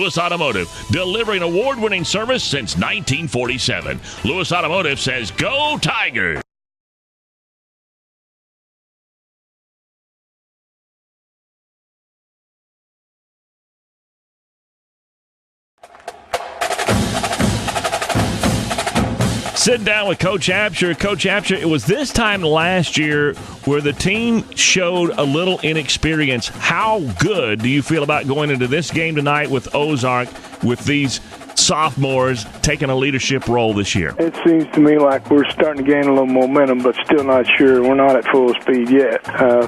Lewis Automotive, delivering award-winning service since 1947. Lewis Automotive says, "Go Tigers!" Sitting down with Coach Absher. Coach Absher, it was this time last year where the team showed a little inexperience. How good do you feel about going into this game tonight with Ozark, with these sophomores taking a leadership role this year? It seems to me like we're starting to gain a little momentum, but still not sure. We're not at full speed yet.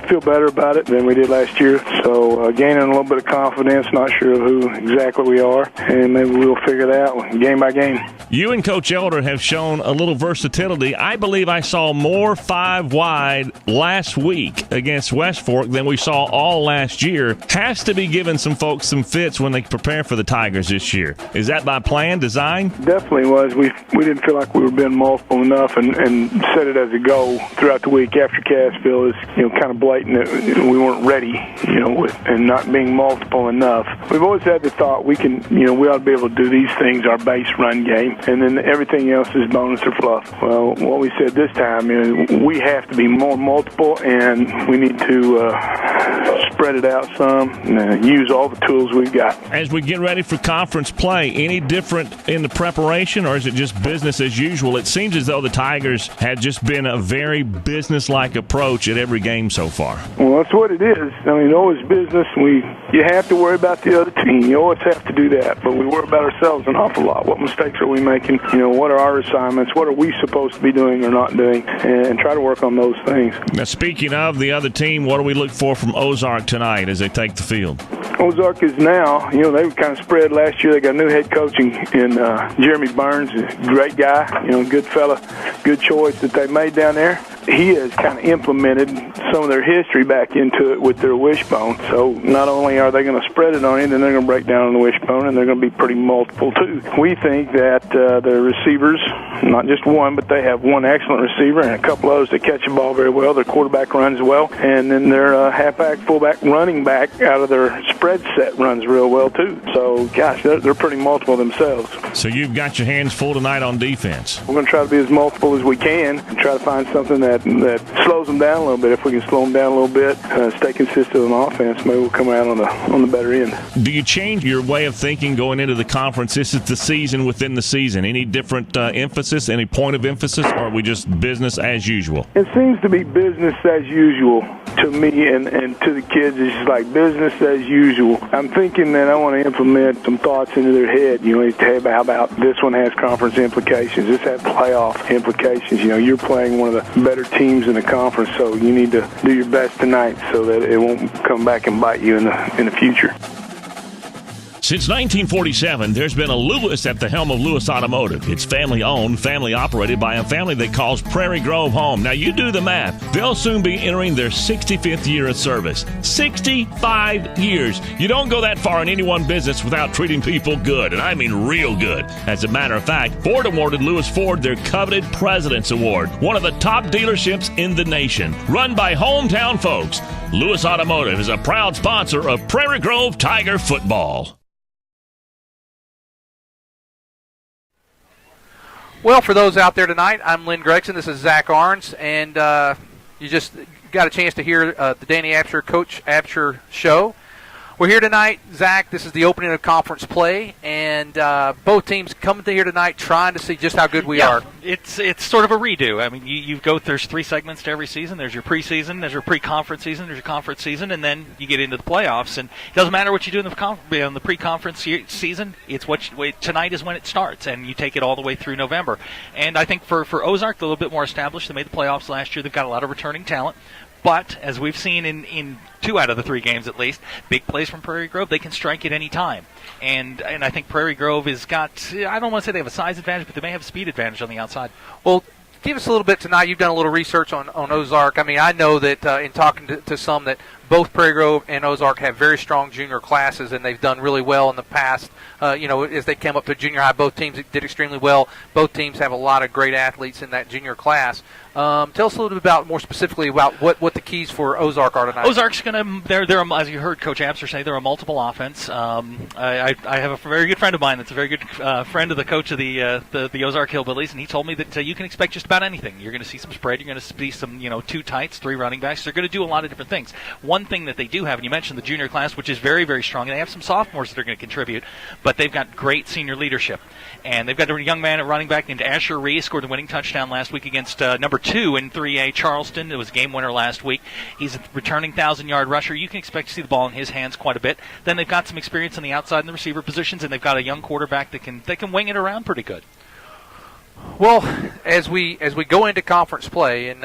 Feel better about it than we did last year, so gaining a little bit of confidence, not sure of who exactly we are, and maybe we'll figure that out game by game. You and Coach Elder have shown a little versatility. I believe I saw more 5 wide last week against West Fork than we saw all last year. Has to be giving some folks some fits when they prepare for the Tigers this year. Is that by plan, design? Definitely was. We didn't feel like we were being multiple enough, and set it as a goal throughout the week after Cassville is kind of blatant that we weren't ready, and not being multiple enough. We've always had the thought we can, we ought to be able to do these things, our base run game, and then everything else is bonus or fluff. Well, what we said this time is we have to be more multiple, and we need to spread it out some and use all the tools we've got. As we get ready for conference play, any different in the preparation, or is it just business as usual? It seems as though the Tigers had just been a very business-like approach at every game so far. Well, that's what it is. I mean, always business. You have to worry about the other team. You always have to do that, but we worry about ourselves an awful lot. What mistakes are we making? What are our assignments? What are we supposed to be doing or not doing? And try to work on those things. Now, speaking of the other team, what do we look for from Ozark tonight as they take the field? Ozark is now, they were kind of spread last year. They got a new head coach in Jeremy Burns, a great guy, good fella, good choice that they made down there. He has kind of implemented some of their history back into it with their wishbone. So not only are they going to spread it on you, then they're going to break down on the wishbone, and they're going to be pretty multiple too. We think that their receivers, not just one, but they have one excellent receiver and a couple others that catch the ball very well. Their quarterback runs well, and then their halfback, fullback, running back out of their spread set runs real well too. So, gosh, they're pretty multiple themselves. So you've got your hands full tonight on defense. We're going to try to be as multiple as we can and try to find something that slows them down a little bit. If we can slow them down a little bit, stay consistent on offense, maybe we'll come out on the better end. Do you change your way of thinking going into the conference? This is the season within the season. Any different emphasis, any point of emphasis, or are we just business as usual? It seems to be business as usual to me and to the kids. It's just like business as usual. I'm thinking that I want to implement some thoughts into their head. How about this one has conference implications? This has playoff implications. You're playing one of the better teams in the conference, so you need to do your best tonight so that it won't come back and bite you in the future. Since 1947, there's been a Lewis at the helm of Lewis Automotive. It's family-owned, family-operated by a family that calls Prairie Grove home. Now, you do the math. They'll soon be entering their 65th year of service. 65 years. You don't go that far in any one business without treating people good, and I mean real good. As a matter of fact, Ford awarded Lewis Ford their coveted President's Award, one of the top dealerships in the nation. Run by hometown folks, Lewis Automotive is a proud sponsor of Prairie Grove Tiger football. Well, for those out there tonight, I'm Lynn Gregson. This is Zach Arns, and you just got a chance to hear the Danny Absher, Coach Absher show. We're here tonight, Zach. This is the opening of conference play, and both teams coming to here tonight trying to see just how good we are. It's sort of a redo. I mean, there's 3 segments to every season. There's your preseason, there's your pre-conference season, there's your conference season, and then you get into the playoffs. And it doesn't matter what you do in the pre-conference season. It's tonight is when it starts, and you take it all the way through November. And I think for Ozark, they're a little bit more established. They made the playoffs last year. They've got a lot of returning talent. But, as we've seen in 2 out of the 3 games at least, big plays from Prairie Grove, they can strike at any time. And I think Prairie Grove has got, I don't want to say they have a size advantage, but they may have a speed advantage on the outside. Well, give us a little bit tonight. You've done a little research on Ozark. I mean, I know that in talking to some that both Prairie Grove and Ozark have very strong junior classes, and they've done really well in the past. As they came up to junior high, both teams did extremely well. Both teams have a lot of great athletes in that junior class. Tell us a little bit about, more specifically, about what the keys for Ozark are tonight. Ozark's going to, they're as you heard Coach Abster say, they're a multiple offense. I have a very good friend of mine that's a very good friend of the coach of the Ozark Hillbillies, and he told me that you can expect just about anything. You're going to see some spread. You're going to see some, 2 tights, 3 running backs. They're going to do a lot of different things. One thing that they do have, and you mentioned the junior class, which is very, very strong. They have some sophomores that are going to contribute, but they've got great senior leadership. And they've got a young man at running back named Asher Ree, scored the winning touchdown last week against number 2 in 3A Charleston. It was a game winner last week. He's a returning 1,000-yard rusher. You can expect to see the ball in his hands quite a bit. Then they've got some experience on the outside and the receiver positions, and they've got a young quarterback that can wing it around pretty good. Well, as we go into conference play, and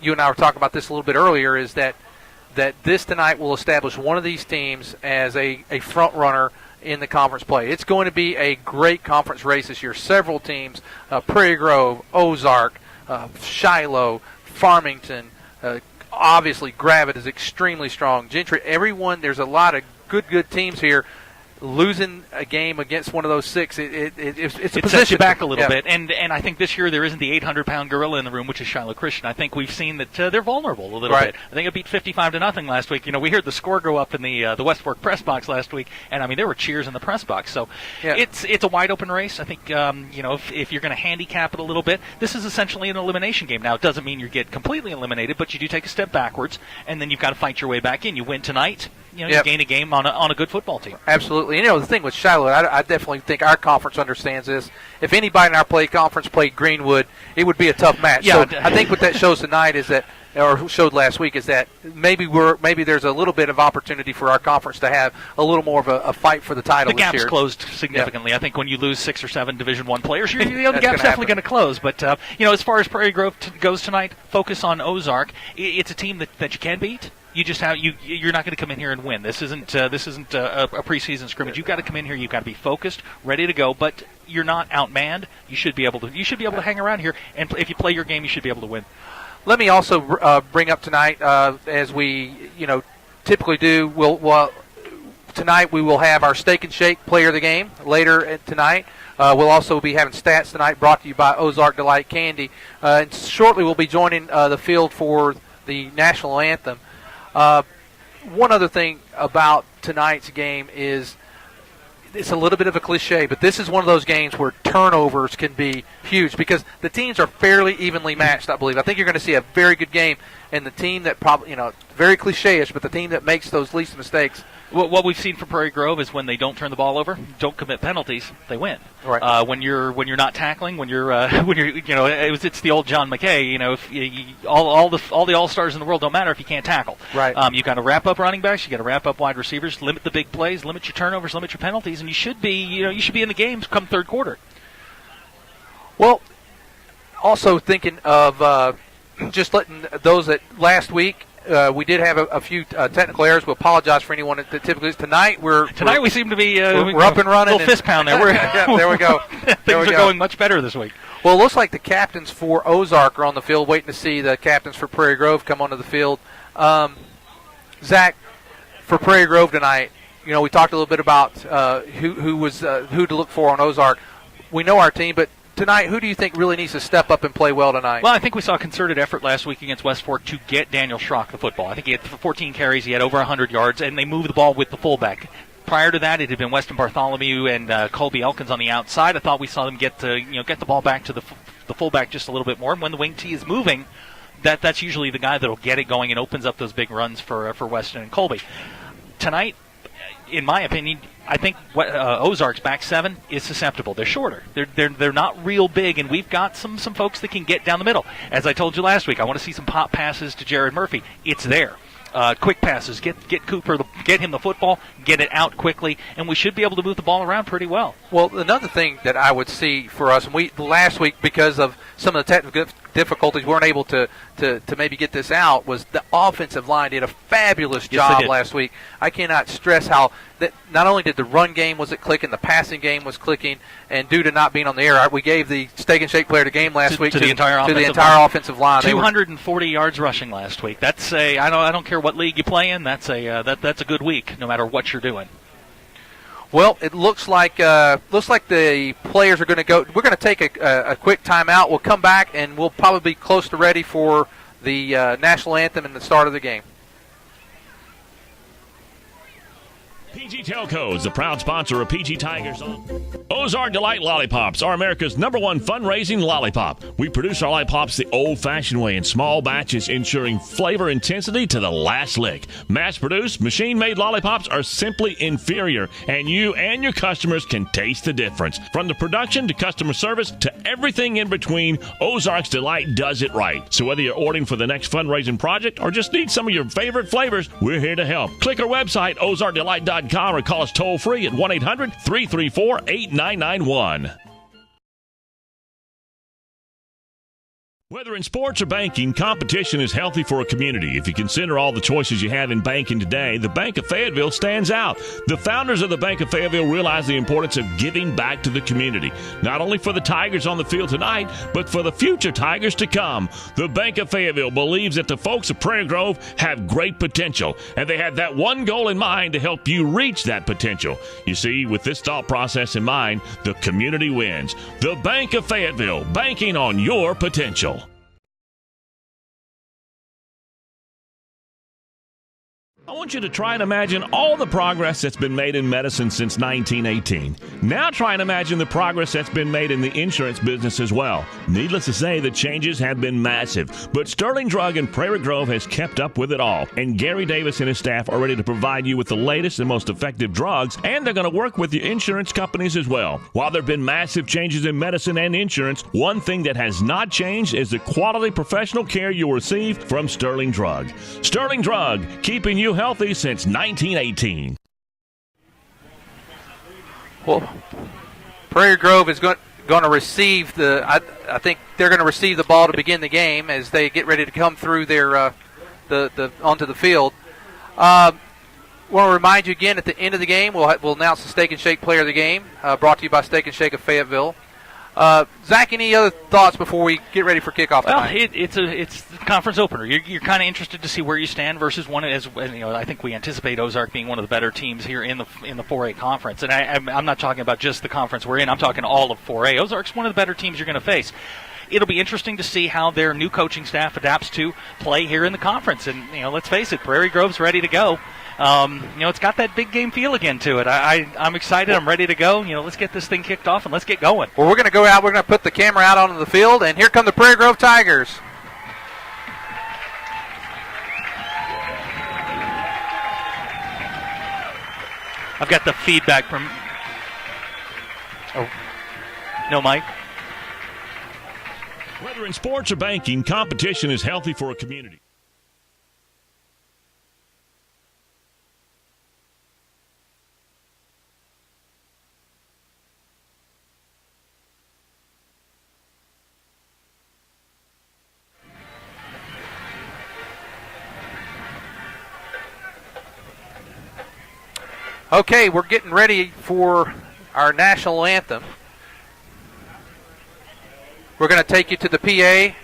you and I were talking about this a little bit earlier, is that this tonight will establish one of these teams as a front runner in the conference play. It's going to be a great conference race this year. Several teams, Prairie Grove, Ozark, Shiloh, Farmington, obviously Gravett is extremely strong. Gentry, everyone, there's a lot of good teams here. Losing a game against one of those 6, it's a position. Sets you back a little bit, and I think this year there isn't the 800-pound gorilla in the room, which is Shiloh Christian. I think we've seen that they're vulnerable a little bit. I think it beat 55-0 last week. We heard the score go up in the West Fork press box last week, and I mean there were cheers in the press box. So it's a wide open race. I think if you're going to handicap it a little bit, this is essentially an elimination game. Now it doesn't mean you get completely eliminated, but you do take a step backwards, and then you've got to fight your way back in. You win tonight. You gain a game on a good football team. Absolutely. The thing with Shiloh, I definitely think our conference understands this. If anybody in our conference played Greenwood, it would be a tough match. Yeah. So I think what that shows tonight is that, or showed last week, is that maybe there's a little bit of opportunity for our conference to have a little more of a fight for the title this year. The gap's closed significantly. Yeah. I think when you lose 6 or 7 Division I players, the gap's definitely going to close. But as far as Prairie Grove goes tonight, focus on Ozark. It's a team that you can beat. You just you're not going to come in here and win. This isn't a preseason scrimmage. You've got to come in here. You've got to be focused, ready to go. But you're not outmanned. You should be able to hang around here. And if you play your game, you should be able to win. Let me also bring up tonight, as we typically do. Tonight we will have our Steak and Shake Player of the Game later tonight. We'll also be having stats tonight, brought to you by Ozark Delight Candy. And shortly we'll be joining the field for the national anthem. One other thing about tonight's game is it's a little bit of a cliche, but this is one of those games where turnovers can be huge because the teams are fairly evenly matched, I believe. I think you're going to see a very good game, and the team that probably, very cliche-ish, but the team that makes those least mistakes. What we've seen from Prairie Grove is when they don't turn the ball over, don't commit penalties, they win. Right. When you're not tackling, it's the old John McKay. If all the all-stars in the world don't matter if you can't tackle. Right. You've got to wrap up running backs, you got to wrap up wide receivers, limit the big plays, limit your turnovers, limit your penalties, and you should be in the games come third quarter. Well, also thinking of just letting those that last week. We did have a few technical errors. We apologize for anyone that typically is. Tonight we seem to be we're up and running. A little fist pound there. There we go. Things are going much better this week. Well, it looks like the captains for Ozark are on the field, waiting to see the captains for Prairie Grove come onto the field. Zach, for Prairie Grove tonight, we talked a little bit about who to look for on Ozark. We know our team, but tonight, who do you think really needs to step up and play well tonight? Well, I think we saw a concerted effort last week against West Fork to get Daniel Schrock the football. I think he had 14 carries, he had over 100 yards, and they moved the ball with the fullback. Prior to that, it had been Weston Bartholomew and Colby Elkins on the outside. I thought we saw them get the ball back to the fullback just a little bit more. And when the wing T is moving, that's usually the guy that'll get it going and opens up those big runs for Weston and Colby. Tonight, in my opinion, I think Ozark's back 7 is susceptible. They're shorter. They're not real big, and we've got some folks that can get down the middle. As I told you last week, I want to see some pop passes to Jared Murphy. It's there. Quick passes. Get Cooper, get him the football, get it out quickly, and we should be able to move the ball around pretty well. Well, another thing that I would see for us, and last week, because of some of the difficulties, weren't able to maybe get this out, was the offensive line did a fabulous job last week. I cannot stress how that not only did the run game was it clicking, the passing game was clicking, and due to not being on the air, we gave the Steak and Shake player of the game last week to the entire offensive line. 240 yards rushing last week. That's I don't care what league you play in. That's a good week, no matter what you're doing. Well, it looks like the players are going to go. We're going to take a quick timeout. We'll come back, and we'll probably be close to ready for the national anthem and the start of the game. PG Telco is the proud sponsor of PG Tigers. Ozark Delight Lollipops are America's #1 fundraising lollipop. We produce our lollipops the old-fashioned way in small batches, ensuring flavor intensity to the last lick. Mass-produced, machine-made lollipops are simply inferior, and you and your customers can taste the difference. From the production to customer service to everything in between, Ozark's Delight does it right. So whether you're ordering for the next fundraising project or just need some of your favorite flavors, we're here to help. Click our website, ozarkdelight.com, or call us toll-free at 1-800-334-8991. Whether in sports or banking, competition is healthy for a community. If you consider all the choices you have in banking today, the Bank of Fayetteville stands out. The founders of the Bank of Fayetteville realize the importance of giving back to the community, not only for the Tigers on the field tonight, but for the future Tigers to come. The Bank of Fayetteville believes that the folks of Prairie Grove have great potential, and they have that one goal in mind to help you reach that potential. You see, with this thought process in mind, the community wins. The Bank of Fayetteville, banking on your potential. I want you to try and imagine all the progress that's been made in medicine since 1918. Now try and imagine the progress that's been made in the insurance business as well. Needless to say, the changes have been massive, but Sterling Drug in Prairie Grove has kept up with it all, and Gary Davis and his staff are ready to provide you with the latest and most effective drugs, and they're going to work with your insurance companies as well. While there have been massive changes in medicine and insurance, one thing that has not changed is the quality professional care you'll receive from Sterling Drug. Sterling Drug, keeping you healthy since 1918. Well, Prairie Grove is going to receive I think they're going to receive the ball to begin the game as they get ready to come through their onto the field. Want to remind you again at the end of the game we'll announce the Steak and Shake player of the game, brought to you by Steak and Shake of Fayetteville. Zach, any other thoughts before we get ready for kickoff tonight? Well, it's the conference opener. You're kind of interested to see where you stand versus one. As you know, I think we anticipate Ozark being one of the better teams here in the 4A conference, and I'm not talking about just the conference we're in. I'm talking all of 4A. Ozark's one of the better teams you're going to face. It'll be interesting to see how their new coaching staff adapts to play here in the conference. And let's face it, Prairie Grove's ready to go. It's got that big game feel again to it. I'm excited. I'm ready to go. Let's get this thing kicked off and let's get going. Well, we're going to go out. We're going to put the camera out onto the field, and here come the Prairie Grove Tigers. I've got the feedback from. Oh, no, Mike. Whether in sports or banking, competition is healthy for a community. Okay, we're getting ready for our national anthem. We're going to take you to the PA.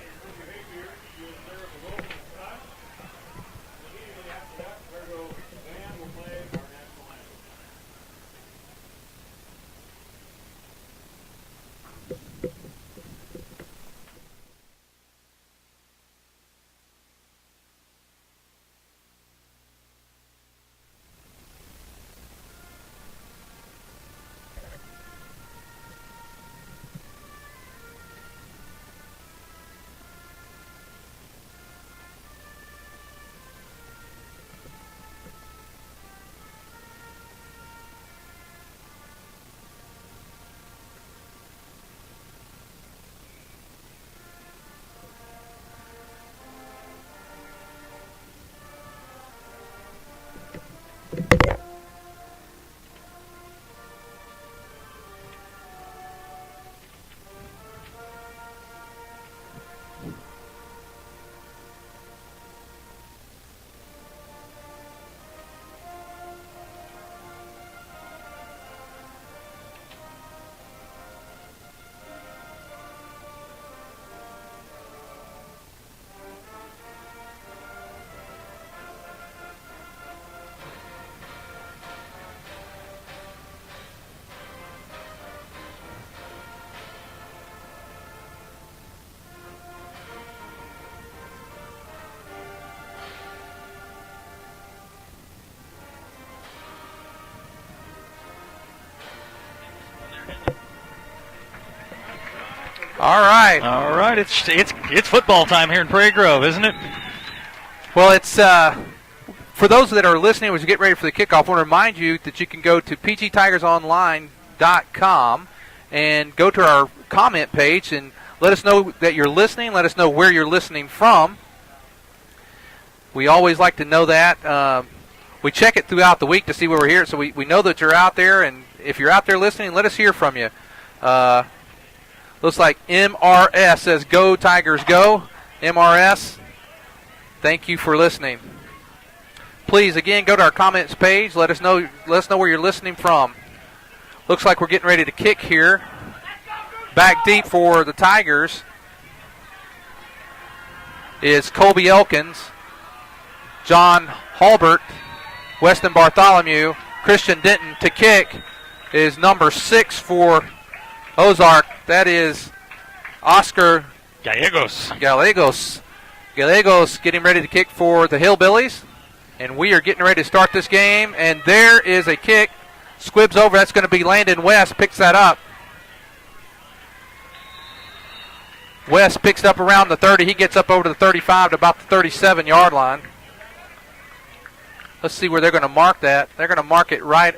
All right. All right. It's football time here in Prairie Grove, isn't it? Well, it's for those that are listening as we get ready for the kickoff, I want to remind you that you can go to pgtigersonline.com and go to our comment page and let us know that you're listening. Let us know where you're listening from. We always like to know that. We check it throughout the week to see where we're here, so we know that you're out there. And if you're out there listening, let us hear from you. Looks like MRS says, "Go Tigers, go." MRS, thank you for listening. Please, again, go to our comments page. Let us know where you're listening from. Looks like we're getting ready to kick here. Back deep for the Tigers is Colby Elkins, John Halbert, Weston Bartholomew, Christian Denton. To kick is number 6 for Ozark. That is Oscar Gallegos. Gallegos getting ready to kick for the Hillbillies. And we are getting ready to start this game. And there is a kick. Squibs over. That's going to be Landon West. Picks that up. West picks it up around the 30. He gets up over to the 35 to about the 37-yard line. Let's see where they're going to mark that. They're going to mark it right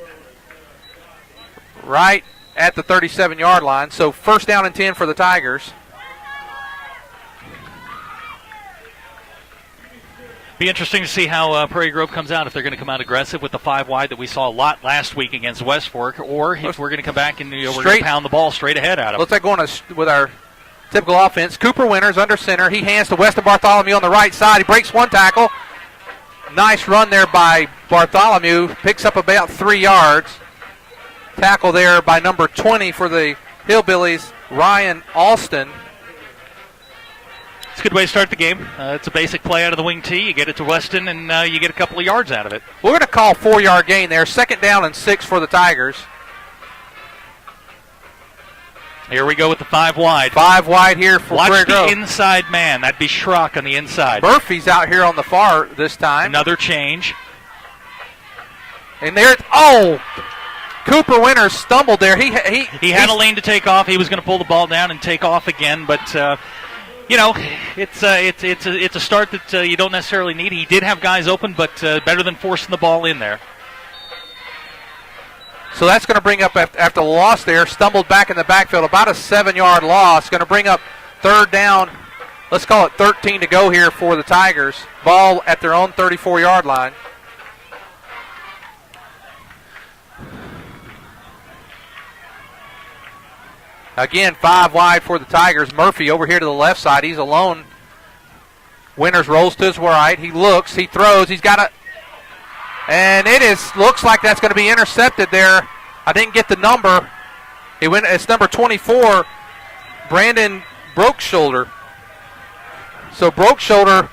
at the 37-yard line. So first down and 10 for the Tigers. Be interesting to see how Prairie Grove comes out, if they're going to come out aggressive with the 5 wide that we saw a lot last week against West Fork, or if we're going to come back and we're going to pound the ball straight ahead at them. Looks like going with our typical offense. Cooper Winters under center. He hands to Weston Bartholomew on the right side. He breaks one tackle. Nice run there by Bartholomew. Picks up about 3 yards. Tackle there by number 20 for the Hillbillies, Ryan Alston. It's a good way to start the game. It's a basic play out of the wing tee. You get it to Weston, and you get a couple of yards out of it. We're going to call 4-yard gain there. Second down and 6 for the Tigers. Here we go with the 5 wide. 5 wide here for Prairie Grove. Watch the inside man. That'd be Schrock on the inside. Murphy's out here on the far this time. Another change. And there, Cooper Winters stumbled there. He had a lane to take off. He was going to pull the ball down and take off again, but it's a start that you don't necessarily need. He did have guys open, but better than forcing the ball in there. So that's going to bring up, after the loss there, stumbled back in the backfield, about a 7-yard loss. Going to bring up third down. Let's call it 13 to go here for the Tigers. Ball at their own 34-yard line. Again, 5 wide for the Tigers. Murphy over here to the left side. He's alone. Winters rolls to his right. He looks. He throws. He's got a... And looks like that's going to be intercepted there. I didn't get the number. It's number 24, Brandon Brokeshoulder. So Brokeshoulder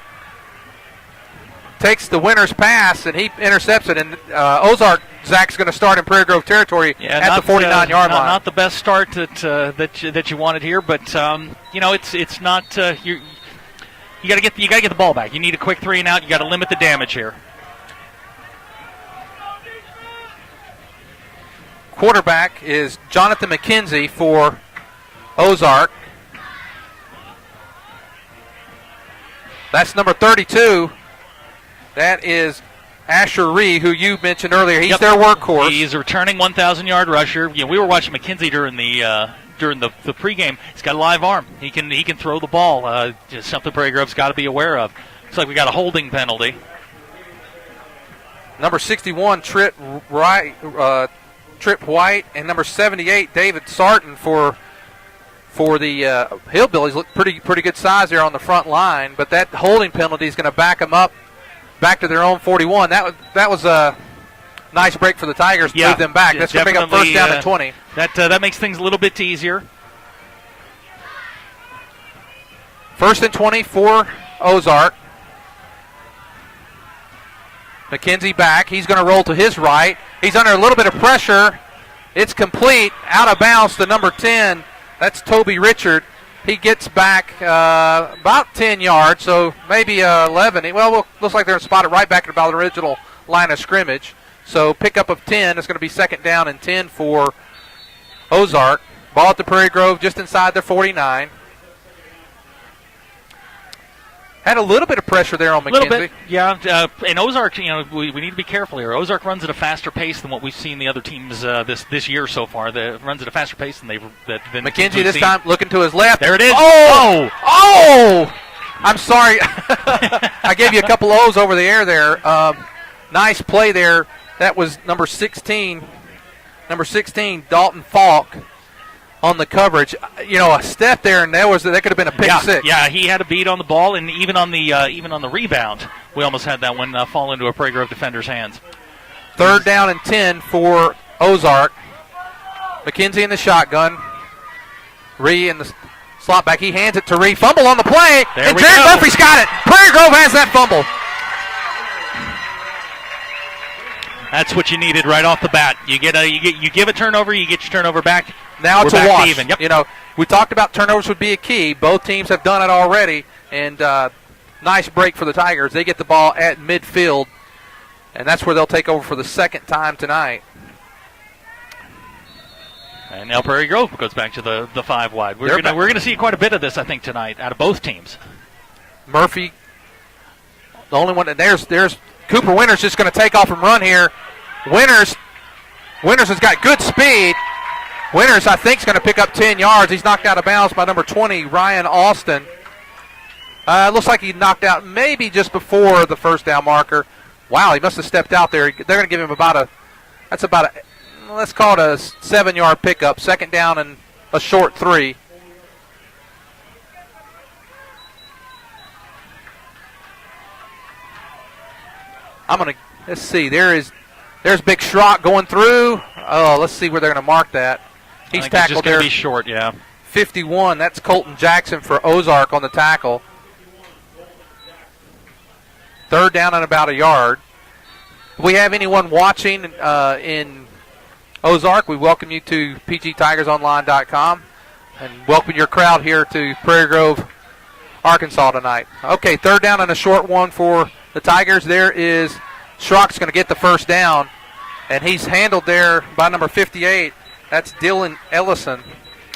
takes the Winters pass, and he intercepts it. And Ozark, Zach's going to start in Prairie Grove territory at the 49-yard line. Not the best start that you wanted here, but it's not. You got to get the ball back. You need a quick 3 and out. You got to limit the damage here. Quarterback is Jonathan McKenzie for Ozark. That's number 32. That is Asher Ree, who you mentioned earlier. He's their workhorse. He's a returning 1,000-yard rusher. We were watching McKenzie during the pregame. He's got a live arm. He can throw the ball. Just something Prairie Grove's got to be aware of. Looks like we got a holding penalty. Number 61, Tripp White, and number 78, David Sarton for the Hillbillies. Look pretty good size there on the front line, but that holding penalty is going to back them up back to their own 41. That was a nice break for the Tigers to move them back. That's going to make up first down and 20. That makes things a little bit easier. First and 20 for Ozark. McKenzie back. He's going to roll to his right. He's under a little bit of pressure. It's complete. Out of bounds to number 10. That's Toby Richard. He gets back about 10 yards, so maybe 11. Well, looks like they're spotted right back at about the original line of scrimmage. So pickup of 10. It's going to be second down and 10 for Ozark. Ball at the Prairie Grove just inside their 49. Had a little bit of pressure there on McKenzie. A little bit, yeah. And Ozark, we need to be careful here. Ozark runs at a faster pace than what we've seen the other teams this year so far. Runs at a faster pace than McKenzie this time looking to his left. There it is. Oh! I'm sorry. I gave you a couple O's over the air there. Nice play there. That was number 16, Dalton Falk, on the coverage. A step there, and that could have been a pick six. Yeah, he had a beat on the ball, and even on the rebound, we almost had that one fall into a Prairie Grove defender's hands. 3rd down and 10 for Ozark. McKenzie in the shotgun. Ree in the slot back. He hands it to Ree. Fumble on the play, and Jared Murphy's got it. Prairie Grove has that fumble. That's what you needed right off the bat. You give a turnover, you get your turnover back. Now it's a wash. Even. Yep. We talked about turnovers would be a key. Both teams have done it already, and nice break for the Tigers. They get the ball at midfield, and that's where they'll take over for the second time tonight. And now Prairie Grove goes back to the 5 wide. We're gonna see quite a bit of this, I think, tonight out of both teams. Murphy, the only one, and there's Cooper Winters just going to take off and run here. Winters has got good speed. Winters, I think, is going to pick up 10 yards. He's knocked out of bounds by number 20, Ryan Austin. Looks like he knocked out maybe just before the first down marker. Wow, he must have stepped out there. They're going to give him let's call it a 7-yard pickup. 2nd down and a short 3. Let's see. There's Big Schrock going through. Oh, let's see where they're going to mark that. He's tackled there. Just going to be short, yeah. 51. That's Colton Jackson for Ozark on the tackle. 3rd down and about a yard. If we have anyone watching in Ozark, we welcome you to pgtigersonline.com and welcome your crowd here to Prairie Grove, Arkansas tonight. Okay, 3rd down and a short one for the Tigers. There is Schrock's going to get the first down, and he's handled there by number 58. That's Dylan Ellison.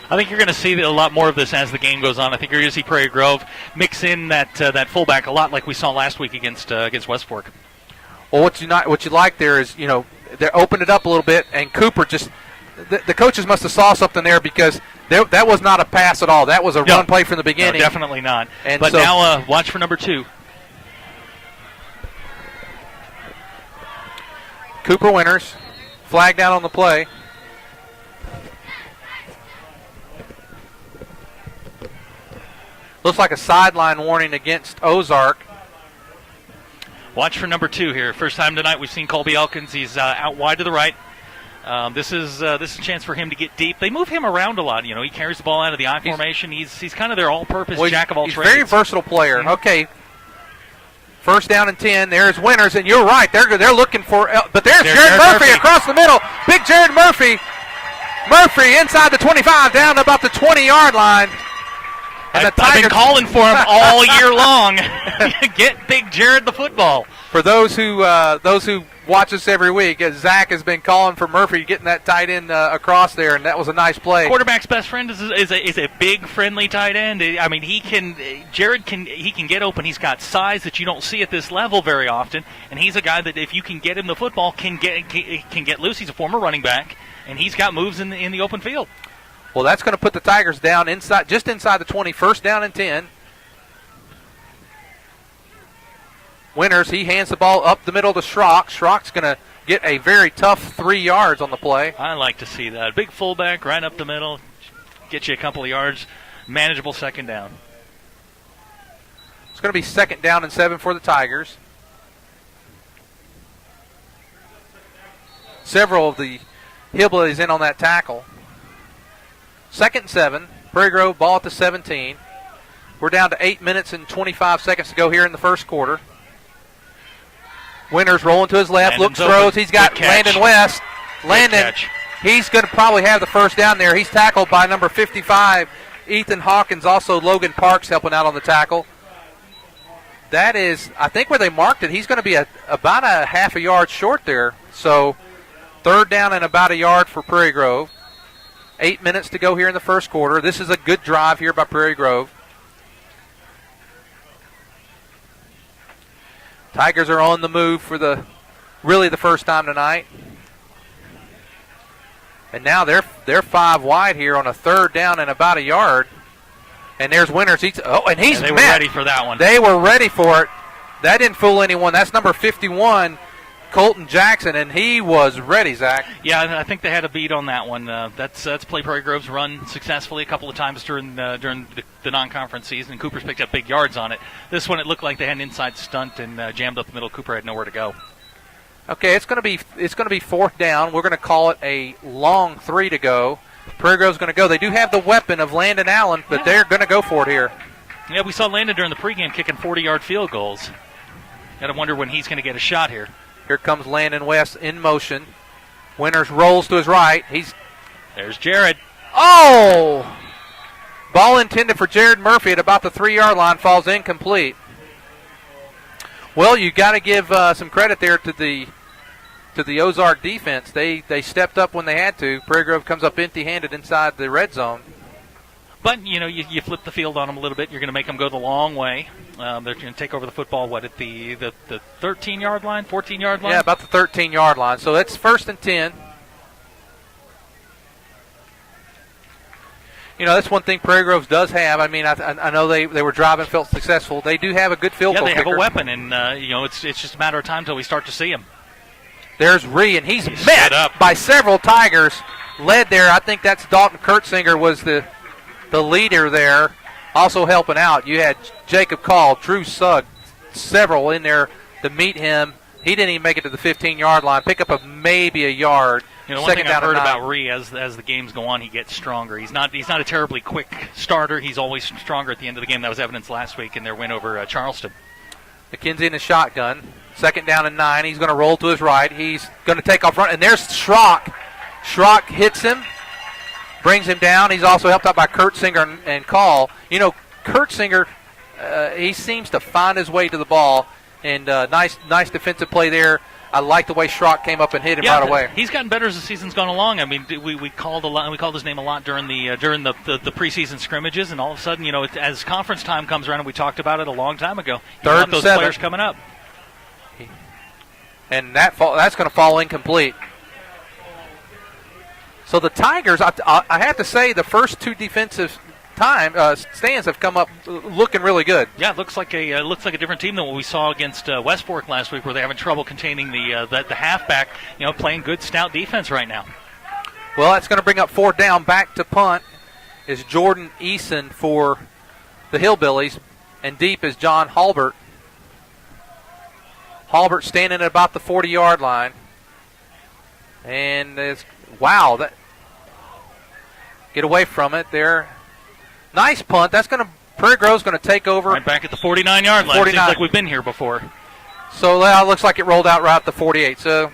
I think you're going to see a lot more of this as the game goes on. I think you're going to see Prairie Grove mix in that fullback a lot like we saw last week against West Fork. Well, what you like there is, they opened it up a little bit, and Cooper just the coaches must have saw something there because that was not a pass at all. That was a run play from the beginning. No, definitely not. But now watch for number 2. Cooper Winters, flag down on the play. Looks like a sideline warning against Ozark. Watch for number 2 here. First time tonight we've seen Colby Elkins. He's out wide to the right. This is a chance for him to get deep. They move him around a lot. He carries the ball out of the I formation. He's kind of their all-purpose jack of all trades. He's a very versatile player. Mm-hmm. Okay. 1st down and 10. There's Winters, and you're right. They're looking for, but there's Jared Murphy across the middle. Big Jared Murphy. Murphy inside the 25, down about the 20-yard line. And I've been calling for him all year long. Get Big Jared the football. For those who watch us every week, Zach has been calling for Murphy getting that tight end across there, and that was a nice play. Quarterback's best friend is a big, friendly tight end. I mean, Jared can get open. He's got size that you don't see at this level very often, and he's a guy that if you can get him the football, can get loose. He's a former running back, and he's got moves in the open field. Well, that's going to put the Tigers down just inside the 20, 1st down and 10. Winters, he hands the ball up the middle to Schrock. Schrock's going to get a very tough 3 yards on the play. I like to see that. Big fullback right up the middle, get you a couple of yards, manageable 2nd down. It's going to be 2nd down and 7 for the Tigers. Several of the hillbillies in on that tackle. 2nd and 7. Prairie Grove ball at the 17. We're down to 8 minutes and 25 seconds to go here in the first quarter. Winters rolling to his left, Landon's looks, throws. Open. He's got Landon West. Landon, he's going to probably have the first down there. He's tackled by number 55, Ethan Hawkins. Also Logan Parks helping out on the tackle. That is, I think where they marked it, he's going to be about a half a yard short there. So 3rd down and about a yard for Prairie Grove. 8 minutes to go here in the first quarter. This is a good drive here by Prairie Grove. Tigers are on the move for really the first time tonight. And now they're 5 wide here on a 3rd down and about a yard. And there's Winters. They were ready for that one. They were ready for it. That didn't fool anyone. That's number 51, Colton Jackson, and he was ready, Zach. Yeah, I think they had a beat on that one. That's play Prairie Grove's run successfully a couple of times during the non-conference season, and Cooper's picked up big yards on it. This one, it looked like they had an inside stunt and jammed up the middle. Cooper had nowhere to go. Okay, it's going to be 4th down. We're going to call it a long 3 to go. Prairie Grove's going to go. They do have the weapon of Landon Allen, but they're going to go for it here. Yeah, we saw Landon during the pregame kicking 40-yard field goals. Got to wonder when he's going to get a shot here. Here comes Landon West in motion. Winters rolls to his right. There's Jared. Oh! Ball intended for Jared Murphy at about the 3-yard line, falls incomplete. Well, you got to give some credit there to the Ozark defense. They stepped up when they had to. Prairie Grove comes up empty-handed inside the red zone. But, you flip the field on them a little bit. You're going to make them go the long way. They're going to take over the football, at the 13-yard line, 14-yard line? Yeah, about the 13-yard line. So it's 1st and 10. That's one thing Prairie Grove does have. I mean, I know they were driving, felt successful. They do have a good field goal kicker. Yeah, they have a weapon, and, it's just a matter of time until we start to see him. There's Ree, and he's met by several Tigers. Led there, I think that's Dalton Kurtzinger was the leader there, also helping out. You had Jacob Call, Drew Sugg, several in there to meet him. He didn't even make it to the 15-yard line. Pick up of maybe a yard. One thing I've heard about Ree as the games go on, he gets stronger. He's not a terribly quick starter. He's always stronger at the end of the game. That was evidence last week in their win over Charleston. McKenzie in the shotgun. 2nd down and 9. He's going to roll to his right. He's going to take off front, and there's Schrock. Schrock hits him, brings him down. He's also helped out by Kurtzinger and Call. Kurtzinger, he seems to find his way to the ball, and nice defensive play there. I like the way Schrock came up and hit him right away. He's gotten better as the season's gone along. I mean, we called his name a lot during the preseason scrimmages, and all of a sudden, as conference time comes around, and we talked about it a long time ago. 3rd and those 7. Players coming up, and that's going to fall incomplete. So the Tigers, I have to say, the first 2 defensive stands have come up looking really good. Yeah, it looks like a different team than what we saw against West Fork last week, where they're having trouble containing the halfback. Playing good stout defense right now. Well, that's going to bring up 4th down. Back to punt is Jordan Eason for the Hillbillies, and deep is John Halbert. Halbert standing at about the 40-yard line, and get away from it there. Nice punt. Prairie Grove's going to take over. Right back at the 49-yard line. 49. Seems like we've been here before. So that looks like it rolled out right at the 48. So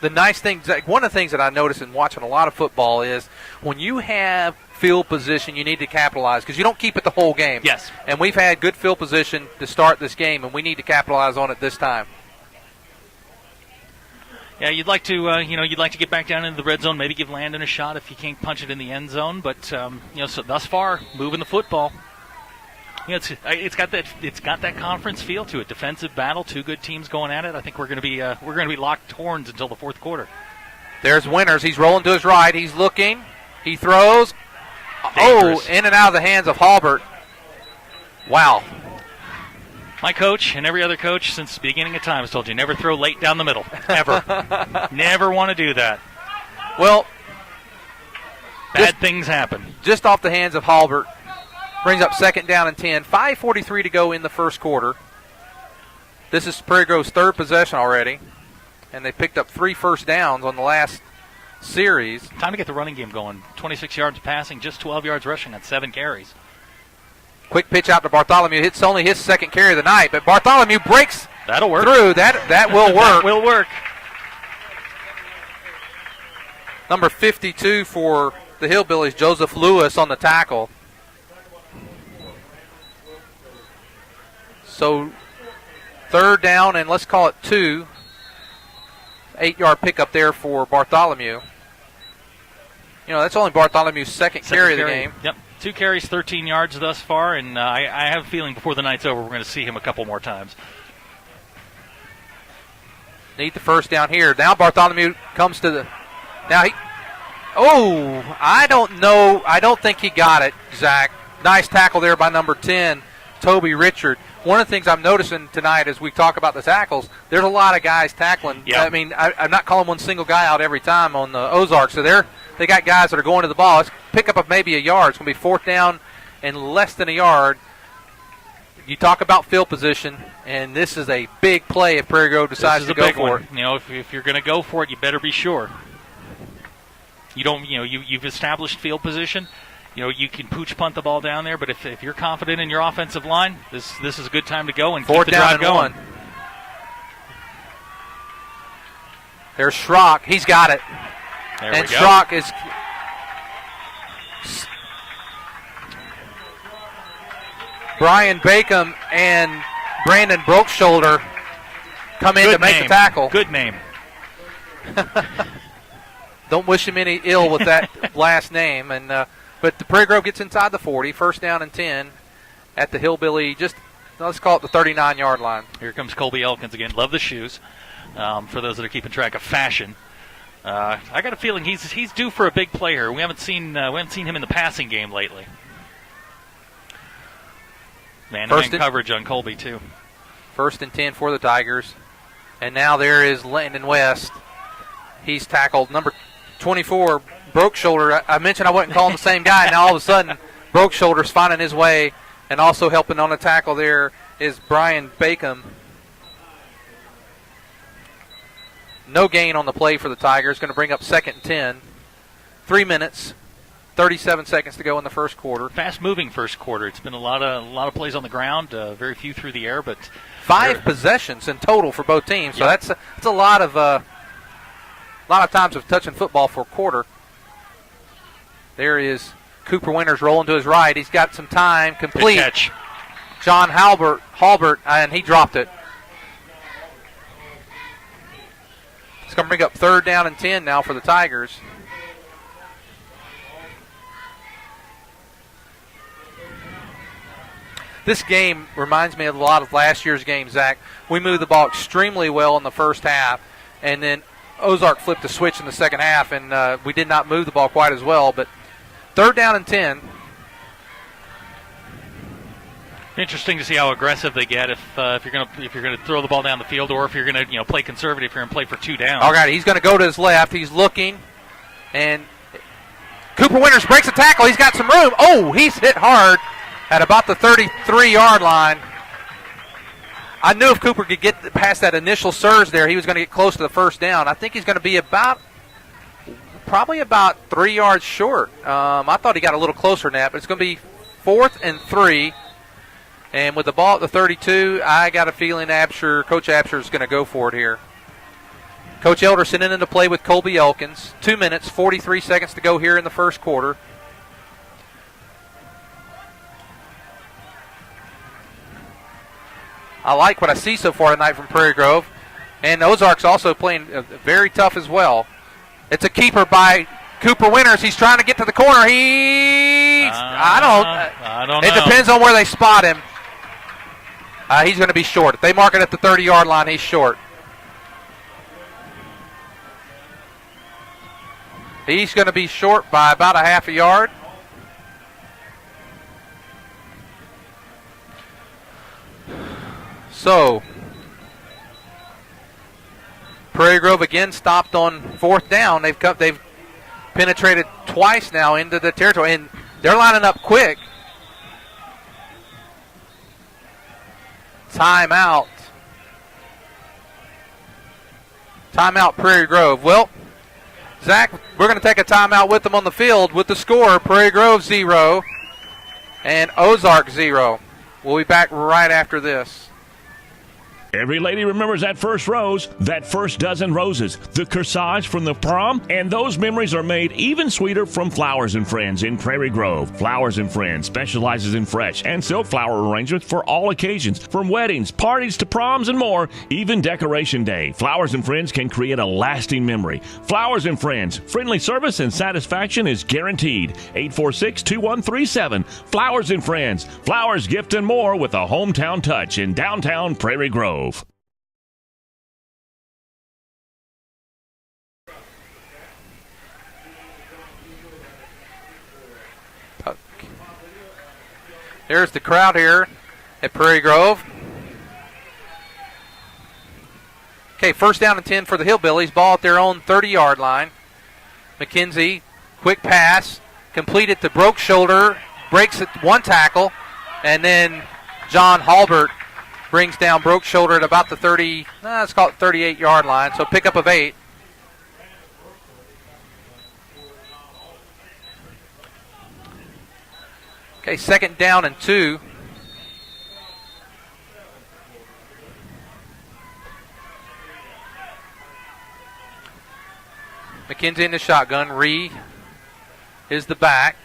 the nice thing, one of the things that I notice in watching a lot of football is when you have field position, you need to capitalize because you don't keep it the whole game. Yes. And we've had good field position to start this game, and we need to capitalize on it this time. Yeah, you'd like to get back down into the red zone, maybe give Landon a shot if you can't punch it in the end zone. But so thus far, moving the football, it's got that conference feel to it. Defensive battle, 2 good teams going at it. I think we're going to be locked horns until the 4th quarter. There's Winters. He's rolling to his right. He's looking. He throws. Dangerous. In and out of the hands of Halbert. Wow. My coach and every other coach since the beginning of time has told you never throw late down the middle. Ever. Never want to do that. Well, bad things happen. Just off the hands of Halbert. Brings up 2nd down and 10. 5:43 to go in the first quarter. This is Prairie Grove's 3rd possession already. And they picked up 3 first downs on the last series. Time to get the running game going. 26 yards passing, just 12 yards rushing on 7 carries. Quick pitch out to Bartholomew. It's only his 2nd carry of the night, but Bartholomew breaks That'll work. through. That will work. That will work. Number 52 for the Hillbillies, Joseph Lewis on the tackle. So 3rd down, and let's call it 2. 8-yard pickup there for Bartholomew. That's only Bartholomew's second carry of the game. Yep. 2 carries, 13 yards thus far, and I have a feeling before the night's over we're going to see him a couple more times. Need the first down here. Now Bartholomew comes to the... Now he... Oh, I don't know. I don't think he got it, Zach. Nice tackle there by number 10, Toby Richard. One of the things I'm noticing tonight as we talk about the tackles, there's a lot of guys tackling. Yep. I mean, I'm not calling one single guy out every time on the Ozark, so they got guys that are going to the ball. It's pick up of maybe a yard. It's going to be 4th down and less than a yard. You talk about field position, and this is a big play if Prairie Grove decides to go for it. You know, if you're going to go for it, you better be sure. You don't, you've established field position. You can pooch punt the ball down there, but if you're confident in your offensive line, this is a good time to go and keep the drive going. 4th down and 1. There's Schrock. He's got it. There and we go. Schrock is... Brian Bacon and Brandon Brokeshoulder come in to make the tackle. Good name. Don't wish him any ill with that last name. But the Prairie Grove gets inside the 40, 1st down and 10 at the Hillbilly, let's call it the 39-yard line. Here comes Colby Elkins again. Love the shoes. For those that are keeping track of fashion, I got a feeling he's due for a big play here. We haven't seen him in the passing game lately. Man-to-man coverage on Colby too. 1st and 10 for the Tigers, and now there is Landon West. He's tackled number 24, Brokeshoulder. I mentioned I wasn't calling the same guy. Now all of a sudden, Brokeshoulder's finding his way, and also helping on the tackle there is Brian Bacon. No gain on the play for the Tigers. Going to bring up 2nd and 10. 3 minutes, 37 seconds to go in the first quarter. Fast-moving first quarter. It's been a lot of plays on the ground, very few through the air, but 5 possessions in total for both teams. So that's a lot of times of touching football for a quarter. There is Cooper Winters rolling to his right. He's got some time. Complete. Good catch. John Halbert, and he dropped it. It's going to bring up 3rd down and 10 now for the Tigers. This game reminds me of a lot of last year's game, Zach. We moved the ball extremely well in the first half, and then Ozark flipped the switch in the second half, and we did not move the ball quite as well. But 3rd down and 10. Interesting to see how aggressive they get if you're going to throw the ball down the field, or if you're going to play conservative here and play for 2 downs. All right, he's going to go to his left. He's looking, and Cooper Winters breaks a tackle. He's got some room. Oh, he's hit hard at about the 33-yard line. I knew if Cooper could get past that initial surge there, he was going to get close to the 1st down. I think he's going to be probably about 3 yards short. I thought he got a little closer than that, but it's going to be 4th and 3. And with the ball at the 32, I got a feeling Coach Absher is going to go for it here. Coach Elderson in to play with Colby Elkins. 2 minutes, 43 seconds to go here in the first quarter. I like what I see so far tonight from Prairie Grove. And Ozark's also playing very tough as well. It's a keeper by Cooper Winters. He's trying to get to the corner. I don't know. It depends on where they spot him. He's going to be short. If they mark it at the 30-yard line, he's short. He's going to be short by about a half a yard. So, Prairie Grove again stopped on 4th down. They've penetrated twice now into the territory, and they're lining up quick. Timeout. Timeout, Prairie Grove. Well, Zach, we're going to take a timeout with them on the field with the score, Prairie Grove 0 and Ozark 0. We'll be back right after this. Every lady remembers that first rose, that first dozen roses, the corsage from the prom, and those memories are made even sweeter from Flowers and Friends in Prairie Grove. Flowers and Friends specializes in fresh and silk flower arrangements for all occasions, from weddings, parties to proms and more, even Decoration Day. Flowers and Friends can create a lasting memory. Flowers and Friends, friendly service and satisfaction is guaranteed. 846-2137. Flowers and Friends, flowers, gift, and more with a hometown touch in downtown Prairie Grove. There's the crowd here at Prairie Grove. Okay, first down and 10 for the Hillbillies. Ball at their own 30-yard line. McKenzie, quick pass, completed to Broke Shoulder, breaks it one tackle, and then John Halbert brings down Broke Shoulder at about the 30, let's call it 38-yard line, so pickup of 8. Okay, second down and 2. McKenzie in the shotgun. Ree is the back.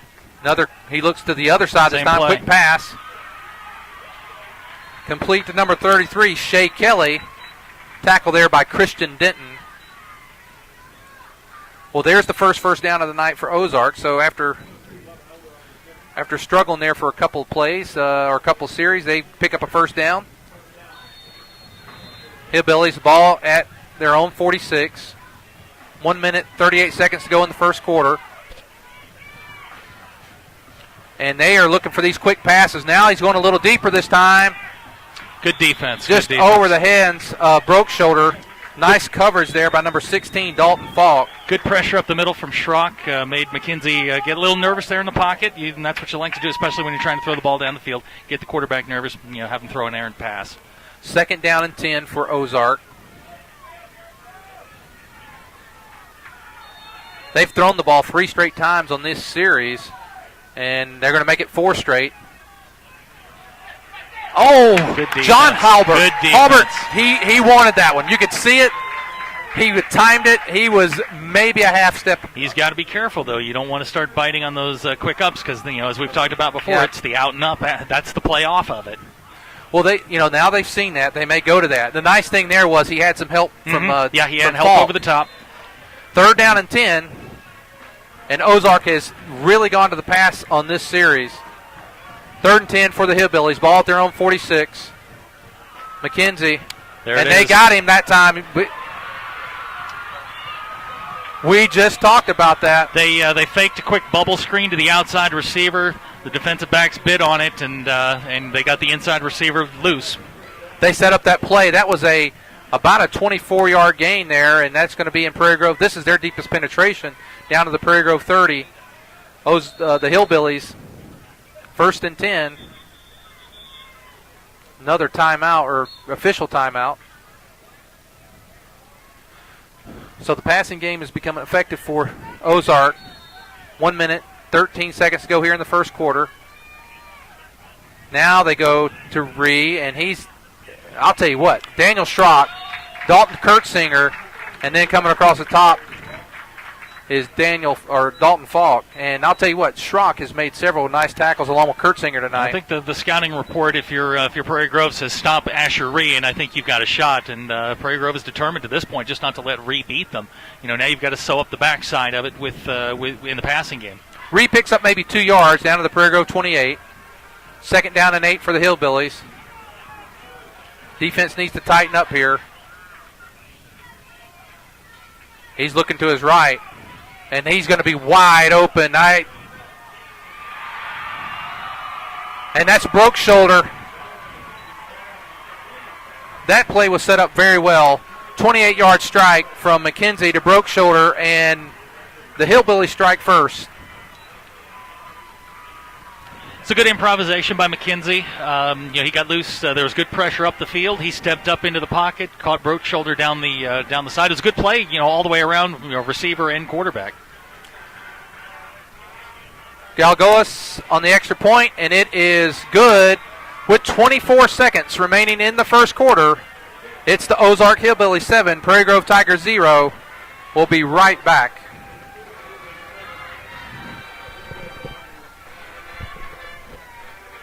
He looks to the other side this time. Play. Quick pass. Complete to number 33, Shea Kelly. Tackle there by Christian Denton. Well, there's the first down of the night for Ozark. So after struggling there for a couple of plays or a couple of series, they pick up a first down. Hillbillies ball at their own 46. 1 minute, 38 seconds to go in the first quarter. And they are looking for these quick passes. Now he's going a little deeper this time. Good defense. Just good defense. Over the hands, Broke Shoulder. Nice coverage there by number 16, Dalton Falk. Good pressure up the middle from Schrock. Made McKenzie get a little nervous there in the pocket. And that's what you like to do, especially when you're trying to throw the ball down the field. Get the quarterback nervous, have him throw an errant pass. Second down and 10 for Ozark. They've thrown the ball 3 straight times on this series, and they're going to make it 4 straight. Oh, John Halbert. Good defense. Halbert, he wanted that one. You could see it. He timed it. He was maybe a half step. He's got to be careful, though. You don't want to start biting on those quick ups because, as we've talked about before, It's the out and up. That's the play off of it. Well, now they've seen that. They may go to that. The nice thing there was he had some help from he had help Falk. over the top. Third down and 10. And Ozark has really gone to the pass on this series. Third and 10 for the Hillbillies. Ball at their own 46. McKenzie. And they got him that time. We just talked about that. They faked a quick bubble screen to the outside receiver. The defensive backs bid on it, and they got the inside receiver loose. They set up that play. That was about a 24-yard gain there, and that's going to be in Prairie Grove. This is their deepest penetration down to the Prairie Grove 30. The Hillbillies, first and 10. Another timeout or official timeout. So the passing game is becoming effective for Ozark. 1 minute, 13 seconds to go here in the first quarter. Now they go to Ree, and I'll tell you what, Daniel Schrock, Dalton Kurtzinger, and then coming across the top is Dalton Falk. And I'll tell you what, Schrock has made several nice tackles along with Kurtzinger tonight. I think the scouting report, if you're Prairie Grove, says stop Asher Ree, and I think you've got a shot. And Prairie Grove is determined to this point just not to let Ree beat them. Now you've got to sew up the backside of it with in the passing game. Ree picks up maybe 2 yards down to the Prairie Grove 28. Second down and 8 for the Hillbillies. Defense needs to tighten up here. He's looking to his right, and he's going to be wide open. And that's Broke Shoulder. That play was set up very well. 28-yard strike from McKenzie to Broke Shoulder, and the Hillbillies strike first. It's a good improvisation by McKenzie. He got loose. There was good pressure up the field. He stepped up into the pocket, caught Broke Shoulder down the side. It was a good play, all the way around, receiver and quarterback. Galgoas on the extra point, and it is good with 24 seconds remaining in the first quarter. It's the Ozark Hillbilly 7, Prairie Grove Tigers 0. We'll be right back.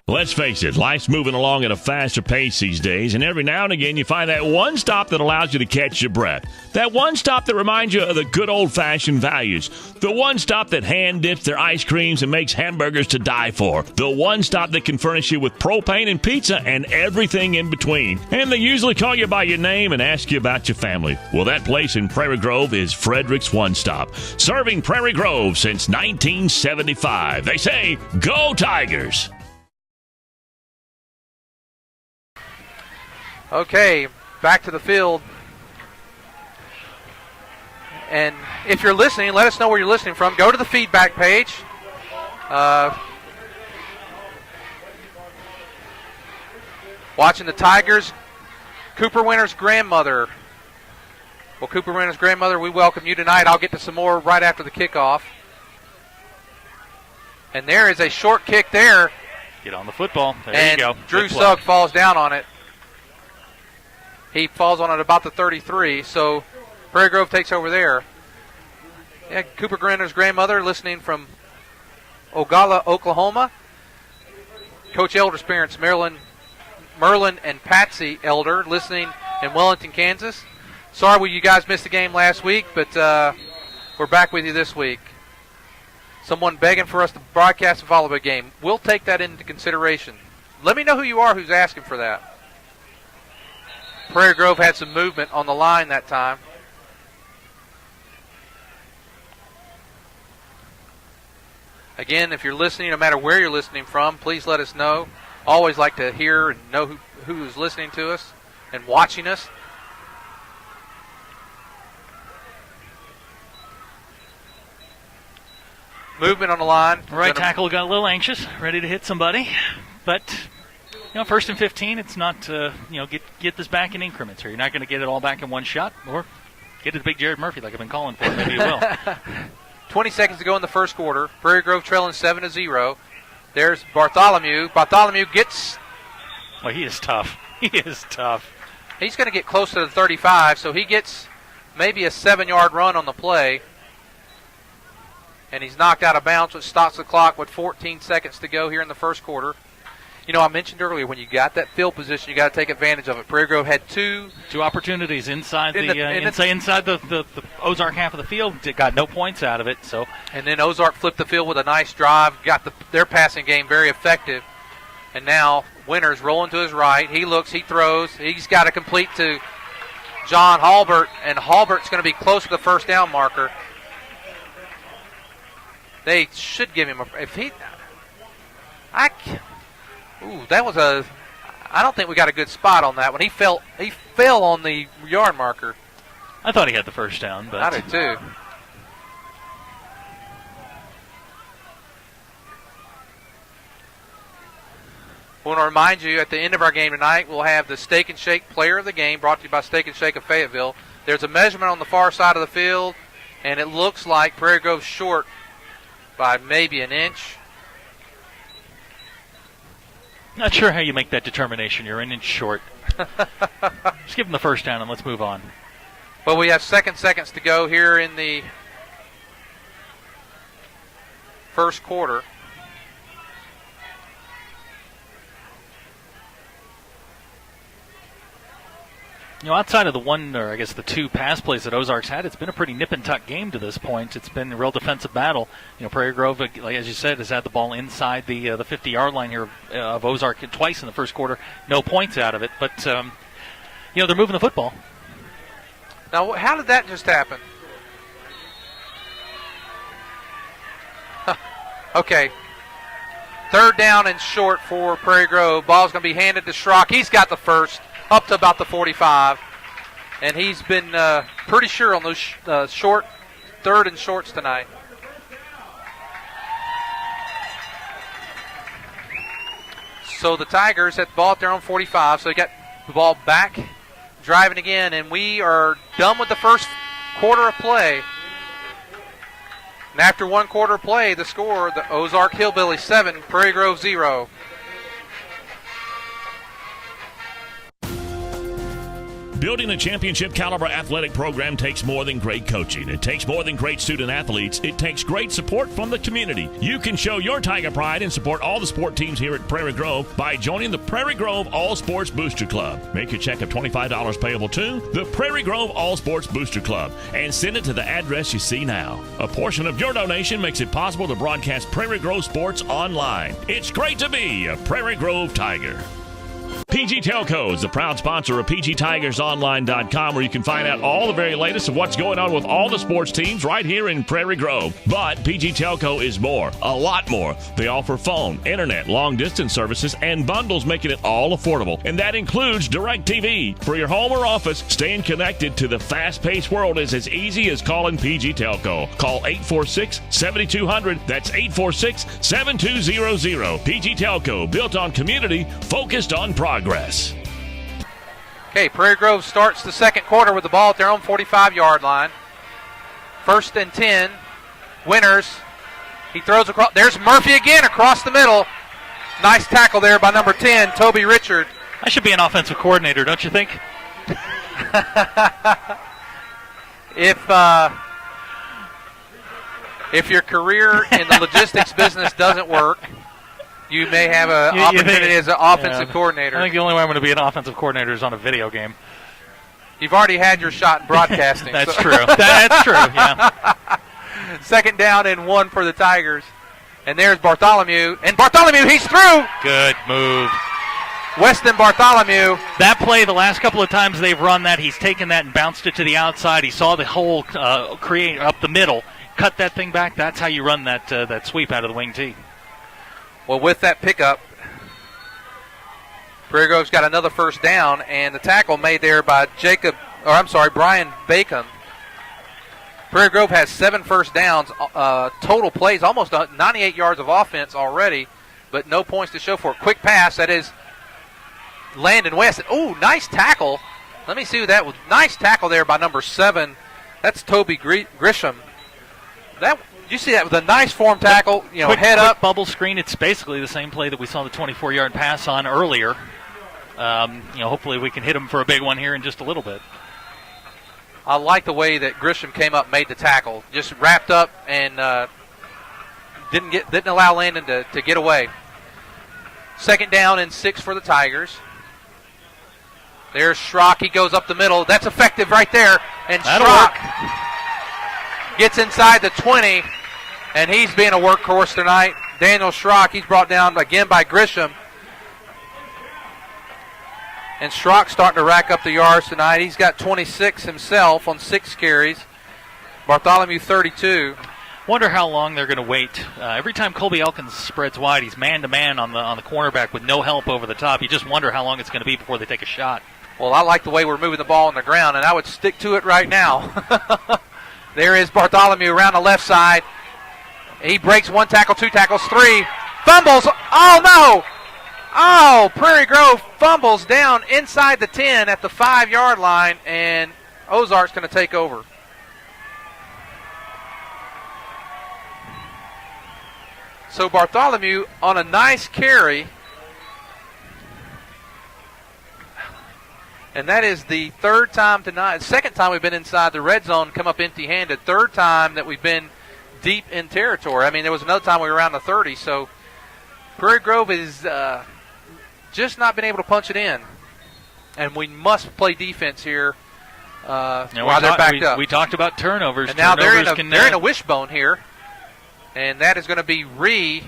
Let's face it, life's moving along at a faster pace these days, and every now and again you find that one stop that allows you to catch your breath. That one stop that reminds you of the good old-fashioned values. The one stop that hand-dips their ice creams and makes hamburgers to die for. The one stop that can furnish you with propane and pizza and everything in between. And they usually call you by your name and ask you about your family. Well, that place in Prairie Grove is Frederick's One Stop, serving Prairie Grove since 1975. They say, go Tigers! Okay, back to the field. And if you're listening, let us know where you're listening from. Go to the feedback page. Watching the Tigers, Cooper Winter's grandmother. Well, Cooper Winter's grandmother, we welcome you tonight. I'll get to some more right after the kickoff. And there is a short kick there. Get on the football. There and you go. Drew Sugg falls down on it. He falls on it about the 33, so Prairie Grove takes over there. Yeah, Cooper Grinner's grandmother listening from Ogalla, Oklahoma. Coach Elder's parents, Merlin and Patsy Elder, listening in Wellington, Kansas. Sorry you guys missed the game last week, but we're back with you this week. Someone begging for us to broadcast a volleyball game. We'll take that into consideration. Let me know who you are who's asking for that. Prairie Grove had some movement on the line that time. Again, if you're listening, no matter where you're listening from, please let us know. Always like to hear and know who is listening to us and watching us. Movement on the line. Right tackle got a little anxious, ready to hit somebody, but first and 15, it's not, get this back in increments here. You're not going to get it all back in one shot, or get it to Big Jared Murphy like I've been calling for. Maybe you will. 20 seconds to go in the first quarter. Prairie Grove trailing 7-0. There's Bartholomew. Bartholomew gets... Well, he is tough. He is tough. He's going to get close to the 35, so he gets maybe a 7-yard run on the play. And he's knocked out of bounds, which stops the clock with 14 seconds to go here in the first quarter. I mentioned earlier, when you got that field position, you got to take advantage of it. Prairie Grove had two opportunities inside the Ozark half of the field. Got no points out of it. So, and then Ozark flipped the field with a nice drive. Got their passing game very effective. And now Winters rolling to his right. He looks, he throws. He's got to complete to John Halbert, and Halbert's going to be close to the first down marker. They should give him I don't think we got a good spot on that one. He fell on the yard marker. I thought he had the first down, but I did too. I want to remind you, at the end of our game tonight, we'll have the Steak and Shake Player of the Game, brought to you by Steak and Shake of Fayetteville. There's a measurement on the far side of the field, and it looks like Prairie Grove's short by maybe an inch. Not sure how you make that determination. You're an inch short. Just give him the first down and let's move on. Well, we have seconds to go here in the first quarter. Outside of the two pass plays that Ozark's had, it's been a pretty nip-and-tuck game to this point. It's been a real defensive battle. Prairie Grove, like as you said, has had the ball inside the 50-yard line here of Ozark twice in the first quarter. No points out of it, but they're moving the football. Now, how did that just happen? Okay. Third down and short for Prairie Grove. Ball's going to be handed to Schrock. He's got the first, up to about the 45. And he's been pretty sure on those short, third and shorts tonight. So the Tigers had the ball at their own 45, so they got the ball back, driving again, and we are done with the first quarter of play. And after one quarter of play, the score, the Ozark Hillbilly 7, Prairie Grove 0. Building a championship caliber athletic program takes more than great coaching. It takes more than great student athletes. It takes great support from the community. You can show your Tiger pride and support all the sport teams here at Prairie Grove by joining the Prairie Grove All Sports Booster Club. Make your check of $25 payable to the Prairie Grove All Sports Booster Club and send it to the address you see now. A portion of your donation makes it possible to broadcast Prairie Grove sports online. It's great to be a Prairie Grove Tiger. PG Telco is the proud sponsor of PGTigersOnline.com, where you can find out all the very latest of what's going on with all the sports teams right here in Prairie Grove. But PG Telco is more, a lot more. They offer phone, internet, long-distance services, and bundles, making it all affordable. And that includes DirecTV. For your home or office, staying connected to the fast-paced world is as easy as calling PG Telco. Call 846-7200. That's 846-7200. PG Telco, built on community, focused on progress. Okay, Prairie Grove starts the second quarter with the ball at their own 45-yard line. 1st and 10. Winners. He throws across. There's Murphy again across the middle. Nice tackle there by number 10, Toby Richard. I should be an offensive coordinator, don't you think? If your career in the logistics business doesn't work, you may have an opportunity as an offensive coordinator. I think the only way I'm going to be an offensive coordinator is on a video game. You've already had your shot in broadcasting. That's true. That's true, yeah. 2nd down and 1 for the Tigers. And there's Bartholomew. And Bartholomew, he's through! Good move. Weston Bartholomew. That play, the last couple of times they've run that, he's taken that and bounced it to the outside. He saw the hole create up the middle, cut that thing back. That's how you run that sweep out of the wing tee. Well, with that pickup, Prairie Grove's got another 1st down, and the tackle made there by Brian Bacon. Prairie Grove has 7 first downs, total plays, almost 98 yards of offense already, but no points to show for it. Quick pass, that is Landon West. Oh, nice tackle. Let me see who that was. Nice tackle there by number 7. That's Toby Grisham. You see that with a nice form tackle, quick up. Bubble screen. It's basically the same play that we saw the 24-yard pass on earlier. Hopefully we can hit him for a big one here in just a little bit. I like the way that Grisham came up, made the tackle, just wrapped up and didn't allow Landon to get away. 2nd down and 6 for the Tigers. There's Schrock. He goes up the middle. That's effective right there. And Schrock gets inside the 20. And he's being a workhorse tonight. Daniel Schrock, he's brought down again by Grisham. And Schrock starting to rack up the yards tonight. He's got 26 himself on 6 carries. Bartholomew 32. Wonder how long they're going to wait. Every time Colby Elkins spreads wide, he's man-to-man on the cornerback with no help over the top. You just wonder how long it's going to be before they take a shot. Well, I like the way we're moving the ball on the ground, and I would stick to it right now. There is Bartholomew around the left side. He breaks 1 tackle, 2 tackles, 3. Fumbles. Oh, no. Oh, Prairie Grove fumbles down inside the 10 at the 5-yard line, and Ozark's going to take over. So Bartholomew on a nice carry. And that is the 3rd time tonight. 2nd time we've been inside the red zone, come up empty-handed. 3rd time that we've been deep in territory. I mean, there was another time we were around the 30. So Prairie Grove is just not been able to punch it in. And we must play defense here while they're backed up. We talked about turnovers. And now they're in a wishbone here. And that is going to be Ree.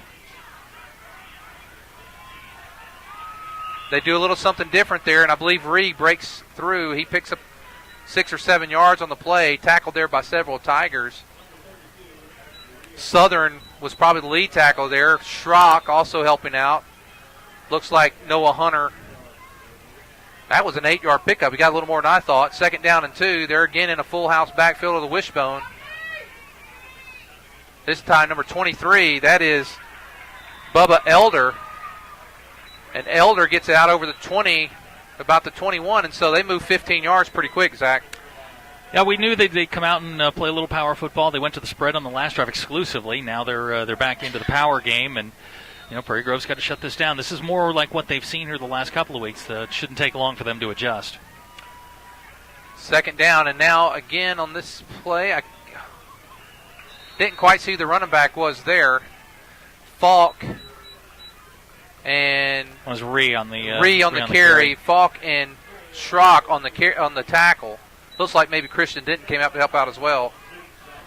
They do a little something different there, and I believe Ree breaks through. He picks up 6 or 7 yards on the play, tackled there by several Tigers. Southern was probably the lead tackle there. Schrock also helping out. Looks like Noah Hunter. That was an 8-yard pickup. He got a little more than I thought. 2nd down and 2. They're again in a full house backfield of the wishbone. This time, number 23, that is Bubba Elder. And Elder gets it out over the 20, about the 21, and so they move 15 yards pretty quick, Zach. Yeah, we knew they'd come out and play a little power football. They went to the spread on the last drive exclusively. Now they're back into the power game, and Prairie Grove's got to shut this down. This is more like what they've seen here the last couple of weeks. It shouldn't take long for them to adjust. Second down, and now again on this play, I didn't quite see who the running back was there. Falk and was Ree on the carry. Falk and Schrock on the tackle. Looks like maybe Christian Denton came out to help out as well.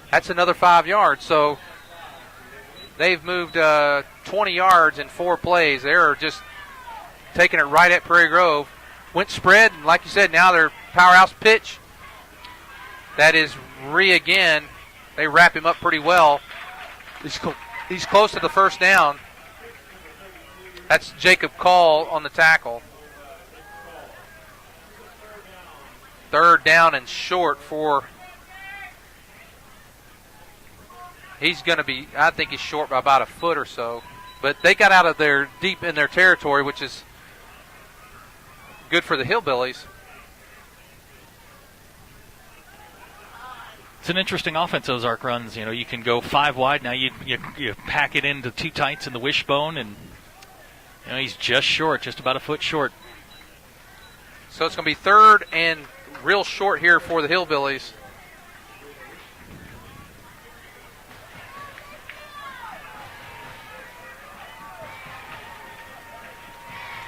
That's another 5 yards. So they've moved 20 yards in 4 plays. They're just taking it right at Prairie Grove. Went spread, and like you said, now they're powerhouse pitch. That is Ree again. They wrap him up pretty well. He's close to the first down. That's Jacob Call on the tackle. Third down and short for. He's going to be, I think he's short by about a foot or so. But they got out of there deep in their territory, which is good for the Hillbillies. It's an interesting offense Ozark runs. You know, you can go 5 wide. Now you pack it into 2 tights in the wishbone, and you know he's just short, just about a foot short. So it's going to be third and real short here for the Hillbillies.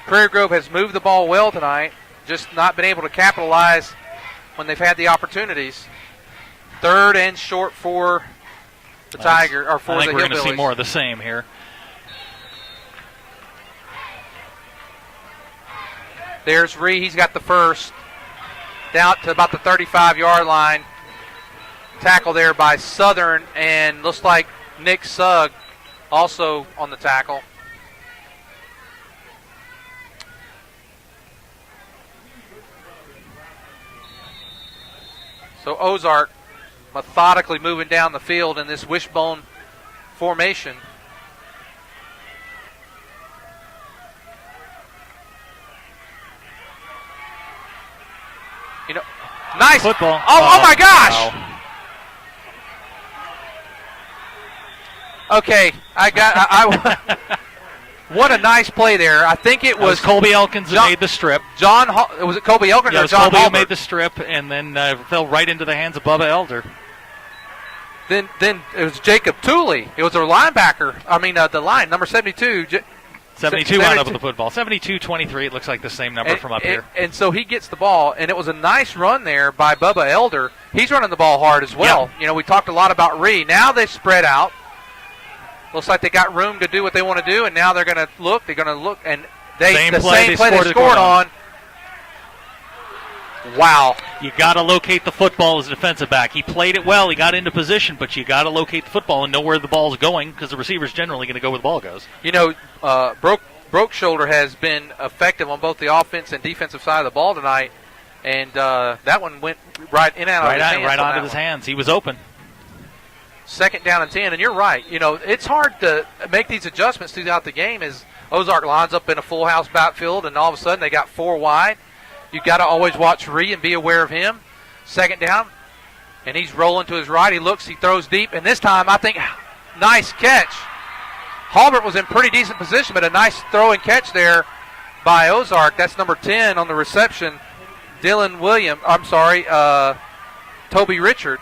Prairie Grove has moved the ball well tonight, just not been able to capitalize when they've had the opportunities. Third and short for the Tiger, or for the Hillbillies. I think we're going to see more of the same here. There's Ree. He's got the first. Down to about the 35-yard line. Tackle there by Southern, and looks like Nick Sugg also on the tackle. So Ozark methodically moving down the field in this wishbone formation. You know, nice football. Oh my gosh! Wow. Okay, I what a nice play there. I think it was Colby Elkins that made the strip. Was it Colby Elkins or John Colby Halbert? made the strip and then fell right into the hands of Bubba Elder. Then it was Jacob Tooley. It was their linebacker. I mean, the line, number 72. 72 wound up with the football. 72-23, it looks like the same number from up here. And so he gets the ball, and it was a nice run there by Bubba Elder. He's running the ball hard as well. Yep. You know, we talked a lot about Ree. Now they spread out. Looks like they got room to do what they want to do, and now they're going to look. They're going to look, and the same play they scored on. Wow. You got to locate the football as a defensive back. He played it well. He got into position, but you got to locate the football and know where the ball's going because the receiver's generally going to go where the ball goes. You know, Broke Shoulder has been effective on both the offense and defensive side of the ball tonight, and that one went right in and out of his hands. Right onto his hands. He was open. Second down and 10, and you're right. You know, it's hard to make these adjustments throughout the game as Ozark lines up in a full house backfield, and all of a sudden they got 4 wide. You've got to always watch Ree and be aware of him. Second down, and he's rolling to his right. He looks, he throws deep, and this time I think nice catch. Halbert was in pretty decent position, but a nice throw and catch there by Ozark. That's number 10 on the reception, Toby Richard.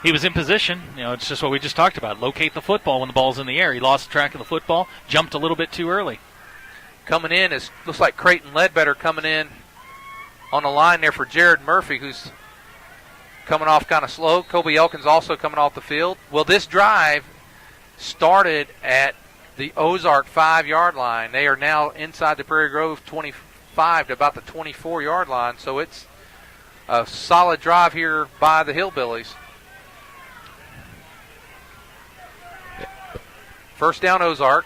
He was in position. You know, it's just what we just talked about. Locate the football when the ball's in the air. He lost track of the football, jumped a little bit too early. Coming in looks like Creighton Ledbetter coming in on the line there for Jared Murphy, who's coming off kind of slow. Kobe Elkins also coming off the field. Well, this drive started at the Ozark 5-yard line. They are now inside the Prairie Grove 25 to about the 24-yard line. So it's a solid drive here by the Hillbillies. First down, Ozark.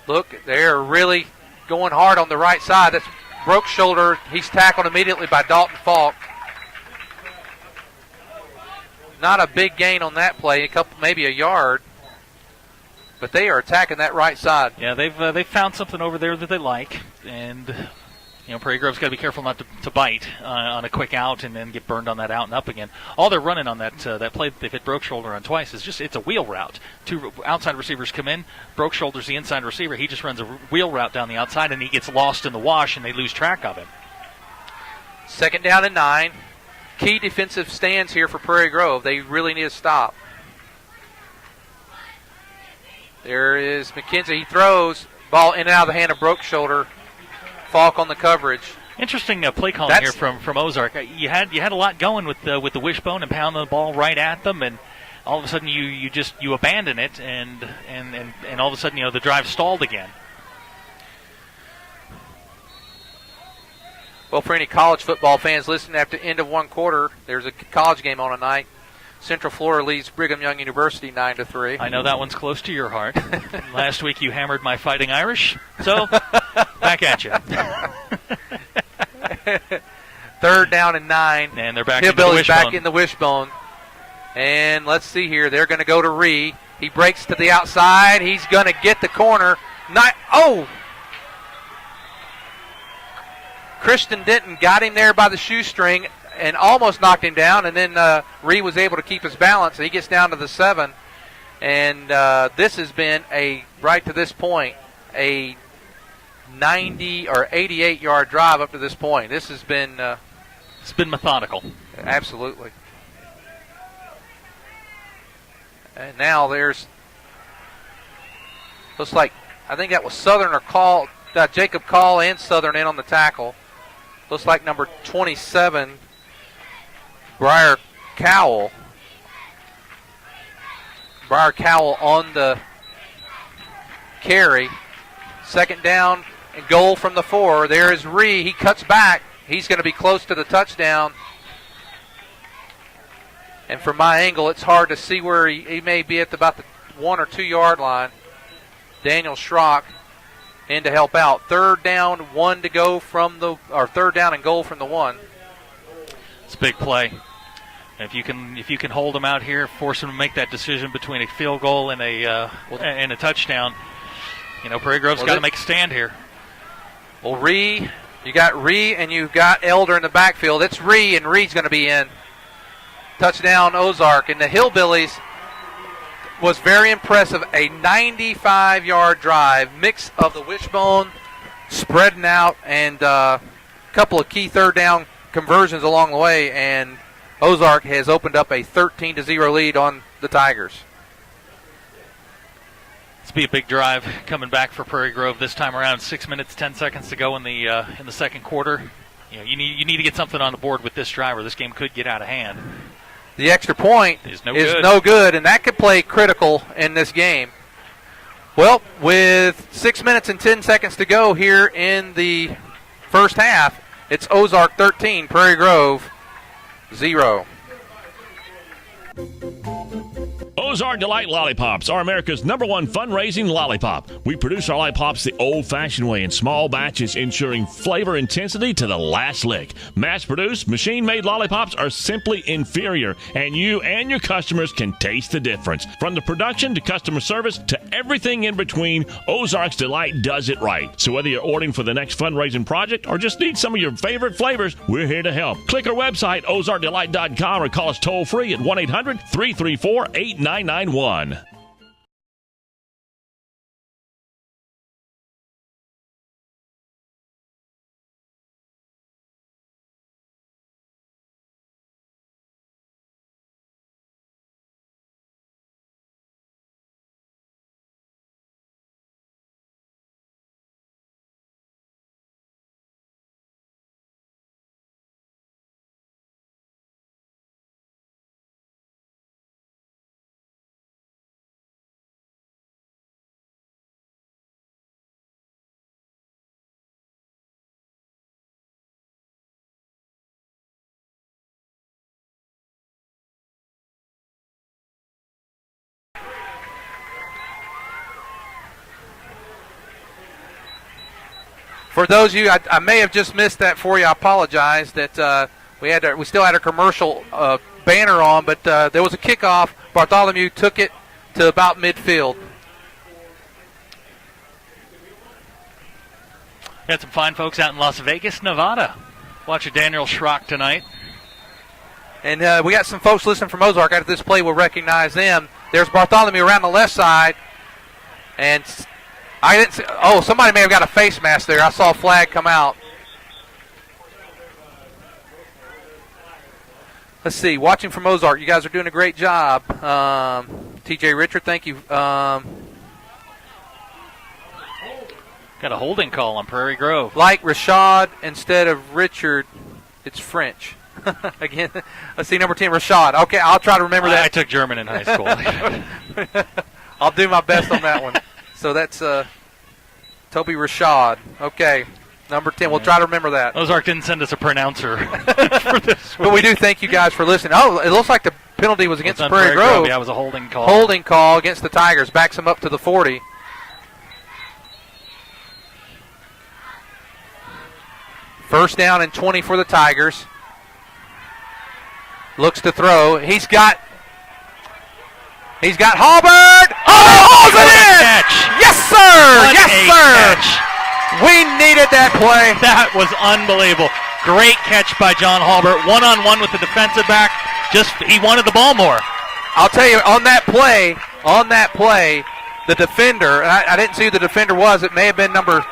Look, they're really going hard on the right side. That's Broke Shoulder. He's tackled immediately by Dalton Falk. Not a big gain on that play, maybe a yard. But they are attacking that right side. Yeah, they've found something over there that they like, and you know Prairie Grove's got to be careful not to bite on a quick out and then get burned on that out and up again. All they're running on that play that they've hit Broke Shoulder on twice is it's a wheel route. 2 outside receivers come in. Broke Shoulder's the inside receiver. He just runs a wheel route down the outside, and he gets lost in the wash, and they lose track of him. Second down and 9. key defensive stands here for Prairie Grove. They really need to stop. There is McKenzie. He throws. Ball in and out of the hand of Brookshoulder. Falk on the coverage. Interesting play calling here from Ozark. You had a lot going with the wishbone and pounding the ball right at them, and all of a sudden you abandon it, and all of a sudden the drive stalled again. Well, for any college football fans listening, after the end of one quarter, there's a college game on tonight. Central Florida leads Brigham Young University 9-3. I know that one's close to your heart. Last week you hammered my Fighting Irish, so back at you. 3rd down and 9. And they're back in the wishbone. And let's see here. They're going to go to Ree. He breaks to the outside. He's going to get the corner. Christian Denton got him there by the shoestring and almost knocked him down, and then Ree was able to keep his balance. He gets down to the 7, and this has been right to this point, a 90 or 88-yard drive up to this point. This has been it's been methodical. Absolutely. And now looks like, I think that was Southern or Jacob Call and Southern in on the tackle. Looks like number 27, Briar Cowell. Briar Cowell on the carry. 2nd down and goal from the 4. There is Ree. He cuts back. He's going to be close to the touchdown. And from my angle, it's hard to see where he may be at about the 1 or 2 yard line. Daniel Schrock in to help out. 3rd down, 1 to go from 3rd down and goal from the 1. It's a big play. If you can hold them out here, force them to make that decision between a field goal and a touchdown, Prairie Grove's got to make a stand here. Well, you got Ree and you've got Elder in the backfield. It's Ree, and Ree's going to be in. Touchdown Ozark. And the Hillbillies was very impressive. A 95-yard drive, mix of the wishbone, spreading out, and a couple of key 3rd down conversions along the way, and Ozark has opened up a 13-0 lead on the Tigers. It's be a big drive coming back for Prairie Grove this time around. 6 minutes, 10 seconds to go in the 2nd quarter. You need to get something on the board with this drive, or this game could get out of hand. The extra point is no good, and that could play critical in this game. Well, with 6 minutes and 10 seconds to go here in the first half, it's Ozark 13, Prairie Grove 0. Ozark Delight Lollipops are America's #1 fundraising lollipop. We produce our lollipops the old-fashioned way in small batches, ensuring flavor intensity to the last lick. Mass-produced, machine-made lollipops are simply inferior, and you and your customers can taste the difference. From the production to customer service to everything in between, Ozark's Delight does it right. So whether you're ordering for the next fundraising project or just need some of your favorite flavors, we're here to help. Click our website, ozarkdelight.com, or call us toll-free at 1-800-334-8991. For those of you, I may have just missed that for you. I apologize that we still had a commercial banner on, but there was a kickoff. Bartholomew took it to about midfield. Got some fine folks out in Las Vegas, Nevada. Watching Daniel Schrock tonight. And we got some folks listening from Ozark. After this play, we'll recognize them. There's Bartholomew around the left side. And I didn't see, somebody may have got a face mask there. I saw a flag come out. Let's see. Watching from Ozark. You guys are doing a great job. TJ Richard, thank you. Got a holding call on Prairie Grove. Like Rashad instead of Richard, it's French. Again, let's see, number 10, Rashad. Okay, I'll try to remember that. I took German in high school. I'll do my best on that one. So that's Toby Rashad. Okay, number 10. We'll try to remember that. Ozark didn't send us a pronouncer for this one. But we do thank you guys for listening. Oh, it looks like the penalty was against Prairie Grove. Yeah, it was a holding call. Holding call against the Tigers. Backs them up to the 40. First down and 20 for the Tigers. Looks to throw. He's got Halbert. Oh, hauls it in! Catch. Yes, sir. Yes, sir. Catch. We needed that play. That was unbelievable. Great catch by John Halbert. One-on-one with the defensive back. He wanted the ball more. I'll tell you, on that play, the defender, I didn't see who the defender was. It may have been number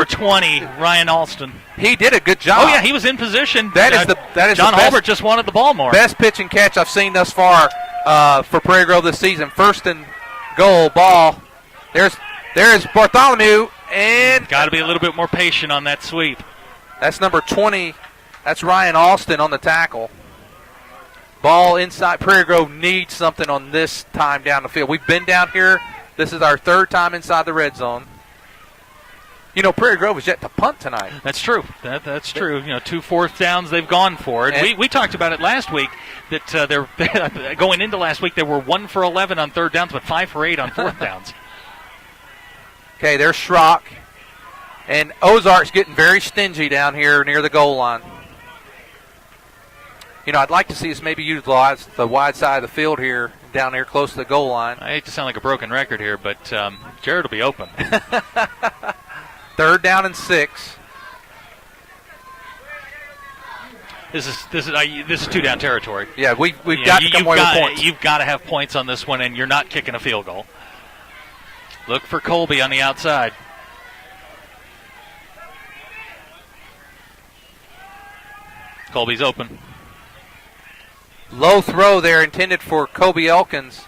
20, Ryan Alston. He did a good job. Oh yeah, he was in position. That is John the best, Halbert just wanted the ball more. Best pitch and catch I've seen thus far for Prairie Grove this season. First and goal, ball. There's Bartholomew, and got to be a little bit more patient on that sweep. That's number 20. That's Ryan Alston on the tackle. Ball inside. Prairie Grove needs something on this time down the field. We've been down here. This is our third time inside the red zone. You know, Prairie Grove is yet to punt tonight. That's true. That's true. You know, 2 fourth downs, they've gone for it. We talked about it last week that they're going into last week, they were 1 for 11 on third downs, but 5 for 8 on fourth downs. Okay, there's Schrock. And Ozark's getting very stingy down here near the goal line. You know, I'd like to see us maybe utilize the wide side of the field here, down here close to the goal line. I hate to sound like a broken record here, but Jared will be open. Third down and 6. This is 2 down territory. Yeah, we've got to come away with points. You've got to have points on this one, and you're not kicking a field goal. Look for Colby on the outside. Colby's open. Low throw there intended for Kobe Elkins.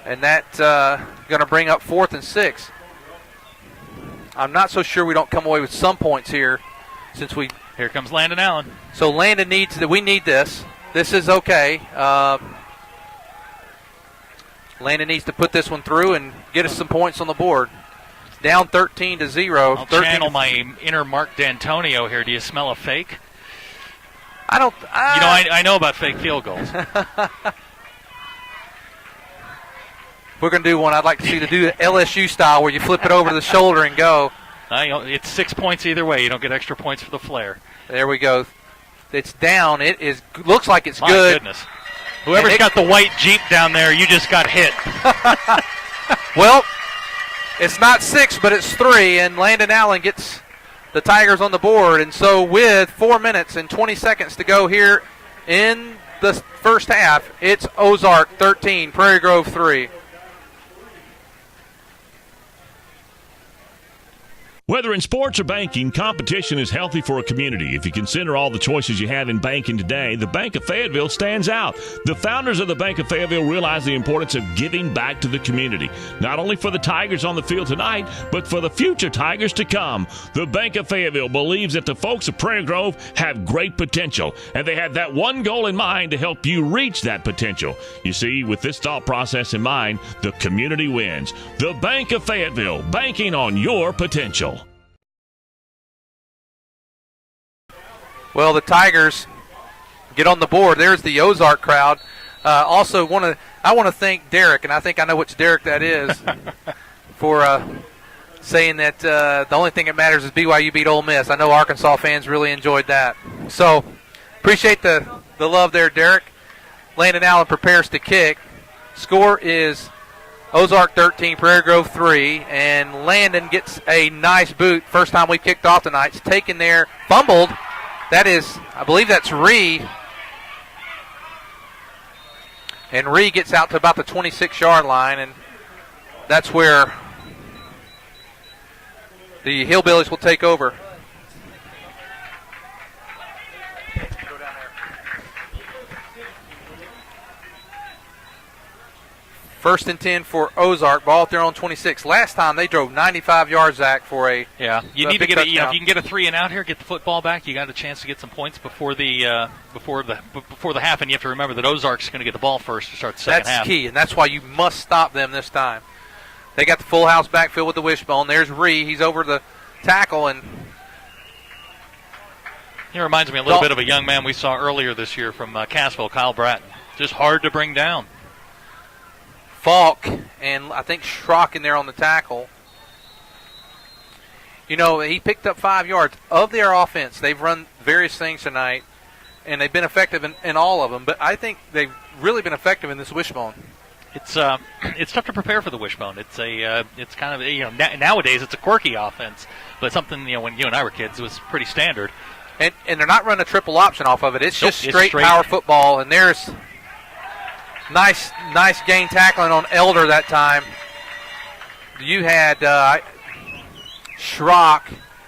And that's going to bring up 4th and 6. I'm not so sure we don't come away with some points here since we... Here comes Landon Allen. So Landon we need this. This is okay. Landon needs to put this one through and get us some points on the board. Down 13-0. I'll channel my inner Mark D'Antonio here. Do you smell a fake? I know about fake field goals. We're going to do one. I'd like to see to do the LSU style where you flip it over the shoulder and go. It's 6 points either way. You don't get extra points for the flare. There we go. It's down. Looks like it's My good. Goodness. Whoever's got the white Jeep down there, you just got hit. Well, it's not 6, but it's 3, and Landon Allen gets the Tigers on the board. And so with 4 minutes and 20 seconds to go here in the first half, it's Ozark 13, Prairie Grove 3. Whether in sports or banking, competition is healthy for a community. If you consider all the choices you have in banking today, the Bank of Fayetteville stands out. The founders of the Bank of Fayetteville realize the importance of giving back to the community, not only for the Tigers on the field tonight, but for the future Tigers to come. The Bank of Fayetteville believes that the folks of Prairie Grove have great potential, and they have that one goal in mind to help you reach that potential. You see, with this thought process in mind, the community wins. The Bank of Fayetteville, banking on your potential. Well, the Tigers get on the board. There's the Ozark crowd. Also, I want to thank Derek, and I think I know which Derek that is, for saying that the only thing that matters is BYU beat Ole Miss. I know Arkansas fans really enjoyed that. So, appreciate the love there, Derek. Landon Allen prepares to kick. Score is Ozark 13, Prairie Grove 3, and Landon gets a nice boot. First time we kicked off tonight. It's taken there, fumbled. That is, I believe that's Ree. And Ree gets out to about the 26-yard line, and that's where the Hillbillies will take over. Go down there. First and 10 for Ozark. Ball at their own 26. Last time they drove 95 yards, Zach, for a You need to get if you can get a 3 and out here, get the football back. You got a chance to get some points before the half, and you have to remember that Ozark's going to get the ball first to start the second half. That's key, and that's why you must stop them this time. They got the full house backfield with the wishbone. There's Ree. He's over the tackle, and he reminds me a little bit of a young man we saw earlier this year from Cassville, Kyle Bratton. Just hard to bring down. Falk and I think Schrock in there on the tackle. You know, he picked up 5 yards. Of their offense, they've run various things tonight, and they've been effective in all of them. But I think they've really been effective in this wishbone. It's tough to prepare for the wishbone. It's kind of nowadays it's a quirky offense, but something when you and I were kids it was pretty standard. And they're not running a triple option off of it. It's just straight power football. And there's nice gain tackling on Elder that time. You had Schrock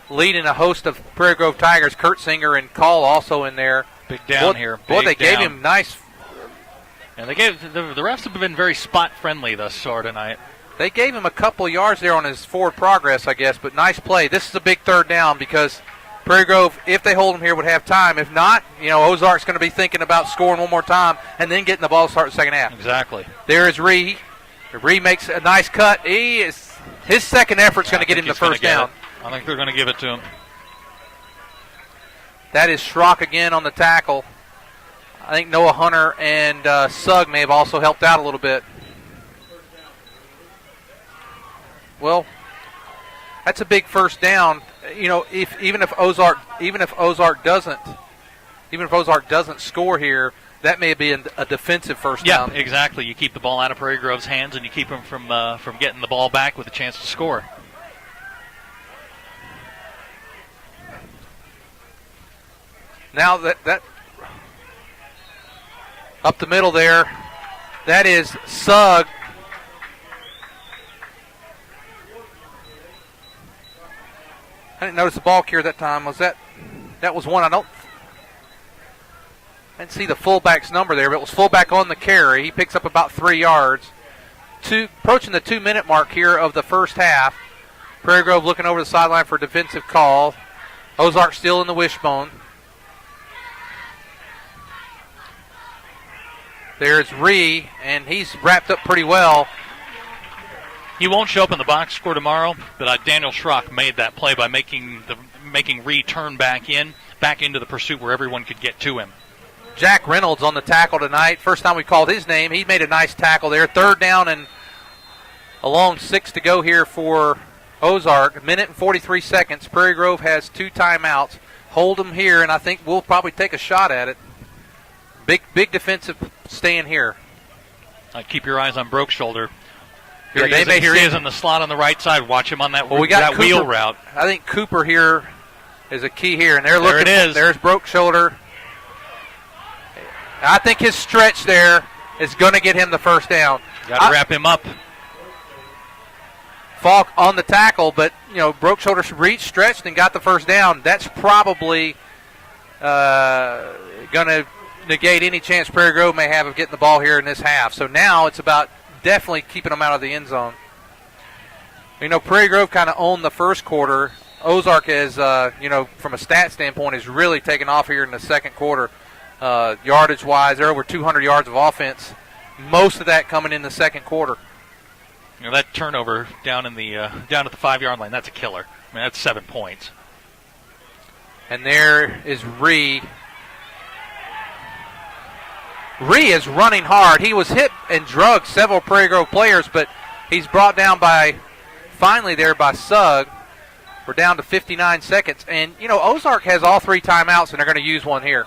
leading a host of Prairie Grove Tigers. Kurt Singer and Call also in there. Big down here. They gave him nice. And they gave the refs have been very spot friendly thus far tonight. They gave him a couple of yards there on his forward progress, I guess, but nice play. This is a big third down because Prairie Grove, if they hold him here, would have time. If not, Ozark's going to be thinking about scoring one more time and then getting the ball to start the second half. Exactly. There is Ree. Ree makes a nice cut. His second effort's going to get him the first down. I think they're going to give it to him. That is Schrock again on the tackle. I think Noah Hunter and Sugg may have also helped out a little bit. Well, that's a big first down. Even if Ozark doesn't score here, that may be a defensive first down. Yeah, exactly. You keep the ball out of Prairie Grove's hands, and you keep them from getting the ball back with a chance to score. Now that up the middle there, that is Sugg. I didn't notice the ball carrier that time. That was one I didn't see the fullback's number there, but it was fullback on the carry. He picks up about 3 yards. Approaching the 2-minute mark here of the first half. Prairie Grove looking over the sideline for a defensive call. Ozark still in the wishbone. There's Ree, and he's wrapped up pretty well. He won't show up in the box score tomorrow, but Daniel Schrock made that play by making Ree turn back into the pursuit where everyone could get to him. Jack Reynolds on the tackle tonight. First time we called his name. He made a nice tackle there. Third down and a long 6 to go here for Ozark. 1:43 seconds. Prairie Grove has 2 timeouts. Hold them here, and I think we'll probably take a shot at it. Big defensive stand here. Keep your eyes on Broke Shoulder. Here he is in the slot on the right side. Watch him on that wheel route. I think Cooper here is a key here, and they're there looking. It is. There's Broke Shoulder. I think his stretch there is going to get him the first down. Got to wrap him up. Falk on the tackle, but Broke Shoulder reached, stretched, and got the first down. That's probably going to negate any chance Prairie Grove may have of getting the ball here in this half. So now it's about definitely keeping them out of the end zone. Prairie Grove kind of owned the first quarter. Ozark has, from a stat standpoint, is really taken off here in the second quarter. Yardage-wise, they're over 200 yards of offense. Most of that coming in the second quarter. That turnover down at the 5-yard line, that's a killer. I mean, that's 7 points. And there is Ree. Ree is running hard. He was hit and drugged several Prairie Grove players, but he's brought down finally by Sugg. We're down to 59 seconds. And, Ozark has all 3 timeouts, and they're going to use one here.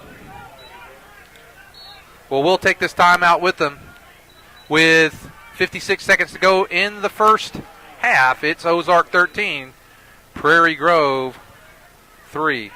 Well, we'll take this timeout with them. With 56 seconds to go in the first half, it's Ozark 13, Prairie Grove 3.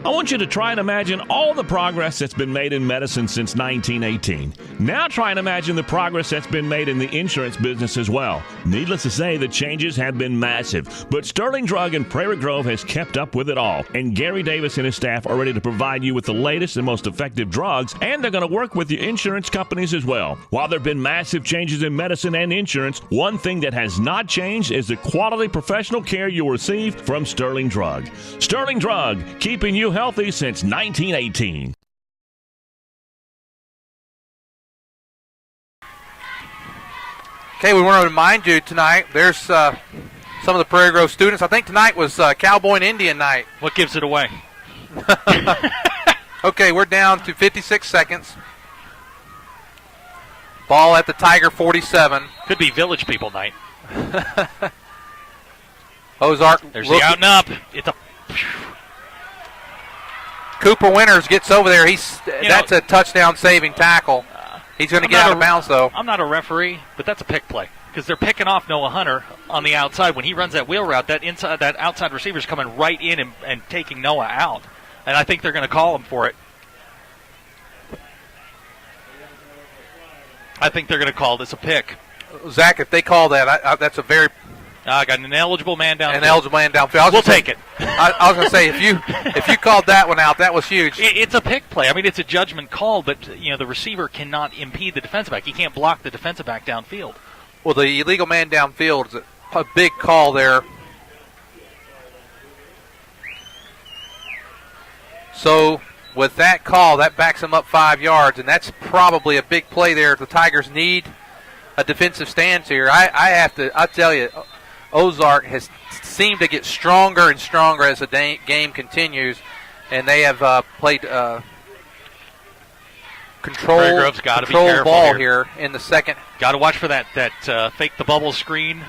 I want you to try and imagine all the progress that's been made in medicine since 1918. Now try and imagine the progress that's been made in the insurance business as well. Needless to say, the changes have been massive, but Sterling Drug in Prairie Grove has kept up with it all, and Gary Davis and his staff are ready to provide you with the latest and most effective drugs, and they're going to work with your insurance companies as well. While there have been massive changes in medicine and insurance, one thing that has not changed is the quality professional care you'll receive from Sterling Drug. Sterling Drug, keeping you healthy since 1918. Okay, we want to remind you tonight, there's some of the Prairie Grove students. I think tonight was Cowboy and Indian night. What gives it away? Okay, we're down to 56 seconds. Ball at the Tiger 47. Could be Village People night. Ozark. There's the out and up. It's a... Cooper Winters gets over there. That's a touchdown-saving tackle. He's going to get out of bounds, though. I'm not a referee, but that's a pick play because they're picking off Noah Hunter on the outside. When he runs that wheel route, that outside receiver's coming right in and taking Noah out, and I think they're going to call him for it. I think they're going to call this a pick. Zach, if they call that, that's a very... I got an ineligible man downfield. An eligible man downfield. We'll take it. I was going to say, if you called that one out, that was huge. It's a pick play. I mean, it's a judgment call, but the receiver cannot impede the defensive back. He can't block the defensive back downfield. Well, the illegal man downfield is a big call there. So with that call, that backs him up 5 yards, and that's probably a big play there. The Tigers need a defensive stance here. I tell you, Ozark has seemed to get stronger and stronger as the game continues, and they have played control ball here in the second. Got to watch for that fake the bubble screen.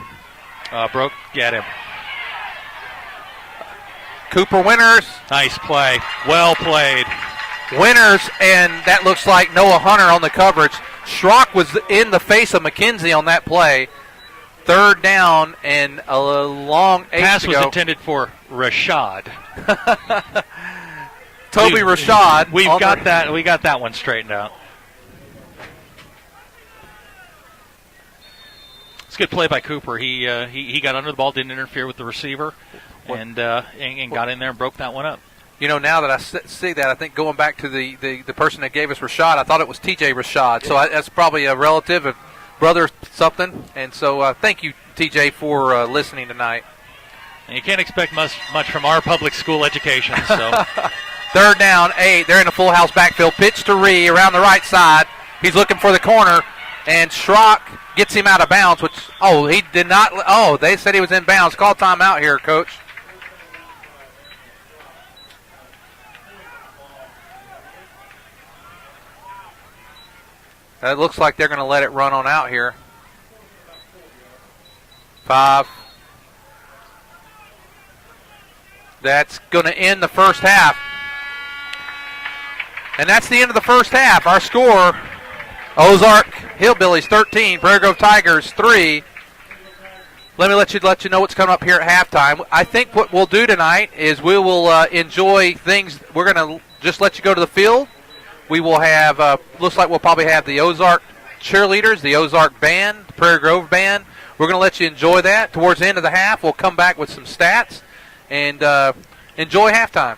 Broke, get him. Cooper Winters. Nice play. Well played. Winters, and that looks like Noah Hunter on the coverage. Schrock was in the face of McKenzie on that play. Third down and a long pass was intended for Rashad. Toby Rashad. We got that one straightened out. It's a good play by Cooper. He got under the ball, didn't interfere with the receiver, and got in there and broke that one up. Now that I see that, I think going back to the person that gave us Rashad, I thought it was TJ Rashad. So that's probably a relative, a brother, something. And so thank you, TJ, for listening tonight. And you can't expect much from our public school education. So third down, 8. They're in a full house backfield. Pitch to Ree around the right side. He's looking for the corner, and Schrock gets him out of bounds. He did not. They said he was in bounds. Call timeout here, Coach. It looks like they're going to let it run on out here. 5. That's going to end the first half. And that's the end of the first half. Our score, Ozark Hillbillies 13, Prairie Grove Tigers 3. Let me let you know what's coming up here at halftime. I think what we'll do tonight is we will enjoy things. We're going to just let you go to the field. We will have, looks like we'll probably have the Ozark cheerleaders, the Ozark band, the Prairie Grove band. We're going to let you enjoy that. Towards the end of the half, we'll come back with some stats and enjoy halftime.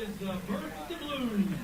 is the birth of the blues.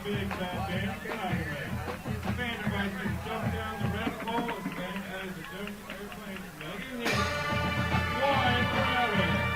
big bad band, Tiger Man. The band invites you to jump down the rabbit hole as the band plays the Jones Airplane's mega hit, Flying Prairie.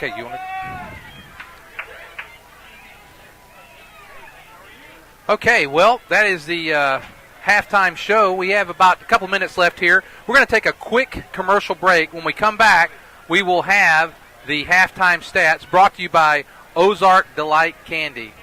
Okay, you want to? Okay, well, that is the halftime show. We have about a couple minutes left here. We're going to take a quick commercial break. When we come back, we will have the halftime stats brought to you by Ozark Delight Candy.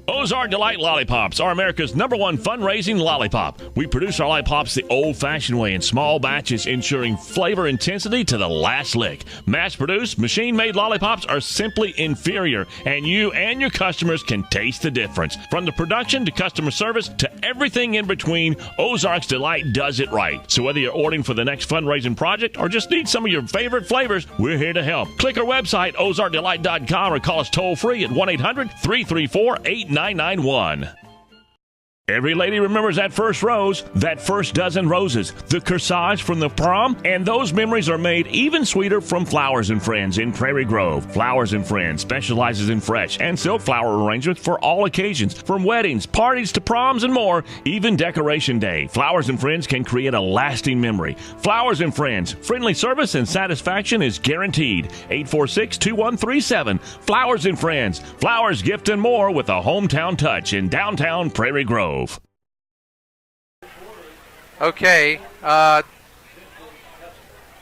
Ozark Delight Lollipops are America's #1 fundraising lollipop. We produce our lollipops the old-fashioned way in small batches, ensuring flavor intensity to the last lick. Mass-produced, machine-made lollipops are simply inferior, and you and your customers can taste the difference. From the production to customer service to everything in between, Ozark's Delight does it right. So whether you're ordering for the next fundraising project or just need some of your favorite flavors, we're here to help. Click our website, ozarkdelight.com, or call us toll-free at 1-800-334-8991. Every lady remembers that first rose, that first dozen roses, the corsage from the prom, and those memories are made even sweeter from Flowers & Friends in Prairie Grove. Flowers & Friends specializes in fresh and silk flower arrangements for all occasions, from weddings, parties to proms and more, even Decoration Day. Flowers & Friends can create a lasting memory. Flowers & Friends, friendly service and satisfaction is guaranteed. 846-2137. Flowers & Friends, flowers, gift, and more with a hometown touch in downtown Prairie Grove. Okay,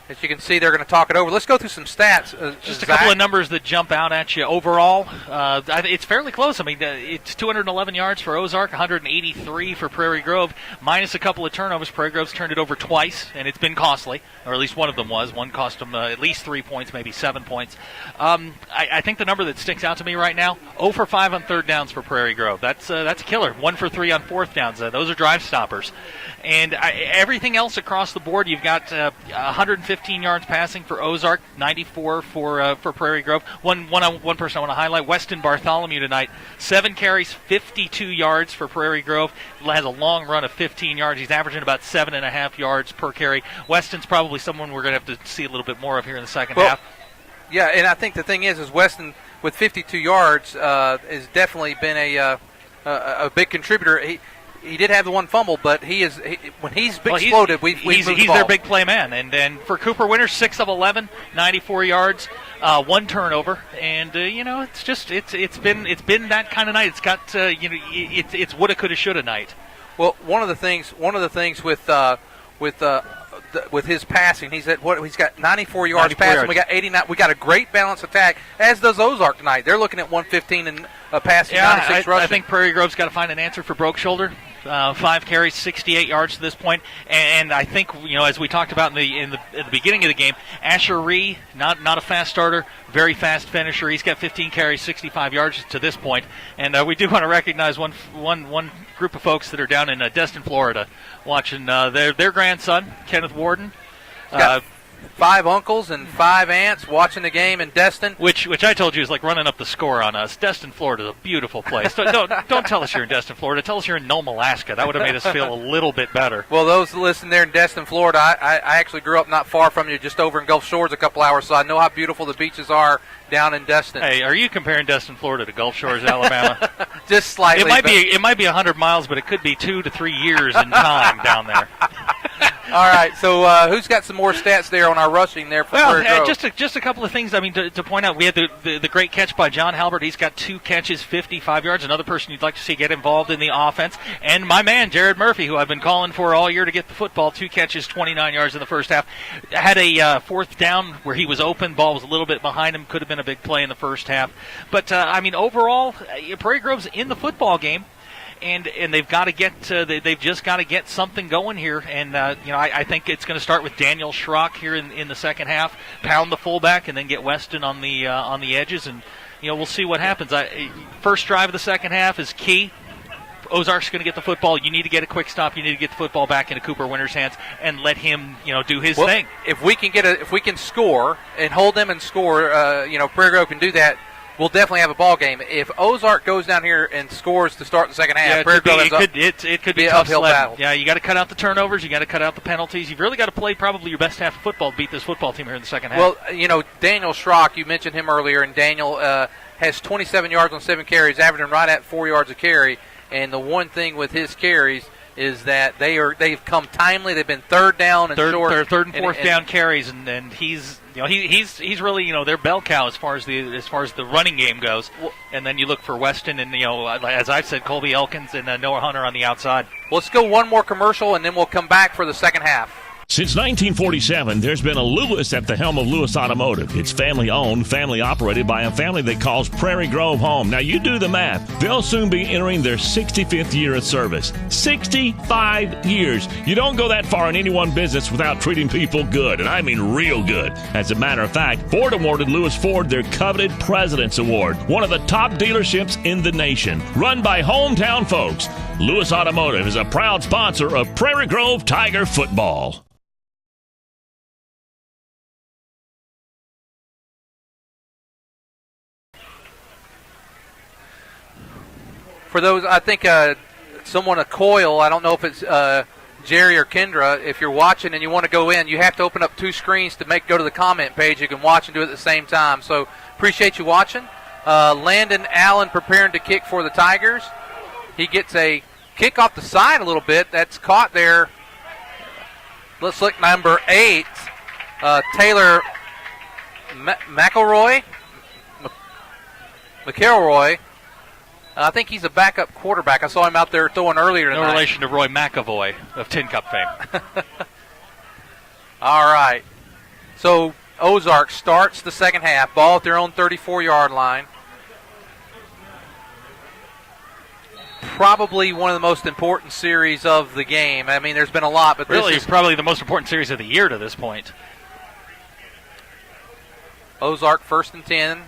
as you can see, they're going to talk it over. Let's go through some stats. Just a couple of numbers that jump out at you. Overall, it's fairly close. I mean, it's 211 yards for Ozark, 183 for Prairie Grove, minus a couple of turnovers. Prairie Grove's turned it over twice, and it's been costly, or at least one of them was. One cost them at least 3 points, maybe 7 points. I think the number that sticks out to me right now, 0 for 5 on third downs for Prairie Grove. That's a killer. 1 for 3 on fourth downs. Those are drive stoppers. And everything else across the board, you've got 115 yards passing for Ozark, 94 for Prairie Grove. One person I want to highlight, Weston Bartholomew tonight, 7 carries, 52 yards for Prairie Grove. Has a long run of 15 yards. He's averaging about 7.5 yards per carry. Weston's probably someone we're going to have to see a little bit more of here in the second half. Yeah, and I think the thing is Weston with 52 yards has definitely been a big contributor. He did have the one fumble, but when he's exploded, we've moved the He's ball. their big play man. And then for Cooper Winters, 6 of 11, 94 yards, 1 turnover, and it's been that kind of night. It's got it's woulda, coulda, shoulda night. Well, one of the things with his passing, he's got 94 yards passing. We got 89. We got a great balanced attack, as does Ozark tonight. They're looking at 115 and passing, 96 rushing. I think Prairie Grove's got to find an answer for Broke Shoulder. 5 carries, 68 yards to this point, and I think as we talked about at the beginning of the game, Asher Ree, not a fast starter, very fast finisher. He's got 15 carries, 65 yards to this point, and we do want to recognize one group of folks that are down in Destin, Florida, watching their grandson, Kenneth Warden. 5 uncles and 5 aunts watching the game in Destin. Which I told you is like running up the score on us. Destin, Florida is a beautiful place. Don't tell us you're in Destin, Florida. Tell us you're in Nome, Alaska. That would have made us feel a little bit better. Well, those that listen there in Destin, Florida, I actually grew up not far from you, just over in Gulf Shores a couple hours, so I know how beautiful the beaches are down in Destin. Hey, are you comparing Destin, Florida to Gulf Shores, Alabama? Just slightly. It might be 100 miles, but it could be 2 to 3 years in time down there. All right, so who's got some more stats there on our rushing there for Prairie Grove? Just a couple of things. I mean, to point out, we had the great catch by John Halbert. He's got 2 catches, 55 yards. Another person you'd like to see get involved in the offense. And my man, Jared Murphy, who I've been calling for all year to get the football, 2 catches, 29 yards in the first half. Had a fourth down where he was open. Ball was a little bit behind him. Could have been a big play in the first half. But, overall, Prairie Grove's in the football game. And they've got to get they've just got to get something going here, and I think it's going to start with Daniel Schrock here in the second half, pound the fullback, and then get Weston on the edges, and we'll see what happens. First drive of the second half is key. Ozark's going to get the football. You need to get a quick stop. You need to get the football back into Cooper Winters' hands and let him do his thing. If we can score and hold them and score, Prairie Grove can do that. We'll definitely have a ball game. If Ozark goes down here and scores to start the second half, it could be an tough uphill sledding. battle. Yeah, you got to cut out the turnovers. You got to cut out the penalties. You've really got to play probably your best half of football to beat this football team here in the second half. Well, Daniel Schrock, you mentioned him earlier, and Daniel has 27 yards on 7 carries, averaging right at 4 yards a carry. And the one thing with his carries is that they've come timely. They've been third down and short. Third and fourth down carries, and he's he's really their bell cow as far as the running game goes. And then you look for Weston and as I've said, Colby Elkins and Noah Hunter on the outside. Let's go one more commercial and then we'll come back for the second half. Since 1947, there's been a Lewis at the helm of Lewis Automotive. It's family-owned, family-operated by a family that calls Prairie Grove home. Now, you do the math. They'll soon be entering their 65th year of service. 65 years. You don't go that far in any one business without treating people good, and I mean real good. As a matter of fact, Ford awarded Lewis Ford their coveted President's Award, one of the top dealerships in the nation. Run by hometown folks, Lewis Automotive is a proud sponsor of Prairie Grove Tiger football. For those, I think someone a coil, I don't know if it's Jerry or Kendra, if you're watching and you want to go in, you have to open up two screens to go to the comment page. You can watch and do it at the same time. So appreciate you watching. Landon Allen preparing to kick for the Tigers. He gets a kick off the side a little bit. That's caught there. Let's look, number 8, Taylor McElroy. I think he's a backup quarterback. I saw him out there throwing earlier tonight. No relation to Roy McAvoy of Tin Cup fame. All right. So Ozark starts the second half. Ball at their own 34-yard line. Probably one of the most important series of the game. I mean, there's been a lot, but really, this is probably the most important series of the year to this point. Ozark 1st and 10.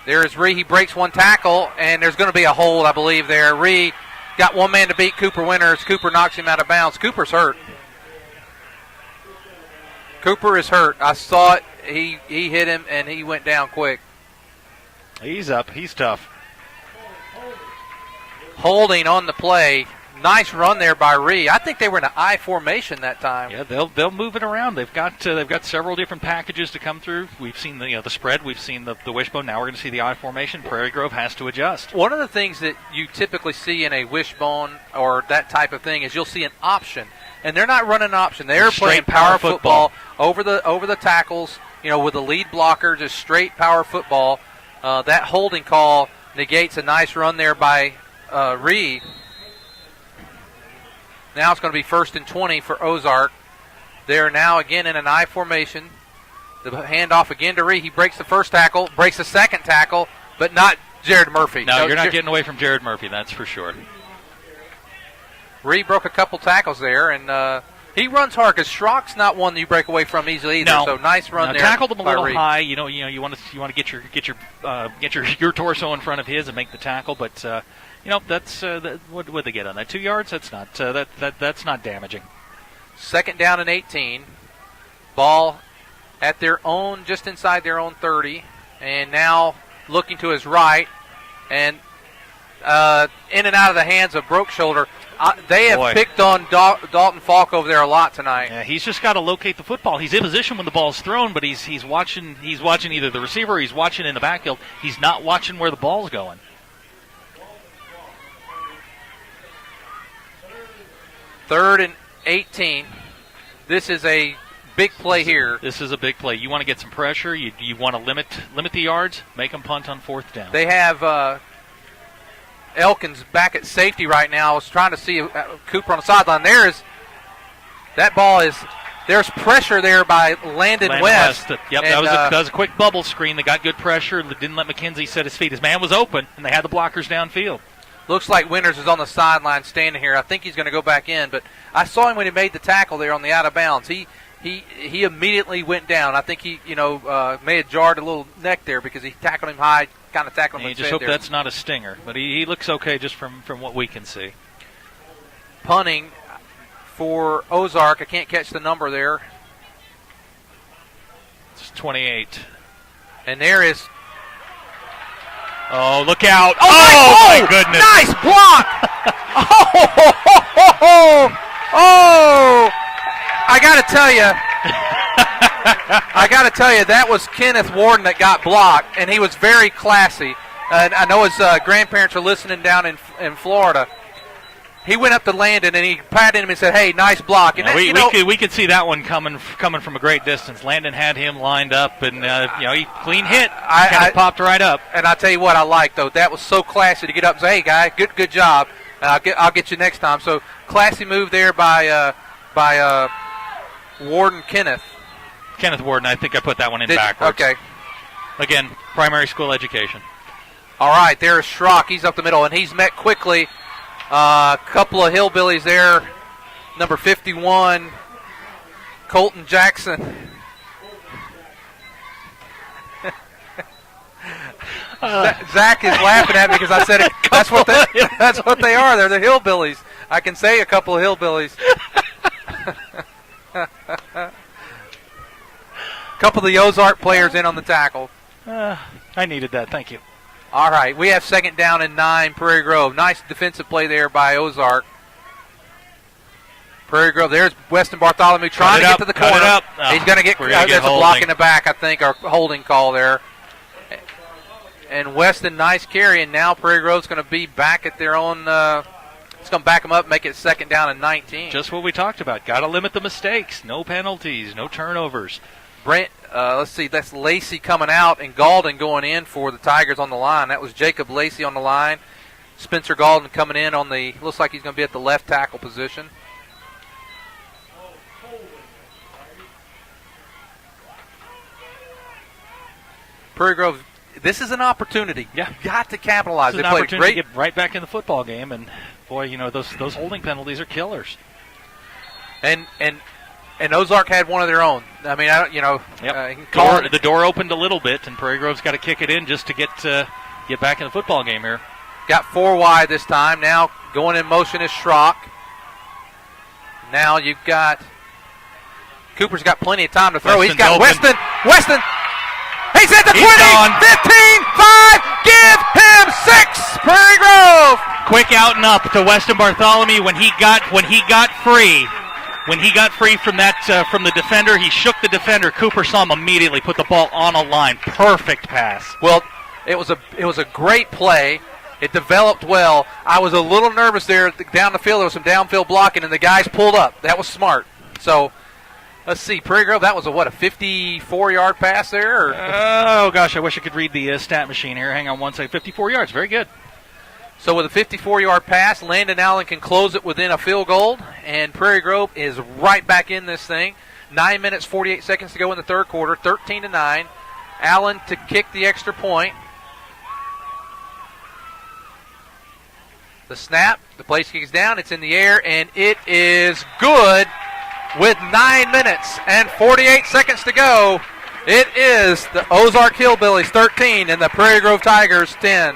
There's Ree. He breaks one tackle, and there's going to be a hold, I believe, there. Ree got one man to beat Cooper Winters. Cooper knocks him out of bounds. Cooper's hurt. Cooper is hurt. I saw it. He hit him, and he went down quick. He's up. He's tough. Holding on the play. Nice run there by Ree. I think they were in an I formation that time. Yeah, they'll move it around. They've got several different packages to come through. We've seen the spread. We've seen the wishbone. Now we're going to see the I formation. Prairie Grove has to adjust. One of the things that you typically see in a wishbone or that type of thing is you'll see an option, and they're not running an option. They're playing power football over the tackles. With the lead blocker, just straight power football. That holding call negates a nice run there by Ree. Now it's going to be 1st and 20 for Ozark. They're now again in an I formation. The handoff again to Ree. He breaks the first tackle, breaks the second tackle, but not Jared Murphy. No, you're not getting away from Jared Murphy, that's for sure. Ree broke a couple tackles there, and he runs hard because Schrock's not one that you break away from easily either. No. So nice run there. Tackled him a little Ree. high. You want to get your torso in front of his and make the tackle, but. That's what would they get on that? 2 yards? That's not that's not damaging. 2nd down and 18. Ball at their own, just inside their own 30, and now looking to his right, and in and out of the hands of Broke Shoulder. They have picked on Dalton Falk over there a lot tonight. Yeah, he's just got to locate the football. He's in position when the ball's thrown, but he's watching either the receiver or he's watching in the backfield. He's not watching where the ball's going. 3rd and 18. This is a big play here. This is a big play. You want to get some pressure. You want to limit the yards. Make them punt on 4th down. They have Elkins back at safety right now. I was trying to see Cooper on the sideline. There's pressure there by Landon West. Yep, that was a quick bubble screen. They got good pressure. Didn't let McKenzie set his feet. His man was open, and they had the blockers downfield. Looks like Winters is on the sideline standing here. I think he's going to go back in, but I saw him when he made the tackle there on the out of bounds. He immediately went down. I think he may have jarred a little neck there because he tackled him high, kind of tackled him. You just hope that's not a stinger, but he looks okay just from what we can see. Punting for Ozark. I can't catch the number there. It's 28. And there is. Oh, look out. Oh my goodness. Nice block. I got to tell you, that was Kenneth Warden that got blocked, and he was very classy. I know his grandparents are listening down in Florida. he went up to Landon and he patted him and said, "Hey, nice block." And we could see that one coming from a great distance. Landon had him lined up, and he clean hit. Kind of popped right up. And I tell you what, I like though, that was so classy to get up and say, "Hey, guy, good job. I'll get you next time." So classy move there by Warden Kenneth Warden. I think I put that one in backwards. Okay. Again, primary school education. All right, there's Schrock. He's up the middle, and he's met quickly. A couple of hillbillies there. Number 51, Colton Jackson. Zach is laughing at me because I said it. That's what they are. They're the hillbillies. I can say a couple of hillbillies. Couple of the Ozark players in on the tackle. I needed that. Thank you. All right, we have 2nd down and 9, Prairie Grove. Nice defensive play there by Ozark. Prairie Grove, there's Weston Bartholomew trying to get to the corner. He's going to get, there's a block in the back, I think, or holding call there. And Weston, nice carry, and now Prairie Grove's going to be back at their own, it's going to back them up, make it 2nd down and 19. Just what we talked about. Got to limit the mistakes. No penalties, no turnovers. Let's see, that's Lacey coming out and Galden going in for the Tigers on the line. That was Jacob Lacey on the line. Spencer Galden coming in on the, looks like he's going to be at the left tackle position. Prairie Grove, this is an opportunity. Yeah. You've got to capitalize. It's an opportunity to get right back in the football game, and boy, those holding penalties are killers. And Ozark had one of their own. I mean, the door opened a little bit, and Prairie Grove's got to kick it in just to get back in the football game here. Got 4 wide this time. Now going in motion is Schrock. Now you've got Cooper's got plenty of time to throw. He's got Weston. He's at the 20, 15, 5. Give him 6. Prairie Grove. Quick out and up to Weston Bartholomew when he got free. When he got free from the defender, he shook the defender. Cooper saw him immediately, put the ball on a line. Perfect pass. Well, it was a great play. It developed well. I was a little nervous there down the field. There was some downfield blocking, and the guys pulled up. That was smart. So, let's see. Prairie Grove, that was a 54-yard pass there? Oh, gosh, I wish I could read the stat machine here. Hang on one second. 54 yards. Very good. So with a 54-yard pass, Landon Allen can close it within a field goal, and Prairie Grove is right back in this thing. 9 minutes, 48 seconds to go in the third quarter, 13-9. Allen to kick the extra point. The snap, the place kicks down, it's in the air, and it is good with 9 minutes and 48 seconds to go. It is the Ozark Hillbillies 13 and the Prairie Grove Tigers 10.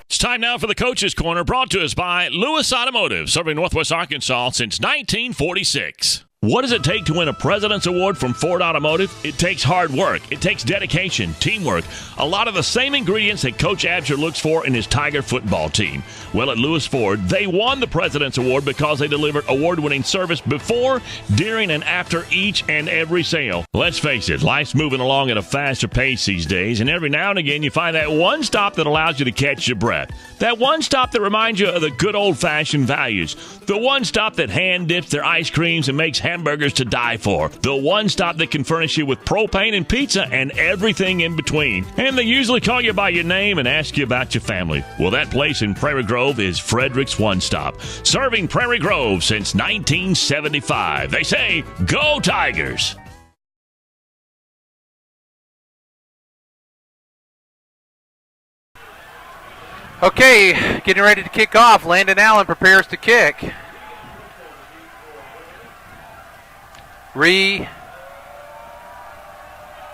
It's time now for the Coach's Corner, brought to us by Lewis Automotive, serving Northwest Arkansas since 1946. What does it take to win a President's Award from Ford Automotive? It takes hard work. It takes dedication, teamwork, a lot of the same ingredients that Coach Absher looks for in his Tiger football team. Well, at Lewis Ford, they won the President's Award because they delivered award-winning service before, during, and after each and every sale. Let's face it, life's moving along at a faster pace these days, and every now and again you find that one stop that allows you to catch your breath. That one stop that reminds you of the good old-fashioned values. The one stop that hand-dips their ice creams and makes hamburgers to die for. The one stop that can furnish you with propane and pizza and everything in between. And they usually call you by your name and ask you about your family. Well, that place in Prairie Grove is Frederick's One Stop, serving Prairie Grove since 1975. They say, go Tigers! Okay, getting ready to kick off. Landon Allen prepares to kick.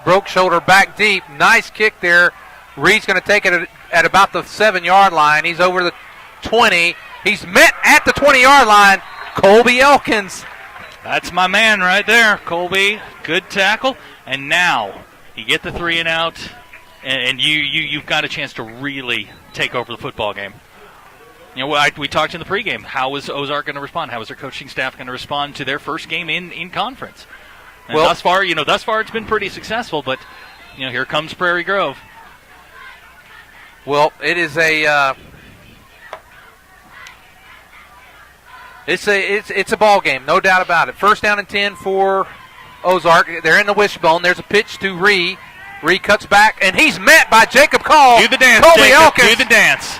Broke shoulder back deep. Nice kick there. Reed's going to take it at about the 7-yard line. He's over the 20. He's met at the 20-yard line. Colby Elkins. That's my man right there. Colby, good tackle. And now you get the 3 and out, and you've got a chance to really take over the football game. You know, we talked in the pregame. How is Ozark going to respond? How is their coaching staff going to respond to their first game in conference? And thus far it's been pretty successful. But here comes Prairie Grove. Well, it is it's a ball game, no doubt about it. First down and 10 for Ozark. They're in the wishbone. There's a pitch to Ree. Ree cuts back, and he's met by Jacob Call. Do the dance, Kobe Jacob. Elkins. Do the dance.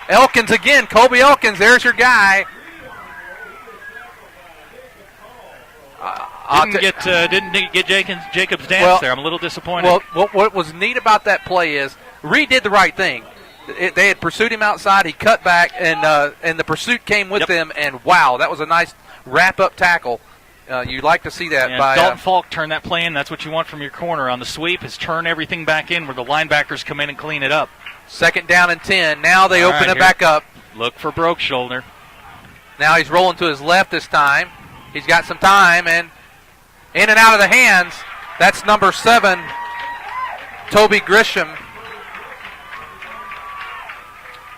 Elkins again. Kobe Elkins, there's your guy. Didn't get Jacob's dance there. I'm a little disappointed. Well, what was neat about that play is Ree did the right thing. They had pursued him outside. He cut back, and the pursuit came with them. And wow, that was a nice wrap-up tackle. You'd like to see that. By Dalton Falk turned that play in. That's what you want from your corner on the sweep, is turn everything back in where the linebackers come in and clean it up. Second down and 10. Now they open it back up. Look for broke shoulder. Now he's rolling to his left this time. He's got some time, and in and out of the hands. That's number 7, Toby Grisham.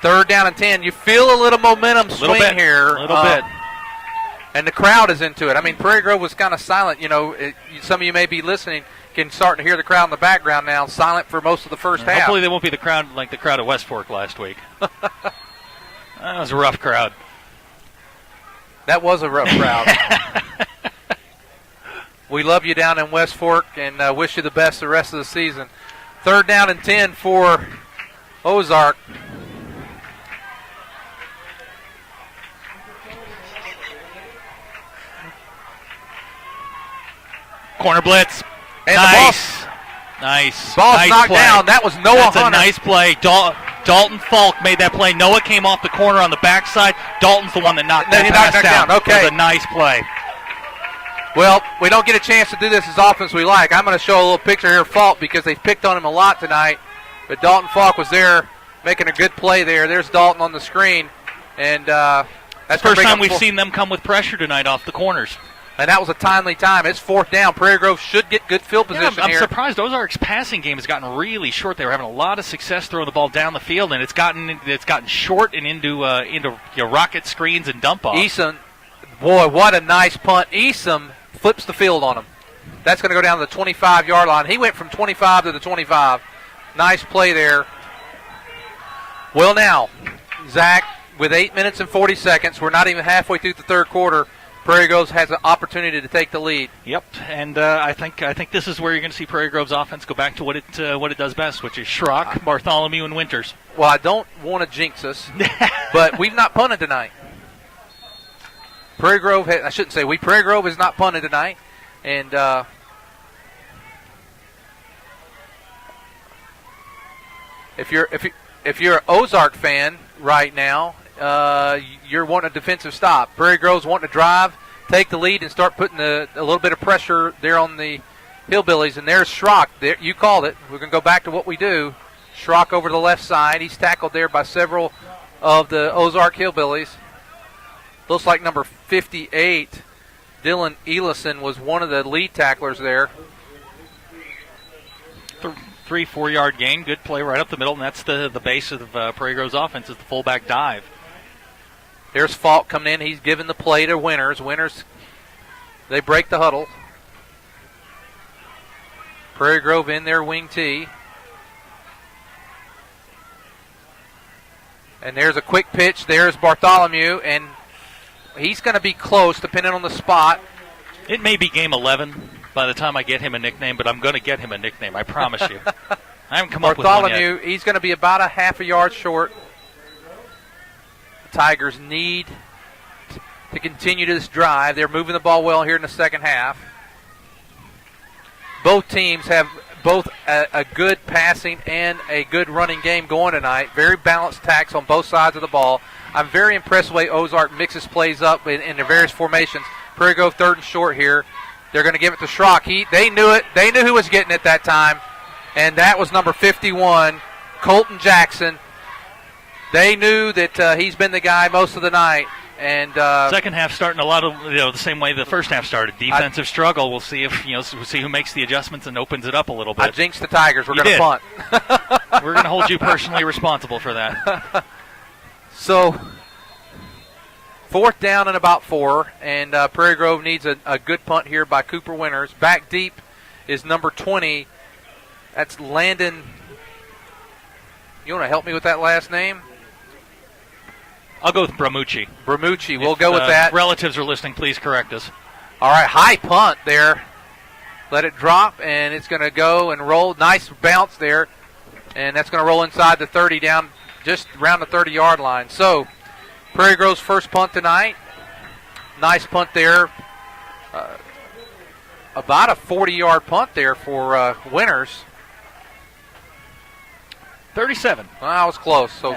Third down and 10. You feel a little momentum swing here. A little bit. And the crowd is into it. I mean, Prairie Grove was kind of silent. You know, some of you may be listening, can start to hear the crowd in the background now, silent for most of the first half. Hopefully they won't be the crowd like the crowd at West Fork last week. That was a rough crowd. That was a rough crowd. We love you down in West Fork and wish you the best the rest of the season. Third down and 10 for Ozark. Corner blitz. And nice. Nice. Ball's nice knocked play. down. That was Noah That's Hunter. a nice play. Dalton Falk made that play. Noah came off the corner on the backside. Dalton's the one that knocked that pass down. Okay. It was a nice play. Well, we don't get a chance to do this as often as we like. I'm going to show a little picture here of Falk because they've picked on him a lot tonight. But Dalton Falk was there making a good play there. There's Dalton on the screen. And that's the first time we've seen them come with pressure tonight off the corners. And that was a timely time. It's fourth down. Prairie Grove should get good field position I'm here. surprised Ozark's passing game has gotten really short. They were having a lot of success throwing the ball down the field, and it's gotten short and into rocket screens and dump offs. Eason, boy, what a nice punt. Eason flips the field on him. That's going to go down to the 25-yard line. He went from 25 to the 25. Nice play there. Well, now, Zach, with 8 minutes and 40 seconds, we're not even halfway through the third quarter. Prairie Grove has an opportunity to take the lead. Yep, and I think this is where you're going to see Prairie Grove's offense go back to what it does best, which is Schrock, Bartholomew, and Winters. Well, I don't want to jinx us, but we've not punted tonight. Prairie Grove has not punted tonight, and if you're an Ozark fan right now, you're wanting a defensive stop. Prairie Grove's wanting to drive, take the lead, and start putting a little bit of pressure there on the Hillbillies. And there's Schrock. There, you called it. We're going to go back to what we do. Schrock over the left side. He's tackled there by several of the Ozark Hillbillies. Looks like number 58, Dylan Elison, was one of the lead tacklers there. 3-4 yard gain. Good play right up the middle, and that's the base of Prairie Grove's offense is the fullback dive. There's Falk coming in. He's giving the play to Winters. Winters, they break the huddle. Prairie Grove in their wing tee. And there's a quick pitch. There's Bartholomew, and he's going to be close depending on the spot. It may be game 11 by the time I get him a nickname, but I'm going to get him a nickname, I promise you. I haven't come up with one yet. Bartholomew, he's going to be about a half a yard short. The Tigers need to continue this drive. They're moving the ball well here in the second half. Both teams have both a good passing and a good running game going tonight. Very balanced attacks on both sides of the ball. I'm very impressed with the way Ozark mixes plays up in their various formations. Prairie Grove third and short here. They're going to give it to Schrock. They knew it. They knew who was getting it that time, and that was number 51, Colton Jackson. They knew that he's been the guy most of the night. And second half starting a lot of the same way the first half started. Defensive struggle. We'll see if we'll see who makes the adjustments and opens it up a little bit. I jinxed the Tigers. We're going to punt. We're going to hold you personally responsible for that. So, fourth down and about 4, and Prairie Grove needs a good punt here by Cooper Winters. Back deep is number 20. That's Landon You want to help me with that last name? I'll go with Bramucci. Bramucci. We'll go with that. Relatives are listening. Please correct us. All right, high punt there. Let it drop, and it's going to go and roll. Nice bounce there, and that's going to roll inside the 30 down just around the 30-yard line. So Prairie Grove's first punt tonight. Nice punt there. About a 40-yard punt there for Winters. 37. Well, that was close. So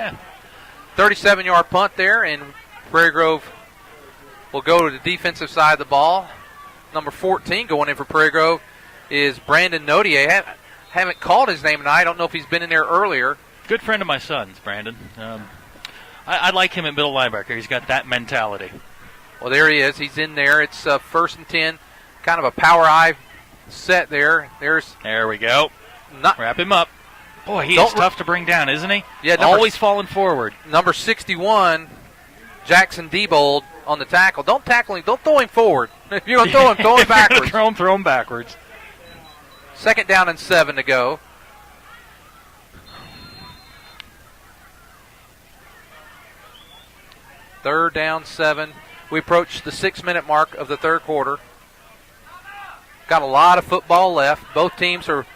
37-yard punt there, and Prairie Grove will go to the defensive side of the ball. Number 14 going in for Prairie Grove is Brandon Nodier. Haven't called his name tonight. I don't know if he's been in there earlier. Good friend of my son's, Brandon. I like him at middle linebacker. He's got that mentality. Well, there he is. He's in there. It's 1st and 10. Kind of a power eye set there. There we go. Wrap him up. Boy, he is tough to bring down, isn't he? Yeah, always falling forward. Number 61, Jackson Diebold on the tackle. Don't tackle him. Don't throw him forward. If you're going to throw him, throw him backwards. Throw him backwards. 2nd down and 7 to go. Third down, 7. We approach the 6-minute mark of the third quarter. Got a lot of football left. Both teams are.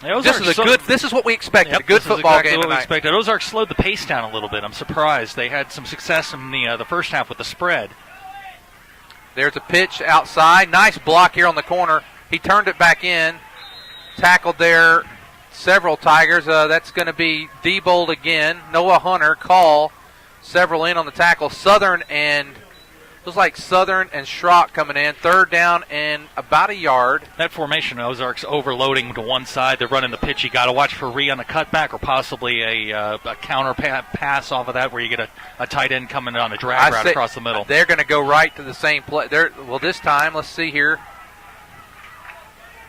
This is what we expected. A good football game tonight. What we expected. Ozark slowed the pace down a little bit. I'm surprised. They had some success in the first half with the spread. There's a pitch outside. Nice block here on the corner. He turned it back in. Tackled there. Several Tigers. That's going to be Diebold again. Noah Hunter. Call. Several in on the tackle. Southern and Schrock coming in. 3rd down and about a yard. That formation, Ozark's overloading to one side. They're running the pitch. You got to watch for on a cutback or possibly a counter pass off of that where you get a tight end coming on a drag route across the middle. They're going to go right to the same play. Well, this time, let's see here.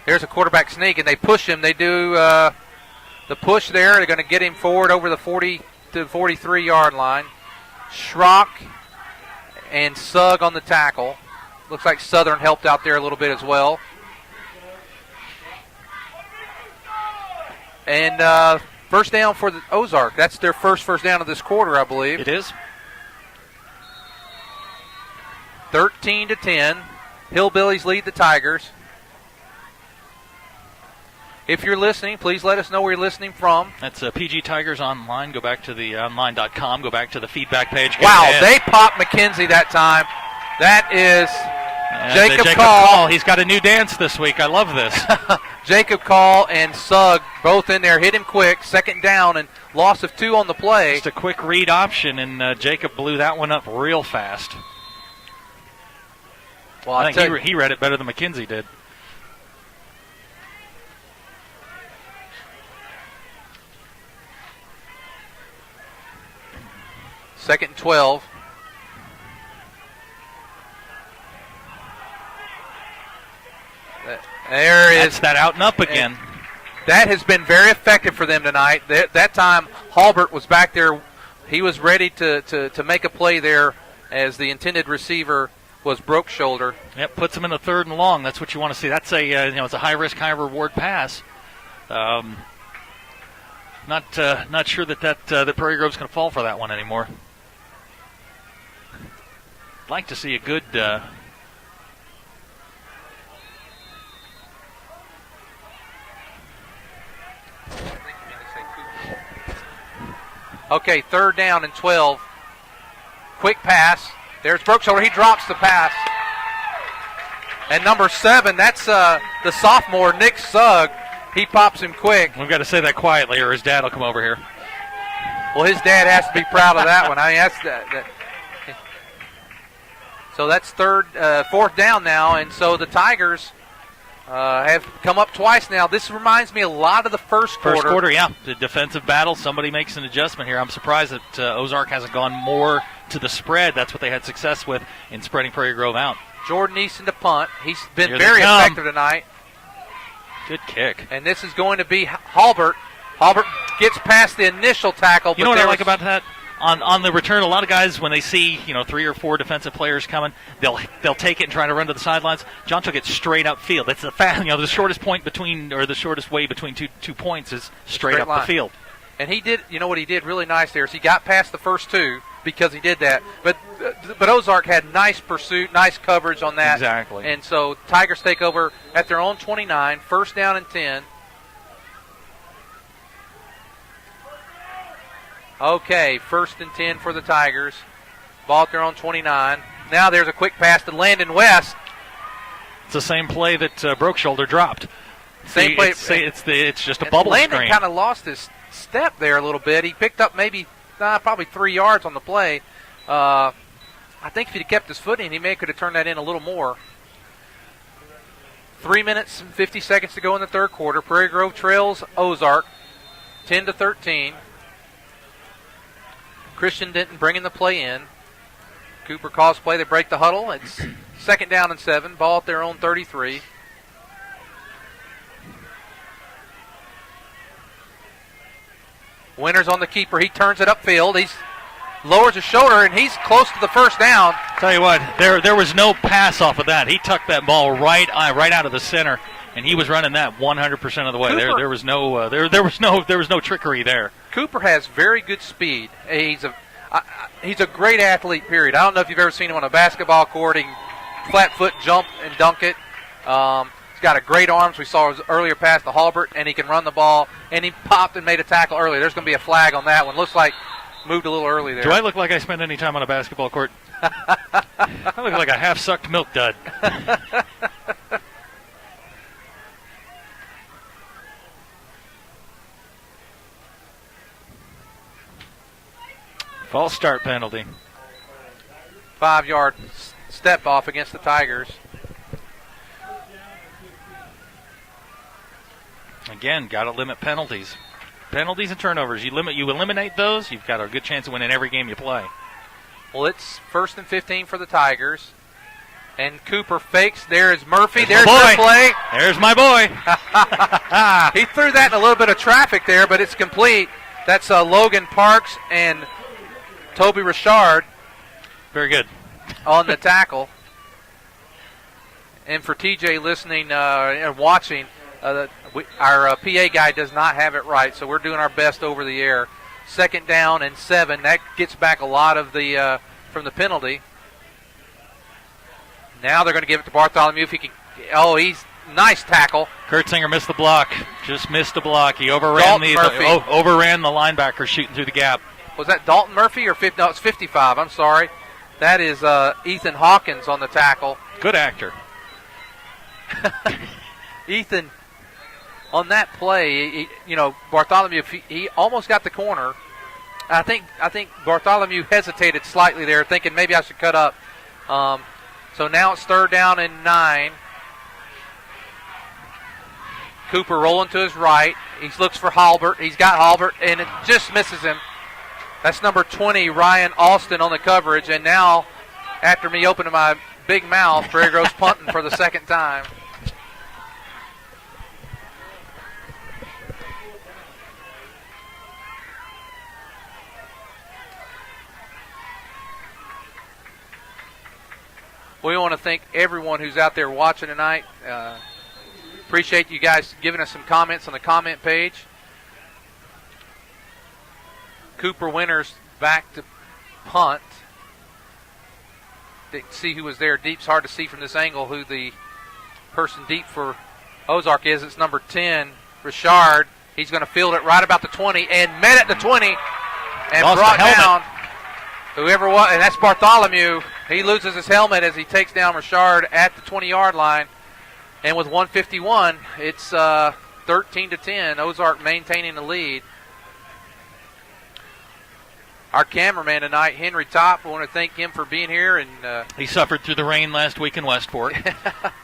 There's a quarterback sneak, and they push him. They do the push there. They're going to get him forward over the 40 to the 43-yard line. Schrock and Sugg on the tackle. Looks like Southern helped out there a little bit as well. And first down for the Ozark. That's their first down of this quarter, I believe. It is. 13-10. Hillbillies lead the Tigers. If you're listening, please let us know where you're listening from. That's PG Tigers Online. Go back to the online.com. Go back to the feedback page. Wow, they popped McKenzie that time. That is Jacob Call. He's got a new dance this week. I love this. Jacob Call and Sugg both in there. Hit him quick. 2nd down and loss of 2 on the play. Just a quick read option, and Jacob blew that one up real fast. Well, I think he read it better than McKenzie did. Second and 12. That's that out and up again. That has been very effective for them tonight. That time, Halbert was back there. He was ready to make a play there as the intended receiver was broke shoulder. Yep, puts him in the 3rd and long. That's what you want to see. That's it's a high risk, high reward pass. Not sure that Prairie Grove's going to fall for that one anymore. Like to see a good Okay, 3rd down and 12. Quick pass. There's Brookshoulder. He drops the pass. And number 7, that's the sophomore, Nick Sugg. He pops him quick. We've got to say that quietly or his dad will come over here. Well, his dad has to be proud of that one. I mean, that's So that's 4th down now, and so the Tigers have come up twice now. This reminds me a lot of the first quarter. First quarter, yeah. The defensive battle, somebody makes an adjustment here. I'm surprised that Ozark hasn't gone more to the spread. That's what they had success with in spreading Prairie Grove out. Jordan Easton to punt. He's been very effective tonight. Good kick. And this is going to be Halbert. Halbert gets past the initial tackle. You know what I like about that? On the return, a lot of guys, when they see 3 or 4 defensive players coming, they'll take it and try to run to the sidelines. John took it straight upfield. That's the shortest point between, or the shortest way between two points is straight up the field. And he did, you know what he did really nice there is he got past the first two because he did that. But Ozark had nice pursuit, nice coverage on that. Exactly. And so Tigers take over at their own 29, first down and 10. Okay, first and 10 for the Tigers. Ball at their own 29. Now there's a quick pass to Landon West. It's the same play that Broke Shoulder dropped. Same play. It's just a bubble Landon screen. kind of lost his step there a little bit. He picked up maybe probably 3 yards on the play. I think if he'd kept his foot in, he may could have turned that in a little more. 3 minutes and 50 seconds to go in the third quarter. Prairie Grove trails Ozark 10-13. Christian Denton bringing the play in. Cooper calls play. They break the huddle. It's second down and 7. Ball at their own 33. Winters on the keeper. He turns it upfield. He lowers his shoulder, and he's close to the first down. Tell you what, there was no pass off of that. He tucked that ball right out of the center, and he was running that 100% of the way. Cooper, There was no trickery there. Cooper has very good speed. He's a great athlete. Period. I don't know if you've ever seen him on a basketball court. He can flat foot jump and dunk it. He's got a great arms. We saw his earlier pass to Halbert, and he can run the ball. And he popped and made a tackle earlier. There's going to be a flag on that one. Looks like moved a little early there. Do I look like I spend any time on a basketball court? I look like a half-sucked milk dud. False start penalty. 5-yard step off against the Tigers. Again, got to limit penalties. Penalties and turnovers. You eliminate those, you've got a good chance of winning every game you play. Well, it's first and 15 for the Tigers. And Cooper fakes. There is Murphy. There's the play. There's my boy. He threw that in a little bit of traffic there, but it's complete. That's Logan Parks and Toby Richard. Very good. On the tackle. And for TJ listening and watching, our PA guy does not have it right, so we're doing our best over the air. Second down and 7. That gets back a lot of the from the penalty. Now they're going to give it to Bartholomew if he can. Oh, he's nice tackle. Kurtzinger missed the block. Just missed the block. He overran overran the linebacker shooting through the gap. Was that Dalton Murphy or 50? No, it's 55. I'm sorry. That is Ethan Hawkins on the tackle. Good actor. Ethan, on that play, Bartholomew, he almost got the corner. I think Bartholomew hesitated slightly there, thinking maybe I should cut up. So now it's third down and 9. Cooper rolling to his right. He looks for Halbert. He's got Halbert, and it just misses him. That's number 20, Ryan Alston, on the coverage. And now, after me opening my big mouth, Prairie Grove's punting for the second time. We want to thank everyone who's out there watching tonight. Appreciate you guys giving us some comments on the comment page. Cooper Winters back to punt. Didn't see who was there. Deep's hard to see from this angle who the person deep for Ozark is. It's number 10, Richard. He's going to field it right about the 20 and met at the 20 and lost brought down whoever was, and that's Bartholomew. He loses his helmet as he takes down Richard at the 20-yard line. And with 1:51, it's 13-10. Ozark maintaining the lead. Our cameraman tonight, Henry Topp, I want to thank him for being here. And he suffered through the rain last week in Westport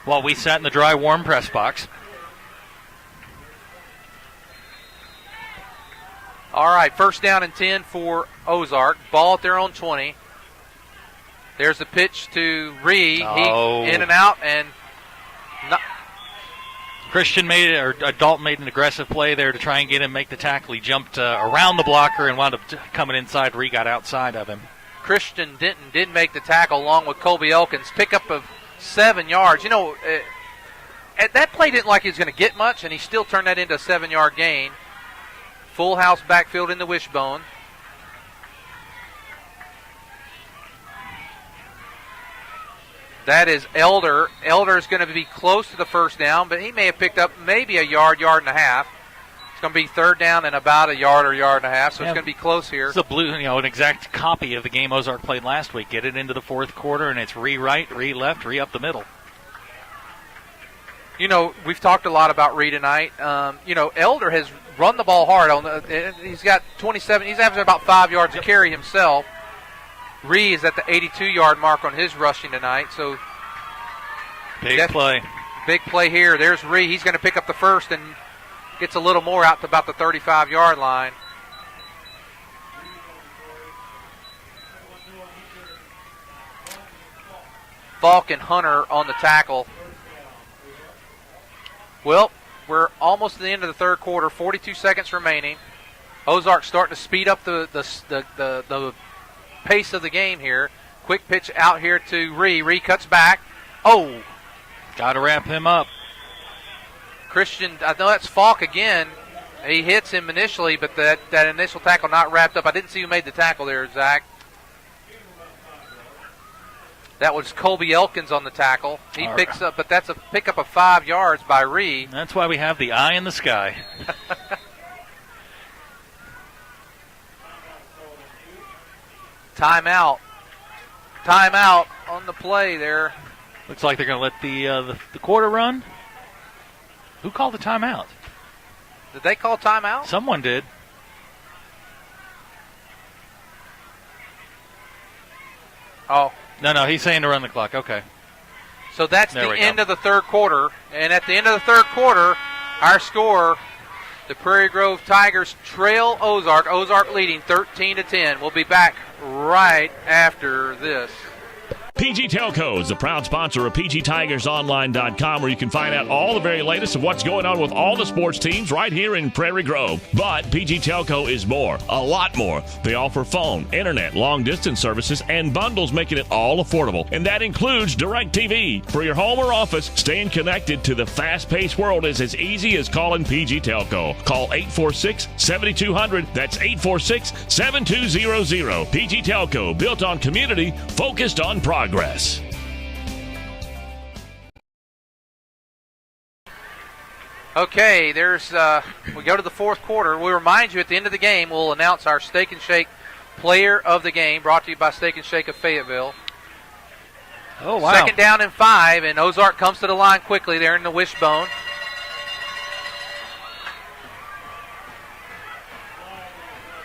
while we sat in the dry, warm press box. All right, first down and 10 for Ozark. Ball at their own 20. There's the pitch to Ree. Oh. He in and out, and Dalton made an aggressive play there to try and get him make the tackle. He jumped around the blocker and wound up coming inside. Ree got outside of him. Christian Denton did make the tackle along with Colby Elkins. Pickup of 7 yards. That play didn't like he was going to get much, and he still turned that into a 7-yard gain. full house backfield in the Wishbone. That is Elder. Elder is going to be close to the first down, but he may have picked up maybe a yard and a half. It's going to be third down and about a yard or yard and a half, so it's going to be close here. It's an exact copy of the game Ozark played last week. Get it into the fourth quarter, and it's re-right, re-left, re-up the middle. We've talked a lot about Ree tonight. Elder has run the ball hard. He's got 27. He's averaging about 5 yards a carry himself. Ree is at the 82-yard mark on his rushing tonight. So big play. Big play here. There's Ree. He's going to pick up the first and gets a little more out to about the 35-yard line. Falk and Hunter on the tackle. Well, we're almost to the end of the third quarter. 42 seconds remaining. Ozark starting to speed up the pace of the game here. Quick pitch out here to Ree. Ree cuts back. Oh! Got to wrap him up. Christian, I know that's Falk again. He hits him initially, but that initial tackle not wrapped up. I didn't see who made the tackle there, Zach. That was Colby Elkins on the tackle. He picks up, but that's a pickup of 5 yards by Ree. That's why we have the eye in the sky. Timeout. Timeout on the play there. Looks like they're going to let the quarter run. Who called the timeout? Did they call timeout? Someone did. Oh. No, he's saying to run the clock. Okay. So that's the end of the third quarter. And at the end of the third quarter, our score, the Prairie Grove Tigers trail Ozark. Ozark leading 13-10. We'll be back right after this. PG Telco is the proud sponsor of PGTigersOnline.com, where you can find out all the very latest of what's going on with all the sports teams right here in Prairie Grove. But PG Telco is more, a lot more. They offer phone, internet, long-distance services, and bundles, making it all affordable. And that includes DirecTV. For your home or office, staying connected to the fast-paced world is as easy as calling PG Telco. Call 846-7200. That's 846-7200. PG Telco, built on community, focused on progress. Okay, we go to the fourth quarter. We remind you at the end of the game, we'll announce our Steak and Shake player of the game, brought to you by Steak and Shake of Fayetteville. Oh, wow. Second down and 5, and Ozark comes to the line quickly. They're in the Wishbone.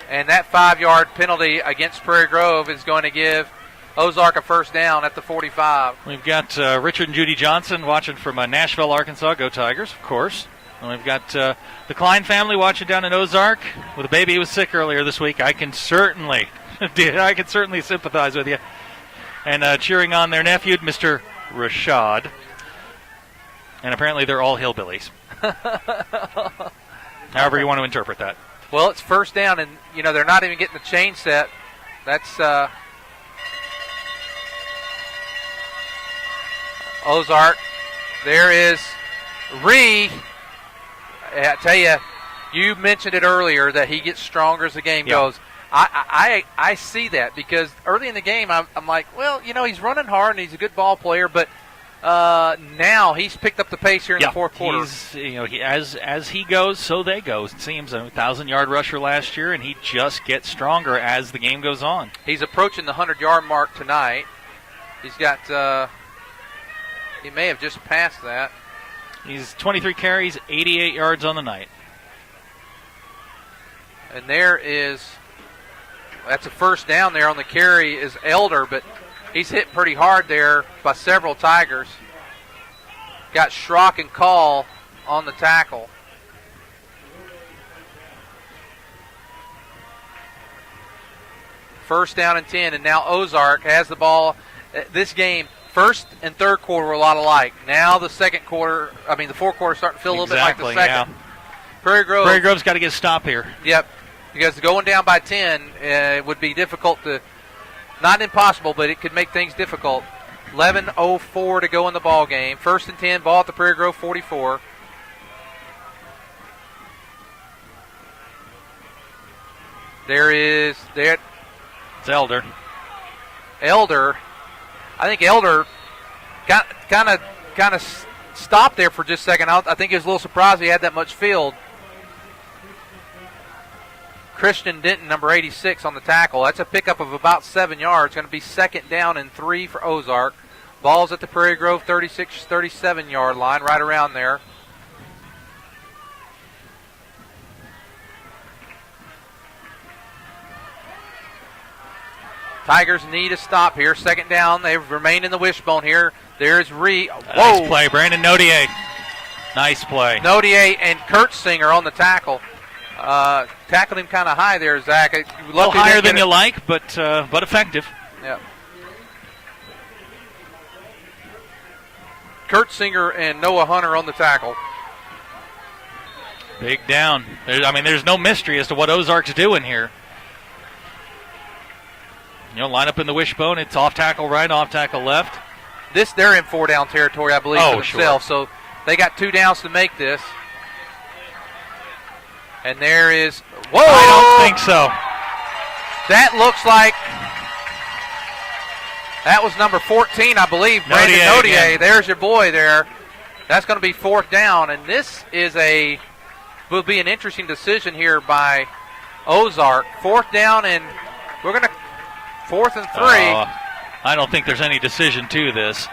And that 5-yard penalty against Prairie Grove is going to give Ozark a first down at the 45. We've got Richard and Judy Johnson watching from Nashville, Arkansas. Go Tigers, of course. And we've got the Klein family watching down in Ozark with a baby who was sick earlier this week. I can certainly sympathize with you. And cheering on their nephew, Mr. Rashad. And apparently they're all hillbillies. However you want to interpret that. Well, it's first down, and, they're not even getting the chain set. That's Ozark. There is Ree. I tell you, you mentioned it earlier that he gets stronger as the game goes. I see that because early in the game I'm like, well, he's running hard and he's a good ball player, but now he's picked up the pace here in the fourth quarter. As he goes, so they go. It seems a 1,000-yard rusher last year, and he just gets stronger as the game goes on. He's approaching the 100-yard mark tonight. He's got. He may have just passed that. He's 23 carries, 88 yards on the night. And that's a first down there on the carry is Elder, but he's hit pretty hard there by several Tigers. Got Schrock and Call on the tackle. First down and 10, and now Ozark has the ball. This game, first and third quarter were a lot alike. Now the fourth quarter starting to feel a little bit like the second. Yeah. Prairie Grove's got to get a stop here. Yep, because going down by 10 would be difficult not impossible, but it could make things difficult. 11:04 to go in the ball game. First and 10, ball at the Prairie Grove 44. It's Elder. Elder. I think Elder kind of stopped there for just a second. I think he was a little surprised he had that much field. Christian Denton, number 86, on the tackle. That's a pickup of about 7 yards. Going to be 2nd down and 3 for Ozark. Ball's at the Prairie Grove 36, 37-yard line, right around there. Tigers need a stop here. 2nd down. They've remained in the wishbone here. There's Whoa. Nice play, Brandon Nodier. Nice play. Nodier and Kurtzinger on the tackle. Tackled him kind of high there, Zach. A little higher than you like, but effective. Yeah. Kurtzinger and Noah Hunter on the tackle. Big down. There's no mystery as to what Ozark's doing here. Line up in the wishbone. It's off tackle right, off tackle left. They're in 4-down territory, I believe, for themselves. Sure. So they got 2 downs to make this. And there is. Whoa! I don't think so. That looks like. That was number 14, I believe. Brandon Nodier. There's your boy there. That's going to be 4th down. And this will be an interesting decision here by Ozark. 4th down, and we're going to 4th and 3. I don't think there's any decision to this.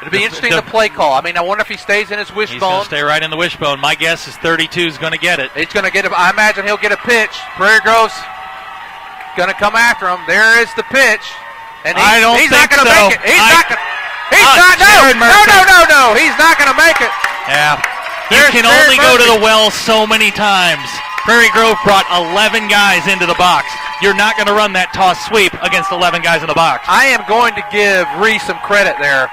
It'll be interesting to play call. I wonder if he stays in his wishbone. He's going to stay right in the wishbone. My guess is 32 is going to get it. He's going to get it. I imagine he'll get a pitch. Prairie Grove's going to come after him. There is the pitch. And he's not going to make it. He's not going to. No. He's not going to make it. Yeah. You can only go to the well so many times. Prairie Grove brought 11 guys into the box. You're not going to run that toss sweep against 11 guys in the box. I am going to give Reese some credit there.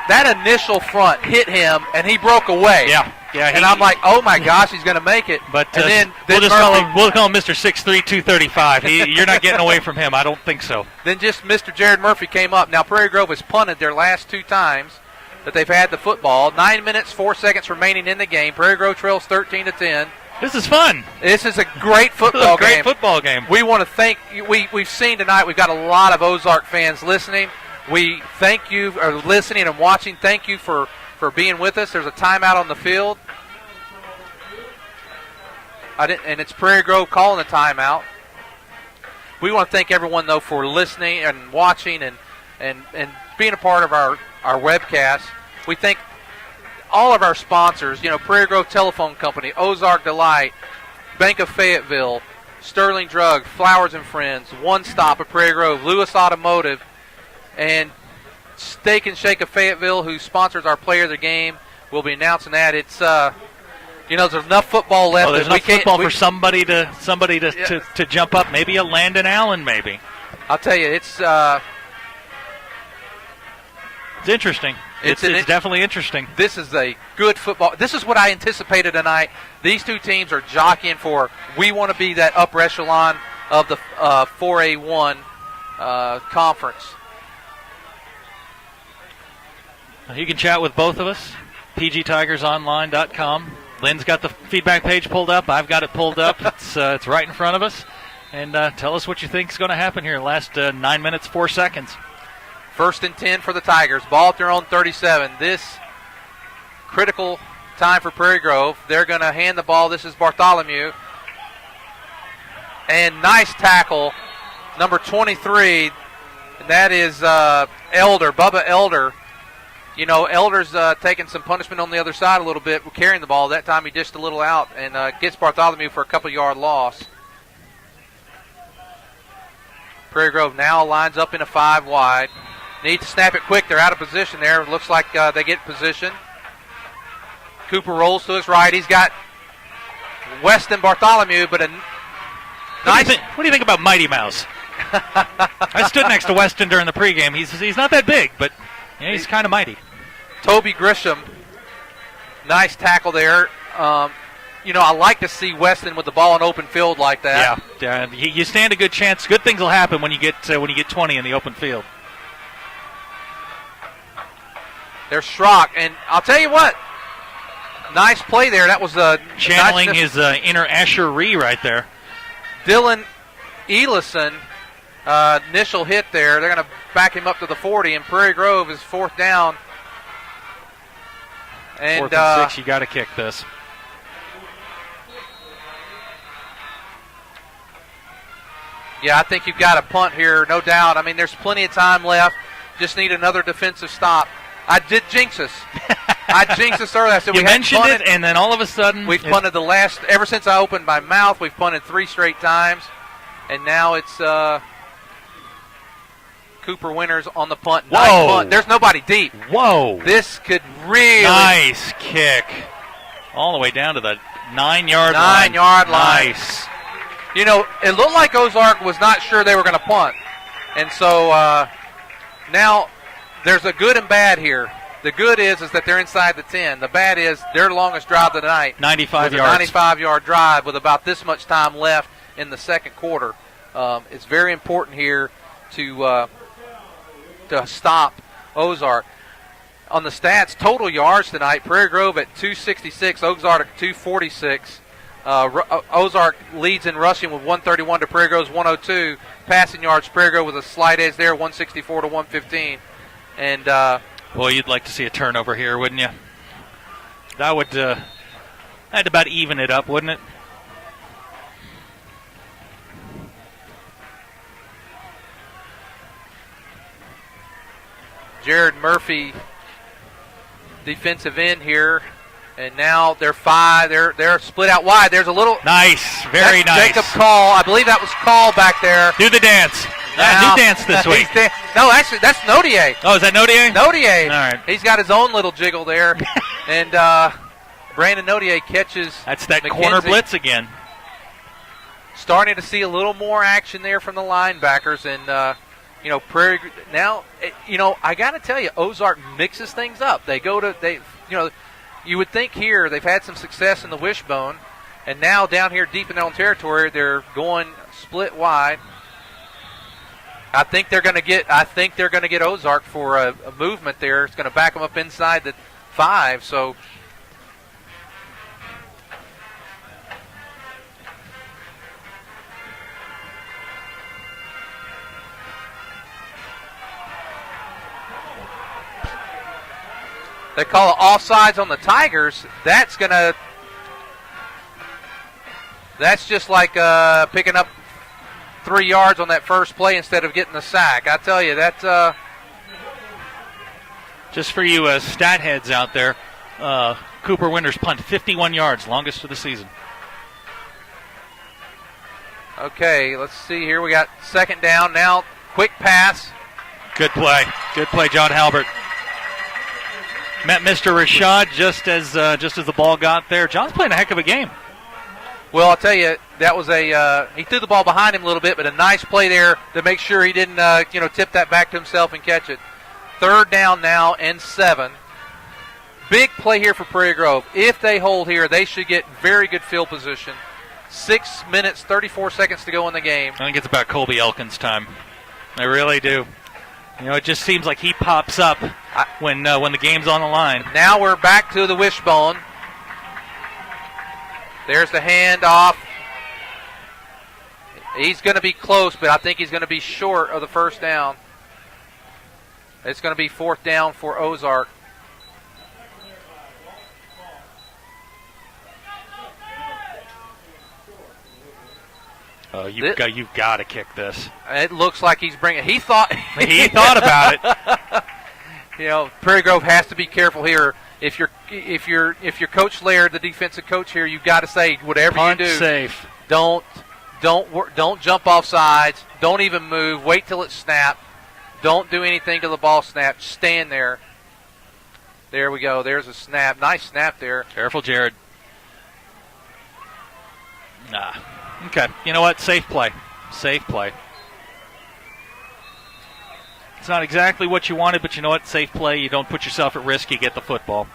That initial front hit him, and he broke away. Yeah. And I'm like, oh my gosh, he's going to make it. But and we'll call him Mr. 6'3", 235. You're not getting away from him. I don't think so. Then just Mr. Jared Murphy came up. Now Prairie Grove has punted their last 2 times that they've had the football. 9 minutes, 4 seconds remaining in the game. Prairie Grove trails 13-10. This is fun. This is a great football game. Great football game. We want to thank you. We've seen tonight, we've got a lot of Ozark fans listening. We thank you for listening and watching. Thank you for being with us. There's a timeout on the field. And it's Prairie Grove calling the timeout. We want to thank everyone, though, for listening and watching and being a part of our webcast. We thank all of our sponsors, Prairie Grove Telephone Company, Ozark Delight, Bank of Fayetteville, Sterling Drug, Flowers and Friends, One Stop of Prairie Grove, Lewis Automotive, and Steak and Shake of Fayetteville, who sponsors our player of the game. We'll be announcing that. It's there's enough football left. There's enough football for somebody to jump up. Maybe a Landon Allen, maybe. I'll tell you, it's interesting. It's definitely interesting. This is a good football. This is what I anticipated tonight. These 2 teams are jockeying for. We want to be that upper echelon of the 4A1 conference. You can chat with both of us. pgtigersonline.com. Lynn's got the feedback page pulled up. I've got it pulled up. It's right in front of us. And tell us what you think is going to happen here. Last 9 minutes, 4 seconds. 1st and 10 for the Tigers. Ball at their own 37. This critical time for Prairie Grove. They're going to hand the ball. This is Bartholomew. And nice tackle, number 23. And that is Elder, Bubba Elder. Elder's taking some punishment on the other side a little bit, carrying the ball. That time he dished a little out and gets Bartholomew for a couple-yard loss. Prairie Grove now lines up in a 5 wide. Need to snap it quick. They're out of position there. It looks like they get position. Cooper rolls to his right. He's got Weston Bartholomew, but nice. What do you think about Mighty Mouse? I stood next to Weston during the pregame. He's not that big, but he's kind of mighty. Toby Grisham, nice tackle there. I like to see Weston with the ball in open field like that. Yeah, you stand a good chance. Good things will happen when you get 20 in the open field. There's Schrock, and I'll tell you what, nice play there. That was channeling his inner Asher Ree right there. Dylan Elison, initial hit there. They're going to back him up to the 40, and Prairie Grove is 4th down. And 4th and 6, you got to kick this. Yeah, I think you've got a punt here, no doubt. I mean, there's plenty of time left. Just need another defensive stop. I did jinx us. I jinxed us earlier. I said you we mentioned punted, it, and then all of a sudden... We've punted ever since I opened my mouth, we've punted 3 straight times. And now it's Cooper Winters on the punt. Whoa. Nice punt. There's nobody deep. Whoa. This could really... Nice kick. All the way down to the 9-yard line. 9-yard line. Nice. You know, it looked like Ozark was not sure they were going to punt. And so now there's a good and bad here. The good is that they're inside the 10. The bad is their longest drive of the night. 95 was yards. A 95-yard drive with about this much time left in the second quarter. It's very important here to stop Ozark. On the stats, total yards tonight, Prairie Grove at 266, Ozark at 246. Ozark leads in rushing with 131 to Prairie Grove's 102. Passing yards, Prairie Grove with a slight edge there, 164 to 115. And boy, you'd like to see a turnover here, wouldn't you? That would that'd about even it up, wouldn't it? Jared Murphy, defensive end here. And now they're 5. They're split out wide. There's a little nice, very nice. Jacob Call. I believe that was Call back there. Do the dance. Now, new dance this week. No, actually, that's Nodier. Oh, is that Nodier? Nodier. All right. He's got his own little jiggle there. And Brandon Nodier catches That's that McKenzie. Corner blitz again. Starting to see a little more action there from the linebackers. And, Prairie now, I got to tell you, Ozark mixes things up. You would think here they've had some success in the wishbone, and now down here deep in their own territory, they're going split wide. I think they're going to get Ozark for a movement there. It's going to back them up inside the 5. So they call it offsides on the Tigers. That's just like picking up 3 yards on that first play instead of getting the sack. I tell you, that's just for you stat heads out there. Cooper Winters punt 51 yards, longest of the season. Okay, let's see here. We got 2nd down now. Quick pass. Good play, John Halbert. Met Mr. Rashad just as the ball got there. John's playing a heck of a game. Well, I'll tell you, that was he threw the ball behind him a little bit, but a nice play there to make sure he didn't tip that back to himself and catch it. 3rd down now and 7. Big play here for Prairie Grove. If they hold here, they should get very good field position. 6 minutes, 34 seconds to go in the game. I think it's about Colby Elkins' time. I really do. It just seems like he pops up when the game's on the line. Now we're back to the wishbone. There's the handoff. He's going to be close, but I think he's going to be short of the 1st down. It's going to be 4th down for Ozark. You've got to kick this. It looks like he's bringing. He thought about it. Prairie Grove has to be careful here. If you're Coach Laird, the defensive coach here, you've got to say whatever Punt you do. Safe. Don't jump off sides. Don't even move. Wait till it snaps. Don't do anything till the ball snaps. Stand there. There we go. There's a snap. Nice snap there. Careful, Jared. Okay. You know what? Safe play. It's not exactly what you wanted, but you know what? Safe play. You don't put yourself at risk. You get the football.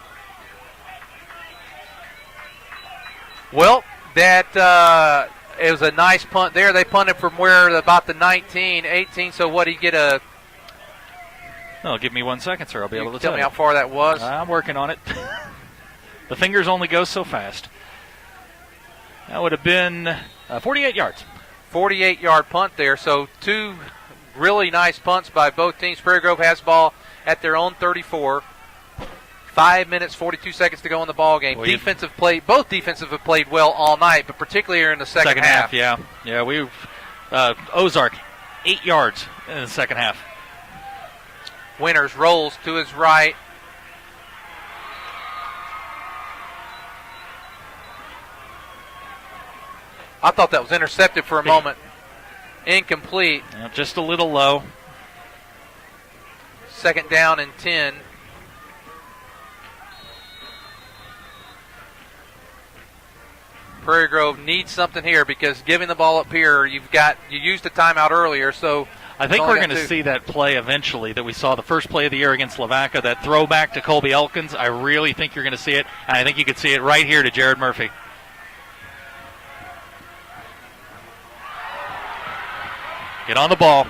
Well, that it was a nice punt there. They punted from about the 19, 18. So what, do you get a... No, give me 1 second, sir. I'll be able to tell you. Tell me how far that was. I'm working on it. The fingers only go so fast. That would have been 48 yards. 48-yard punt there. So 2 really nice punts by both teams. Prairie Grove has the ball at their own 34. 5 minutes, 42 seconds to go in the ball game. Both defensive have played well all night, but particularly here in the second half. Yeah. We've Ozark 8 yards in the second half. Winters rolls to his right. I thought that was intercepted for a moment. Incomplete. Yeah, just a little low. 2nd down and 10. Prairie Grove needs something here because giving the ball up here, you used a timeout earlier, so I think we're going to see that play eventually that we saw the first play of the year against Lavaca, that throwback to Colby Elkins. I really think you're going to see it, and I think you could see it right here to Jared Murphy. Get on the ball.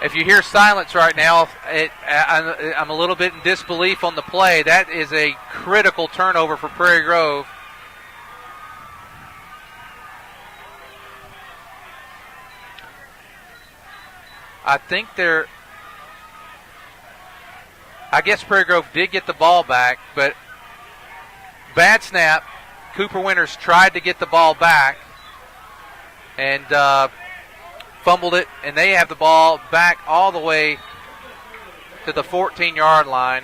If you hear silence right now, I'm a little bit in disbelief on the play. That is a critical turnover for Prairie Grove. I guess Prairie Grove did get the ball back, but bad snap. Cooper Winters tried to get the ball back and fumbled it, and they have the ball back all the way to the 14-yard line.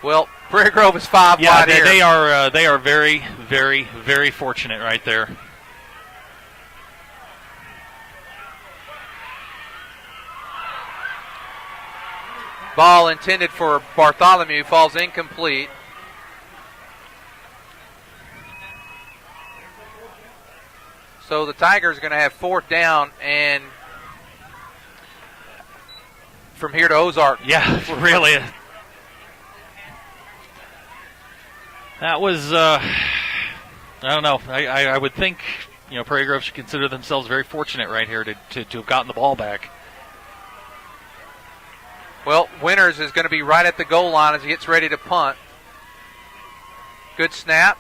Prairie Grove is 5 wide here. They are very, very, very fortunate right there. Ball intended for Bartholomew falls incomplete. So the Tigers are going to have 4th down and from here to Ozark. Yeah, really. That was, I don't know. I would think, Prairie Grove should consider themselves very fortunate right here to have gotten the ball back. Well, Winters is going to be right at the goal line as he gets ready to punt. Good snap.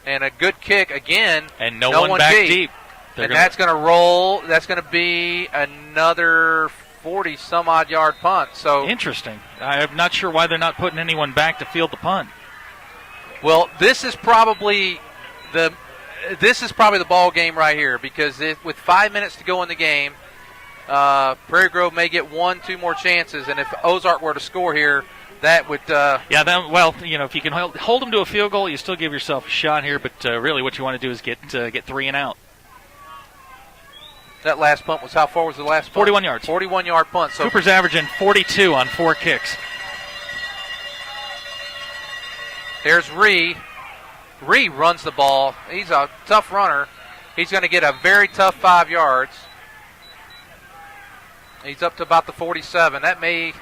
And a good kick again. And no one back deep. That's going to roll. That's going to be another 40-some-odd yard punt. So interesting. I'm not sure why they're not putting anyone back to field the punt. Well, this is probably the ball game right here because with 5 minutes to go in the game, Prairie Grove may get 1-2 more chances, and if Ozark were to score here, that would. If you can hold them to a field goal, you still give yourself a shot here. But really, what you want to do is get 3 and out. That last punt was how far was the last punt? 41 yards. 41-yard punt. So Cooper's averaging 42 on 4 kicks. There's Ree. Ree runs the ball. He's a tough runner. He's going to get a very tough 5 yards. He's up to about the 47. That's going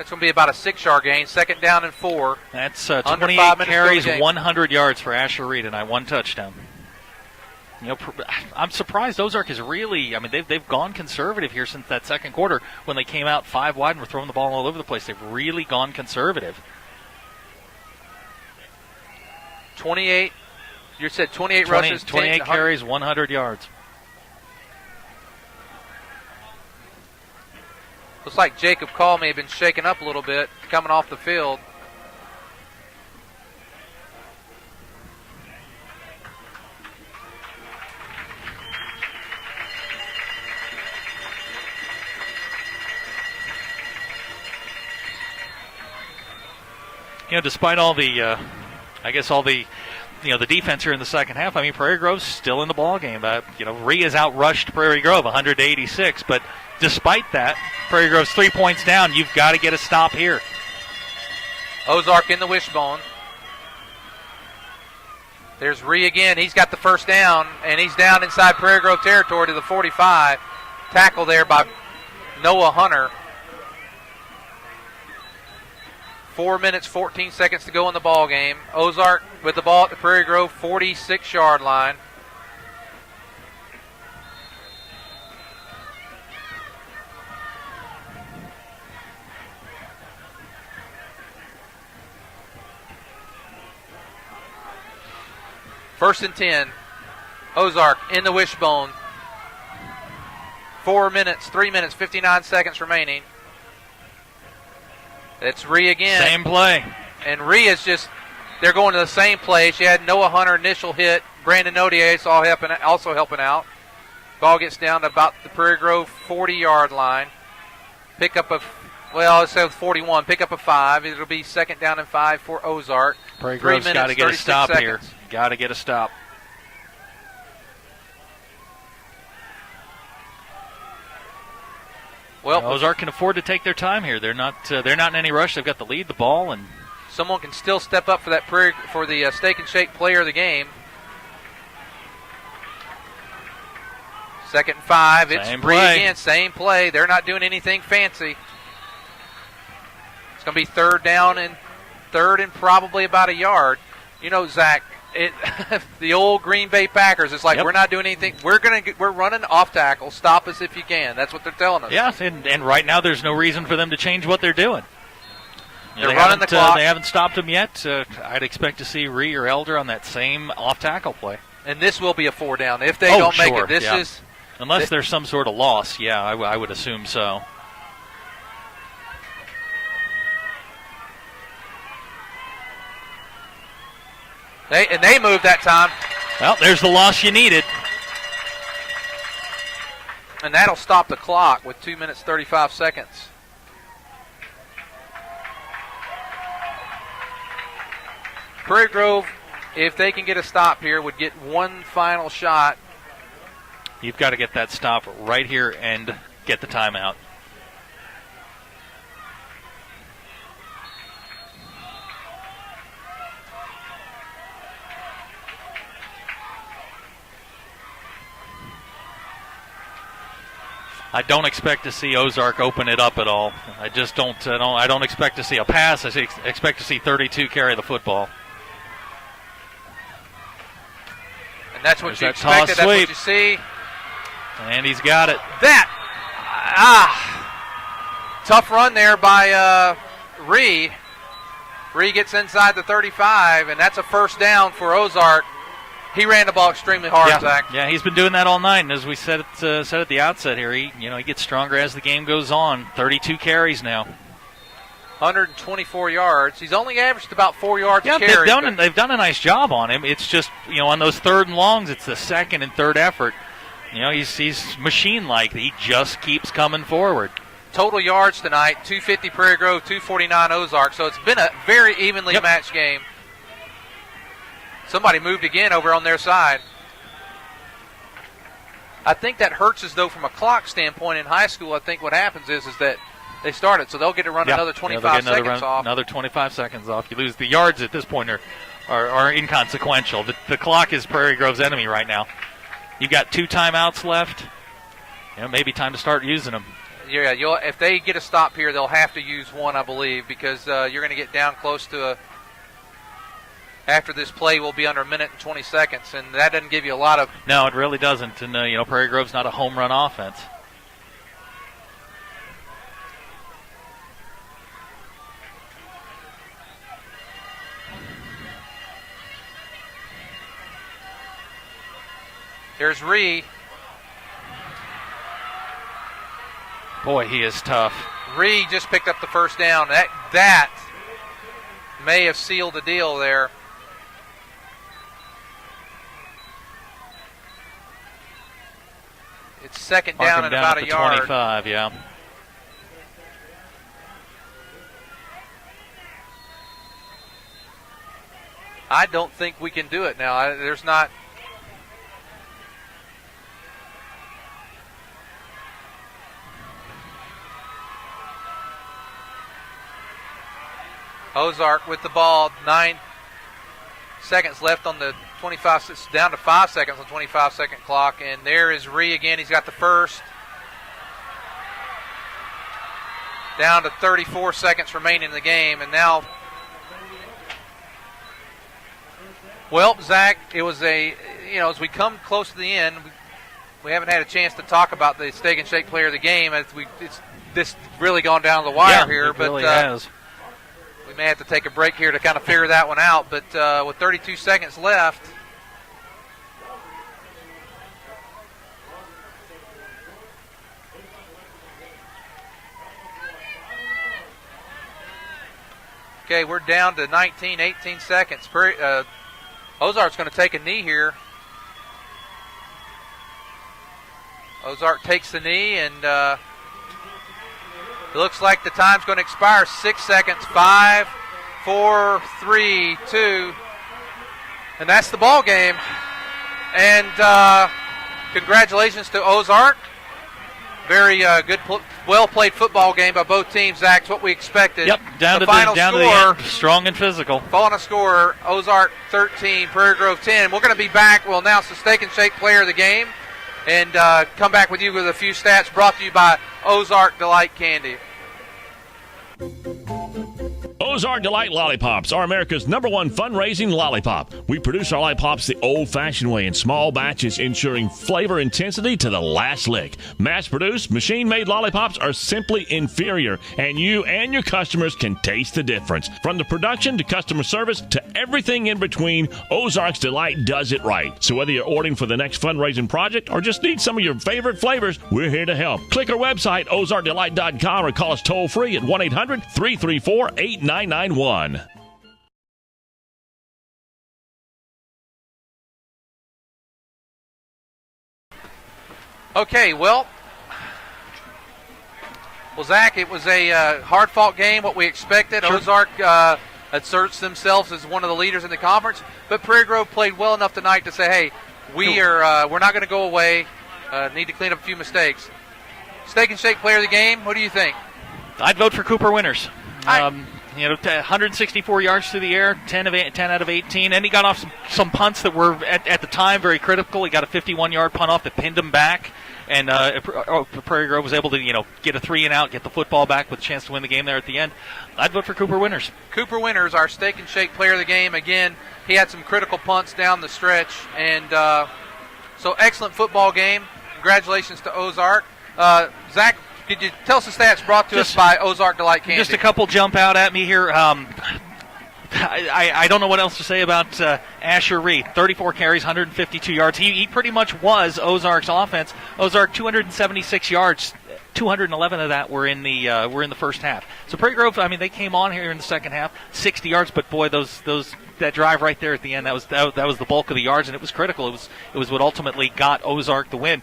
to be about a 6-yard gain. 2nd down and 4. That's 28 carries, 100 yards for Asher Reed, and 1 touchdown. I'm surprised Ozark is really. They've gone conservative here since that second quarter when they came out 5 wide and were throwing the ball all over the place. They've really gone conservative. 28. You said 28 rushes, 28 carries, 100 yards. Looks like Jacob Call may have been shaken up a little bit coming off the field. Despite all the, the defense here in the second half, Prairie Grove's still in the ball game. Ree has outrushed Prairie Grove 100-86, but despite that, Prairie Grove's 3 points down. You've got to get a stop here. Ozark in the wishbone. There's Ree again. He's got the first down, and he's down inside Prairie Grove territory to the 45. Tackle there by Noah Hunter. 4 minutes, 14 seconds to go in the ball game. Ozark with the ball at the Prairie Grove 46-yard line. First and 10. Ozark in the wishbone. 3 minutes, 59 seconds remaining. It's Ree again. Same play. And Ree is they're going to the same play. She had Noah Hunter initial hit. Brandon Odier also helping out. Ball gets down to about the Prairie Grove 40-yard line. Pick up it says 41. Pick up a 5. It'll be second down and 5 for Ozark. Prairie Grove's got to get a stop here. Got to get a stop. Well, Ozark can afford to take their time here. They're not in any rush. They've got the lead, the ball, and someone can still step up for that for the Steak and Shake player of the game. Second and 5. It's Ree again. Same play. They're not doing anything fancy. It's going to be third and probably about a yard. You know, Zach, the old Green Bay Packers. It's like, we're not doing anything. We're running off tackle. Stop us if you can. That's what they're telling us. Yeah, and right now there's no reason for them to change what they're doing. They're running the clock. They haven't stopped them yet. I'd expect to see Ree or Elder on that same off tackle play. And this will be a 4 down if they don't make it. This is unless there's some sort of loss. Yeah, I would assume so. They moved that time. Well, there's the loss you needed. And that'll stop the clock with 2 minutes, 35 seconds. Prairie Grove, if they can get a stop here, would get one final shot. You've got to get that stop right here and get the timeout. I don't expect to see Ozark open it up at all. I just don't. I don't expect to see a pass. I expect to see 32 carry the football. And that's what you expected. That's what you see. And he's got it. Tough run there by Ree. Ree gets inside the 35, and that's a first down for Ozark. He ran the ball extremely hard, Zach. Yeah, he's been doing that all night, and as we said at the outset here, he gets stronger as the game goes on. 32 carries now. 124 yards. He's only averaged about 4 yards a carry. They've done a nice job on him. It's just, on those third and longs, it's the second and third effort. He's machine-like. He just keeps coming forward. Total yards tonight, 250 Prairie Grove, 249 Ozark. So it's been a very evenly matched game. Somebody moved again over on their side. I think that hurts us, though, from a clock standpoint in high school. I think what happens is that they start it, so they'll get to run another 25 seconds off. Another 25 seconds off. You lose the yards at this point are inconsequential. The clock is Prairie Grove's enemy right now. You've got 2 timeouts left. Maybe time to start using them. Yeah, if they get a stop here, they'll have to use one, I believe, because you're going to get down close to after this play, will be under a minute and 20 seconds, and that doesn't give you a lot of. No, it really doesn't. And Prairie Grove's not a home run offense. There's Ree. Boy, he is tough. Ree just picked up the first down. That may have sealed the deal there. It's second down and about a yard. 25, yeah. I don't think we can do it now. There's not. Ozark with the ball. 9 seconds left on the 25. It's down to 5 seconds on 25-second clock. And there is Ree again. He's got the first. Down to 34 seconds remaining in the game. And now, well, Zach, it was as we come close to the end, we haven't had a chance to talk about the Steak and Shake player of the game. It's this really gone down to the wire here. It really has. We may have to take a break here to kind of figure that one out. But with 32 seconds left, Okay, we're down to 19, 18 seconds. Ozark's going to take a knee here. Ozark takes the knee, and it looks like the time's going to expire. 6 seconds. 5, 4, 3, 2, and that's the ball game. And congratulations to Ozark. Very good, well-played football game by both teams, Zach. It's what we expected. Yep, down to the end, strong and physical. Final score, Ozark 13, Prairie Grove 10. We're going to be back. We'll announce the Steak and Shake player of the game and come back with you with a few stats brought to you by Ozark Delight Candy. Ozark Delight Lollipops are America's #1 fundraising lollipop. We produce our lollipops the old-fashioned way in small batches, ensuring flavor intensity to the last lick. Mass-produced, machine-made lollipops are simply inferior, and you and your customers can taste the difference. From the production to customer service to everything in between, Ozark's Delight does it right. So whether you're ordering for the next fundraising project or just need some of your favorite flavors, we're here to help. Click our website, ozarkdelight.com, or call us toll-free at 1-800-334-8991. Okay, well, Zach, it was a hard-fought game, what we expected. Sure. Ozark asserts themselves as one of the leaders in the conference, but Prairie Grove played well enough tonight to say, hey, we're not going to go away, need to clean up a few mistakes. Steak and Shake player of the game, what do you think? I'd vote for Cooper Winters. 164 yards through the air, 10 out of 18, and he got off some punts that were at the time very critical. He got a 51-yard punt off that pinned him back, and Prairie Grove was able to get a 3-and-out, get the football back with a chance to win the game there at the end. I'd vote for Cooper Winters. Cooper Winters, our Steak and Shake player of the game. Again, he had some critical punts down the stretch, and so excellent football game. Congratulations to Ozark. Zach, could you tell us the stats brought to us by Ozark Delight Candy? Just a couple jump out at me here. I don't know what else to say about Asher Reed. 34 carries, 152 yards. He pretty much was Ozark's offense. Ozark 276 yards. 211 of that were in the first half. So Prairie Grove, they came on here in the second half, 60 yards. But boy, that drive right there at the end, that was the bulk of the yards, and it was critical. It was what ultimately got Ozark the win.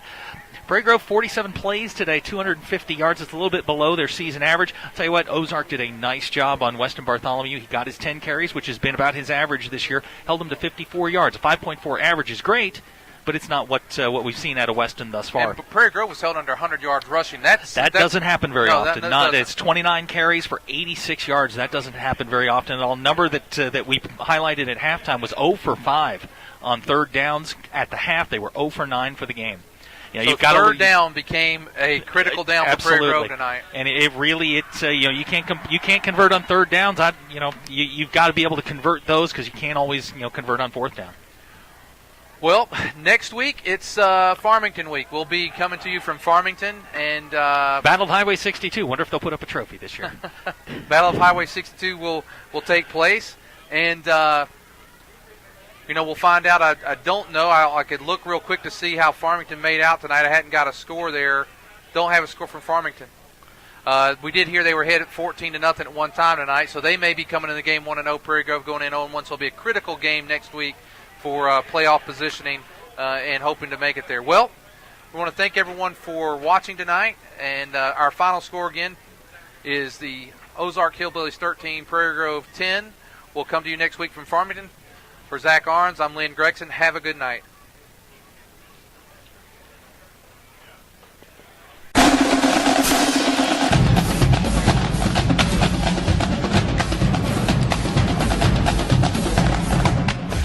Prairie Grove, 47 plays today, 250 yards. It's a little bit below their season average. I'll tell you what, Ozark did a nice job on Weston Bartholomew. He got his 10 carries, which has been about his average this year, held him to 54 yards. A 5.4 average is great, but it's not what we've seen out of Weston thus far. And Prairie Grove was held under 100 yards rushing. That doesn't happen very often. That it's 29 carries for 86 yards. That doesn't happen very often. And the number that we highlighted at halftime was 0 for 5 on third downs. At the half, they were 0 for 9 for the game. So third down became a critical down for Prairie Grove tonight, and it really you can't convert on third downs. You've got to be able to convert those because you can't always convert on fourth down. Well, next week it's Farmington week. We'll be coming to you from Farmington and Battle of Highway 62. Wonder if they'll put up a trophy this year. Battle of Highway 62 will take place, and we'll find out. I don't know. I could look real quick to see how Farmington made out tonight. I hadn't got a score there. Don't have a score from Farmington. We did hear they were ahead at 14-0 at one time tonight, so they may be coming in the game 1-0. Prairie Grove going in 0-1, so it'll be a critical game next week for playoff positioning and hoping to make it there. Well, we want to thank everyone for watching tonight, and our final score again is the Ozark Hillbillies 13, Prairie Grove 10. We'll come to you next week from Farmington. For Zach Arns, I'm Lynn Gregson. Have a good night.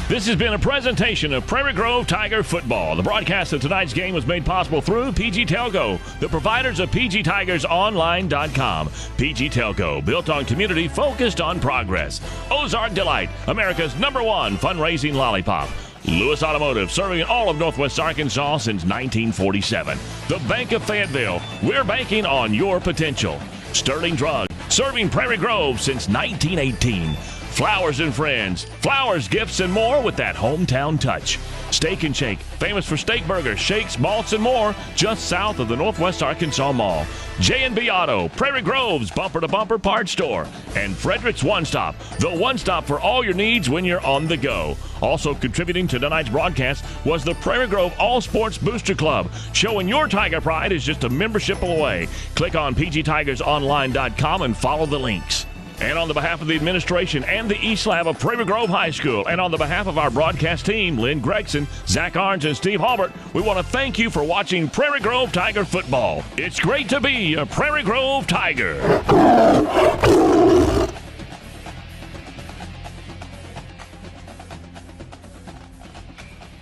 This has been a presentation of Prairie Grove Tiger Football. The broadcast of tonight's game was made possible through PG Telco, the providers of PGTigersOnline.com. PG Telco, built on community, focused on progress. Ozark Delight, America's #1 fundraising lollipop. Lewis Automotive, serving all of Northwest Arkansas since 1947. The Bank of Fayetteville, we're banking on your potential. Sterling Drug, serving Prairie Grove since 1918. Flowers and Friends. Flowers, gifts, and more with that hometown touch. Steak and Shake, famous for steak burgers, shakes, malts, and more, just south of the Northwest Arkansas Mall. J&B Auto, Prairie Grove's bumper-to-bumper parts store, and Frederick's One Stop, the one stop for all your needs when you're on the go. Also contributing to tonight's broadcast was the Prairie Grove All Sports Booster Club. Showing your Tiger pride is just a membership away. Click on pgtigersonline.com and follow the links. And on the behalf of the administration and the East Lab of Prairie Grove High School, and on the behalf of our broadcast team, Lynn Gregson, Zach Arns, and Steve Halbert, we want to thank you for watching Prairie Grove Tiger football. It's great to be a Prairie Grove Tiger.